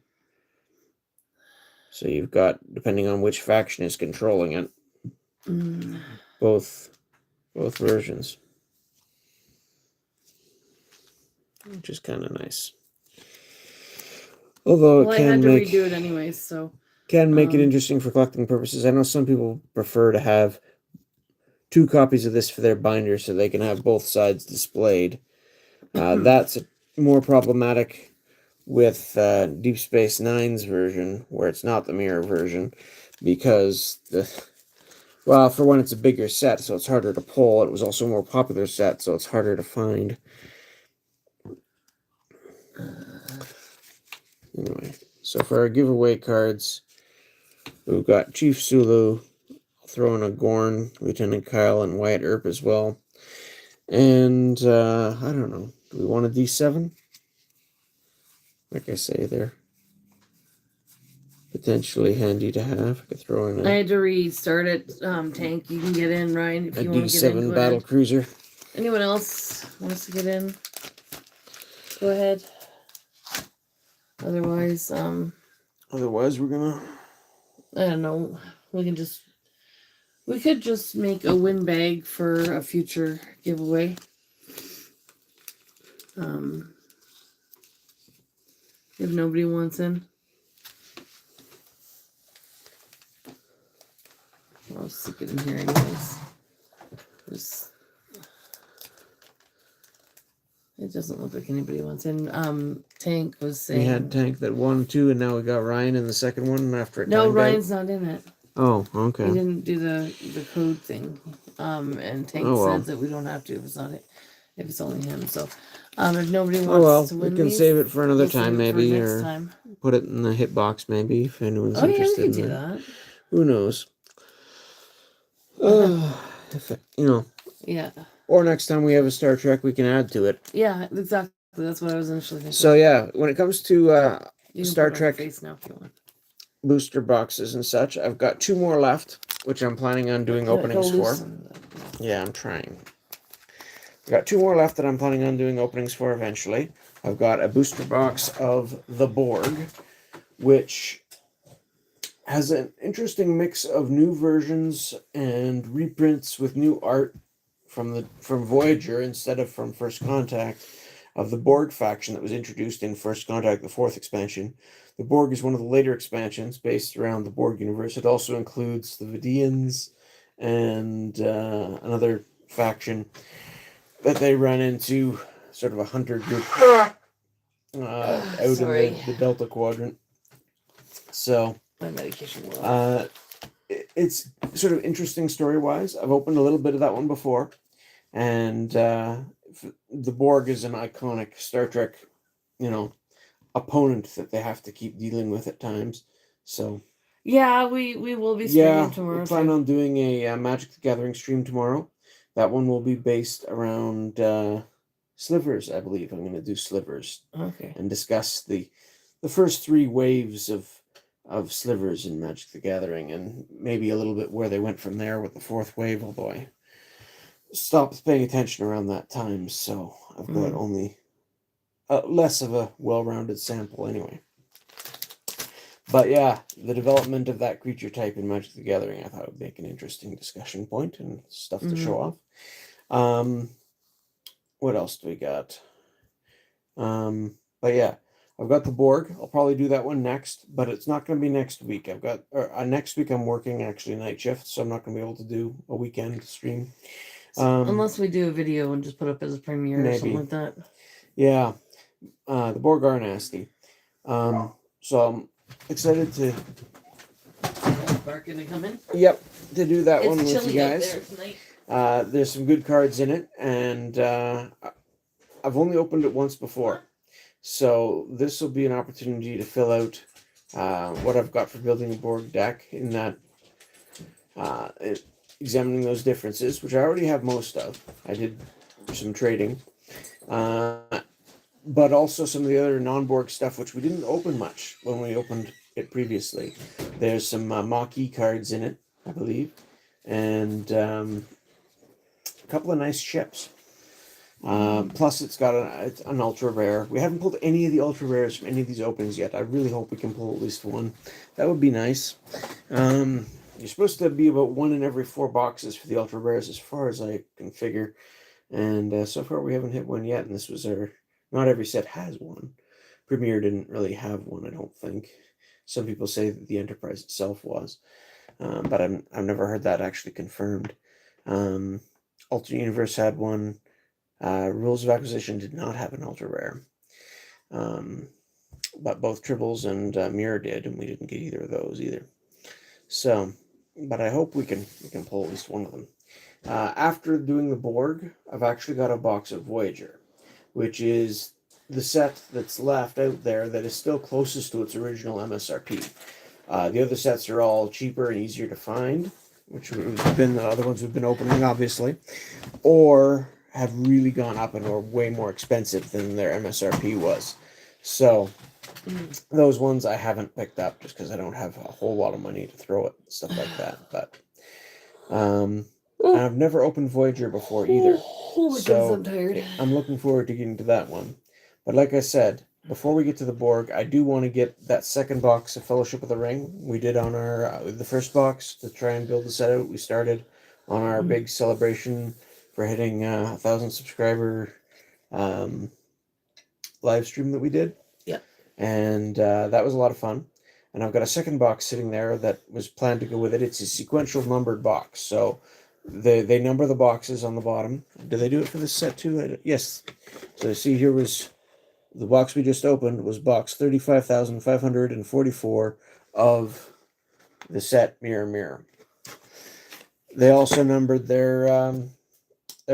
So you've got, depending on which faction is controlling it, both versions. Which is kind of nice. Although Well, it I can had to make... redo it anyway, so... Can make it interesting for collecting purposes. I know some people prefer to have 2 copies of this for their binder so they can have both sides displayed. That's more problematic with Deep Space Nine's version, where it's not the mirror version, because well, for one, it's a bigger set, so it's harder to pull. It was also a more popular set, so it's harder to find. Anyway, so for our giveaway cards, we've got Chief Sulu. I'll throw in a Gorn, Lieutenant Kyle, and Wyatt Earp as well. And I don't know. Do we want a D7? Like I say, they're potentially handy to have. I could throw in I a had to restart it. Tank, you can get in, Ryan, if you want to get in. D7 Go battle ahead. cruiser. Anyone else wants to get in? Go ahead. Otherwise, Otherwise, we're gonna... I don't know. We could just make a win bag for a future giveaway. If nobody wants in. I'll stick it in here anyways. It doesn't look like anybody wants in. Tank was saying... We had Tank that won 2, and now we got Ryan in the second one after it No, timed Ryan's out. not in it. Oh, He okay. didn't do the code thing. And Tank said that we don't have to if it's not it, if it's only him. So, if nobody wants to win we can these, save it for another we'll save time, it for maybe, next or time. put it in the hitbox, maybe, if anyone's Oh yeah, we interested could in do that. that. Who knows? Yeah. Or next time we have a Star Trek, we can add to it. Yeah, exactly. That's what I was initially thinking. So yeah, when it comes to you can Star put it on your Trek face now if you want. booster boxes and such, I've got 2 more left, which I'm planning on doing openings for. Yeah, I'm trying. I've got 2 more left that I'm planning on doing openings for eventually. I've got a booster box of the Borg, which has an interesting mix of new versions and reprints with new art from Voyager instead of from First Contact, of the Borg faction that was introduced in First Contact, the 4th expansion. The Borg is one of the later expansions based around the Borg universe. It also includes the Vidians and another faction that they run into, sort of a hunter group out in the Delta Quadrant. So my medication will. It's sort of interesting story-wise. I've opened a little bit of that one before, and the Borg is an iconic Star Trek, opponent that they have to keep dealing with at times. So yeah, we will be streaming tomorrow. We plan on doing a Magic the Gathering stream tomorrow. That one will be based around slivers, I believe. I'm going to do slivers. Okay. And discuss the first 3 waves of slivers in Magic the Gathering, and maybe a little bit where they went from there with the 4th wave, although I stopped paying attention around that time, so I've got only less of a well-rounded sample anyway. But yeah, the development of that creature type in Magic the Gathering I thought would make an interesting discussion point and stuff to show off. What else do we got? But yeah, I've got the Borg. I'll probably do that one next, but it's not going to be next week. Next week I'm working actually night shift, so I'm not going to be able to do a weekend stream. Unless we do a video and just put up as a premiere or something like that. Yeah, the Borg are nasty. So I'm excited to... Bark gonna come in? Yep, to do that one It's with you chilly out guys. there tonight. There's some good cards in it, and I've only opened it once before. So this will be an opportunity to fill out what I've got for building a Borg deck, in that examining those differences, which I already have most of. I did some trading. But also some of the other non-Borg stuff, which we didn't open much when we opened it previously. There's some Maquis cards in it, I believe. And couple of nice chips. Plus, it's got an ultra rare. We haven't pulled any of the ultra rares from any of these openings yet. I really hope we can pull at least one. That would be nice. You're supposed to be about 1 in every 4 boxes for the ultra rares, as far as I can figure. And so far, we haven't hit one yet. And this was our. Not every set has one. Premier didn't really have one, I don't think. Some people say that the Enterprise itself was, but I've never heard that actually confirmed. Alternate Universe had one. Rules of Acquisition did not have an ultra rare, but both Tribbles and Mirror did, and we didn't get either of those either. So, but I hope we can pull at least one of them. After doing the Borg, I've actually got a box of Voyager, which is the set that's left out there that is still closest to its original MSRP. The other sets are all cheaper and easier to find, which have been the other ones we've been opening, obviously, or have really gone up and are way more expensive than their MSRP was. So those ones I haven't picked up just because I don't have a whole lot of money to throw at stuff like that. But I've never opened Voyager before either. So I'm tired. I'm looking forward to getting to that one. But like I said, before we get to the Borg, I do want to get that second box of Fellowship of the Ring. We did on our the first box to try and build the set out. We started on our big celebration for hitting 1,000 subscriber live stream that we did. Yeah. And that was a lot of fun. And I've got a second box sitting there that was planned to go with it. It's a sequential numbered box. So they number the boxes on the bottom. Do they do it for this set too? Yes. So see, here was the box we just opened was box 35,544 of the set Mirror. They also numbered their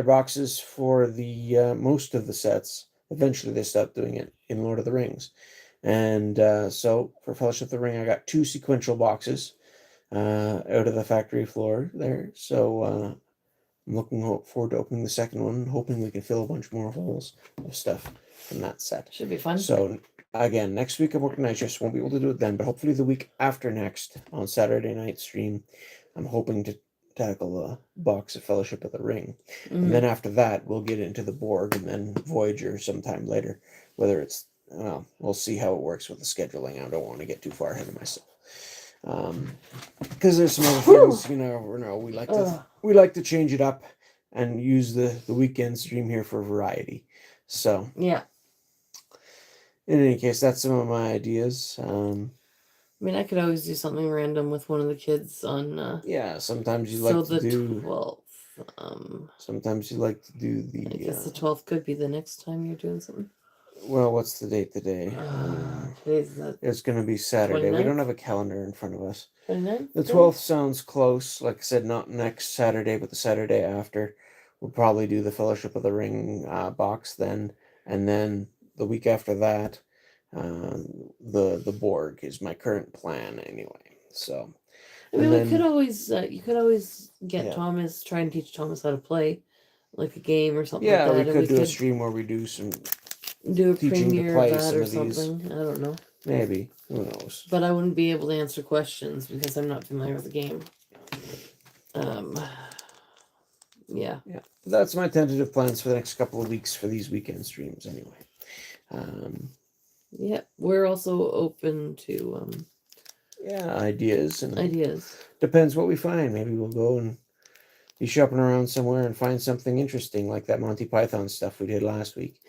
boxes for the most of the sets. Eventually, they stopped doing it in Lord of the Rings. And so for Fellowship of the Ring, I got 2 sequential boxes out of the factory floor there. So I'm looking forward to opening the second one, hoping we can fill a bunch more holes of stuff from that set. Should be fun. So again, next week I'm working night shifts. Won't be able to do it then, but hopefully the week after next on Saturday night stream, I'm hoping to tackle a box of Fellowship of the Ring. And then after that, we'll get into the Borg and then Voyager sometime later. Whether it's, well, we'll see how it works with the scheduling. I don't want to get too far ahead of myself. Because there's some other things, we like to change it up and use the weekend stream here for variety. So yeah. In any case, that's some of my ideas. I mean, I could always do something random with one of the kids on. Yeah, sometimes you like to do. 12th. Sometimes you like to do the. I guess the 12th could be the next time you're doing something. Well, what's the date today? It's going to be Saturday. 29th? We don't have a calendar in front of us. 29th? The 12th sounds close. Like I said, not next Saturday, but the Saturday after. We'll probably do the Fellowship of the Ring box then, and then the week after that, the Borg is my current plan anyway. So, I mean, we could always you could always get Thomas, try and teach Thomas how to play, like a game or something. Yeah, like that. we could do a stream where we do some do a teaching to premiere play of that some or of these. something. I don't know. Maybe, who knows? But I wouldn't be able to answer questions because I'm not familiar with the game. Yeah. That's my tentative plans for the next couple of weeks for these weekend streams anyway. Yeah, we're also open to ideas. Depends what we find. Maybe we'll go and be shopping around somewhere and find something interesting like that Monty Python stuff we did last week.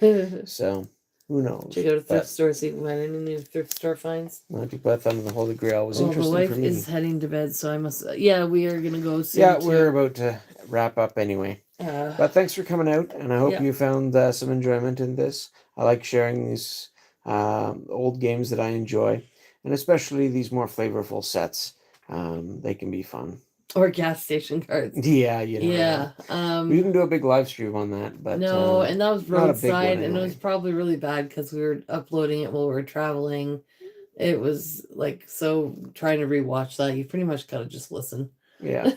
So, who knows? Check out a thrift store, see if we can find any new thrift store finds. Monty Python and the Holy Grail was interesting the wife for me. is heading to bed, so I must... we are going to go soon. Yeah, we're about to wrap up anyway. But thanks for coming out, and I hope you found some enjoyment in this. I like sharing these old games that I enjoy, and especially these more flavorful sets. They can be fun. Or gas station cards. Yeah, we can do a big live stream on that, but no, and that was roadside, anyway. And it was probably really bad because we were uploading it while we were traveling. It was like, so trying to rewatch that, you pretty much gotta just listen. Yeah.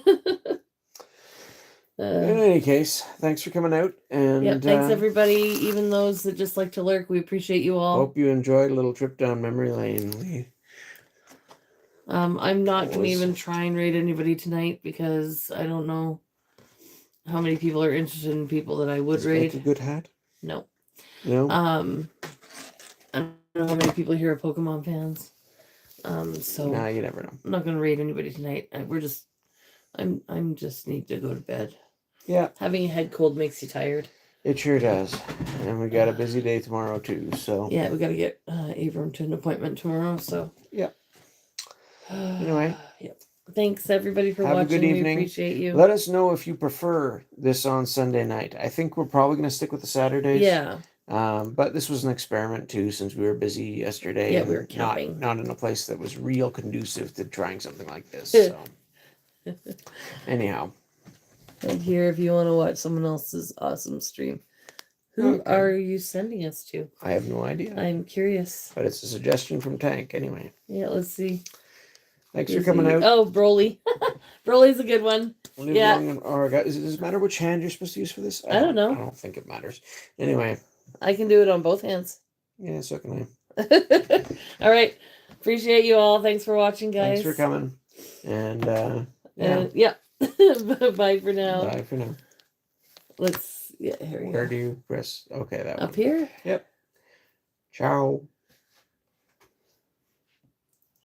In any case, thanks for coming out, and thanks everybody, even those that just like to lurk. We appreciate you all. Hope you enjoyed a little trip down memory lane. I'm not going to even try and rate anybody tonight because I don't know. how many people are interested in people that I would Does it make a raid. good hat? No. No. I don't know how many people here are Pokemon fans. So Nah, you never know. I'm not gonna raid anybody tonight. I'm just need to go to bed. Yeah, Having a head cold makes you tired. it sure does. And we got a busy day tomorrow too. So Yeah, we got to get Abram to an appointment tomorrow. So yeah. Anyway, yep. Thanks everybody for have a watching. good We evening. appreciate you. Let us know if you prefer this on Sunday night. I think we're probably going to stick with the Saturdays. Yeah. But this was an experiment too, since we were busy yesterday. Yeah, and we were camping. Not in a place that was real conducive to trying something like this. So, anyhow, And here, if you want to watch someone else's awesome stream, who Okay. are you sending us to? I have no idea. I'm curious. But it's a suggestion from Tank anyway. Yeah, let's see. Thanks for coming out. Oh, Broly. Broly's a good one. Live Yeah. long and- or does it matter which hand you're supposed to use for this? I don't know. I don't think it matters. Anyway, I can do it on both hands. yeah, so can I. All right. Appreciate you all. Thanks for watching, guys. Thanks for coming. And Yeah. Bye for now. bye for now. Let's, here we Where go. do you press? Okay, that Up one. here? Yep. Ciao.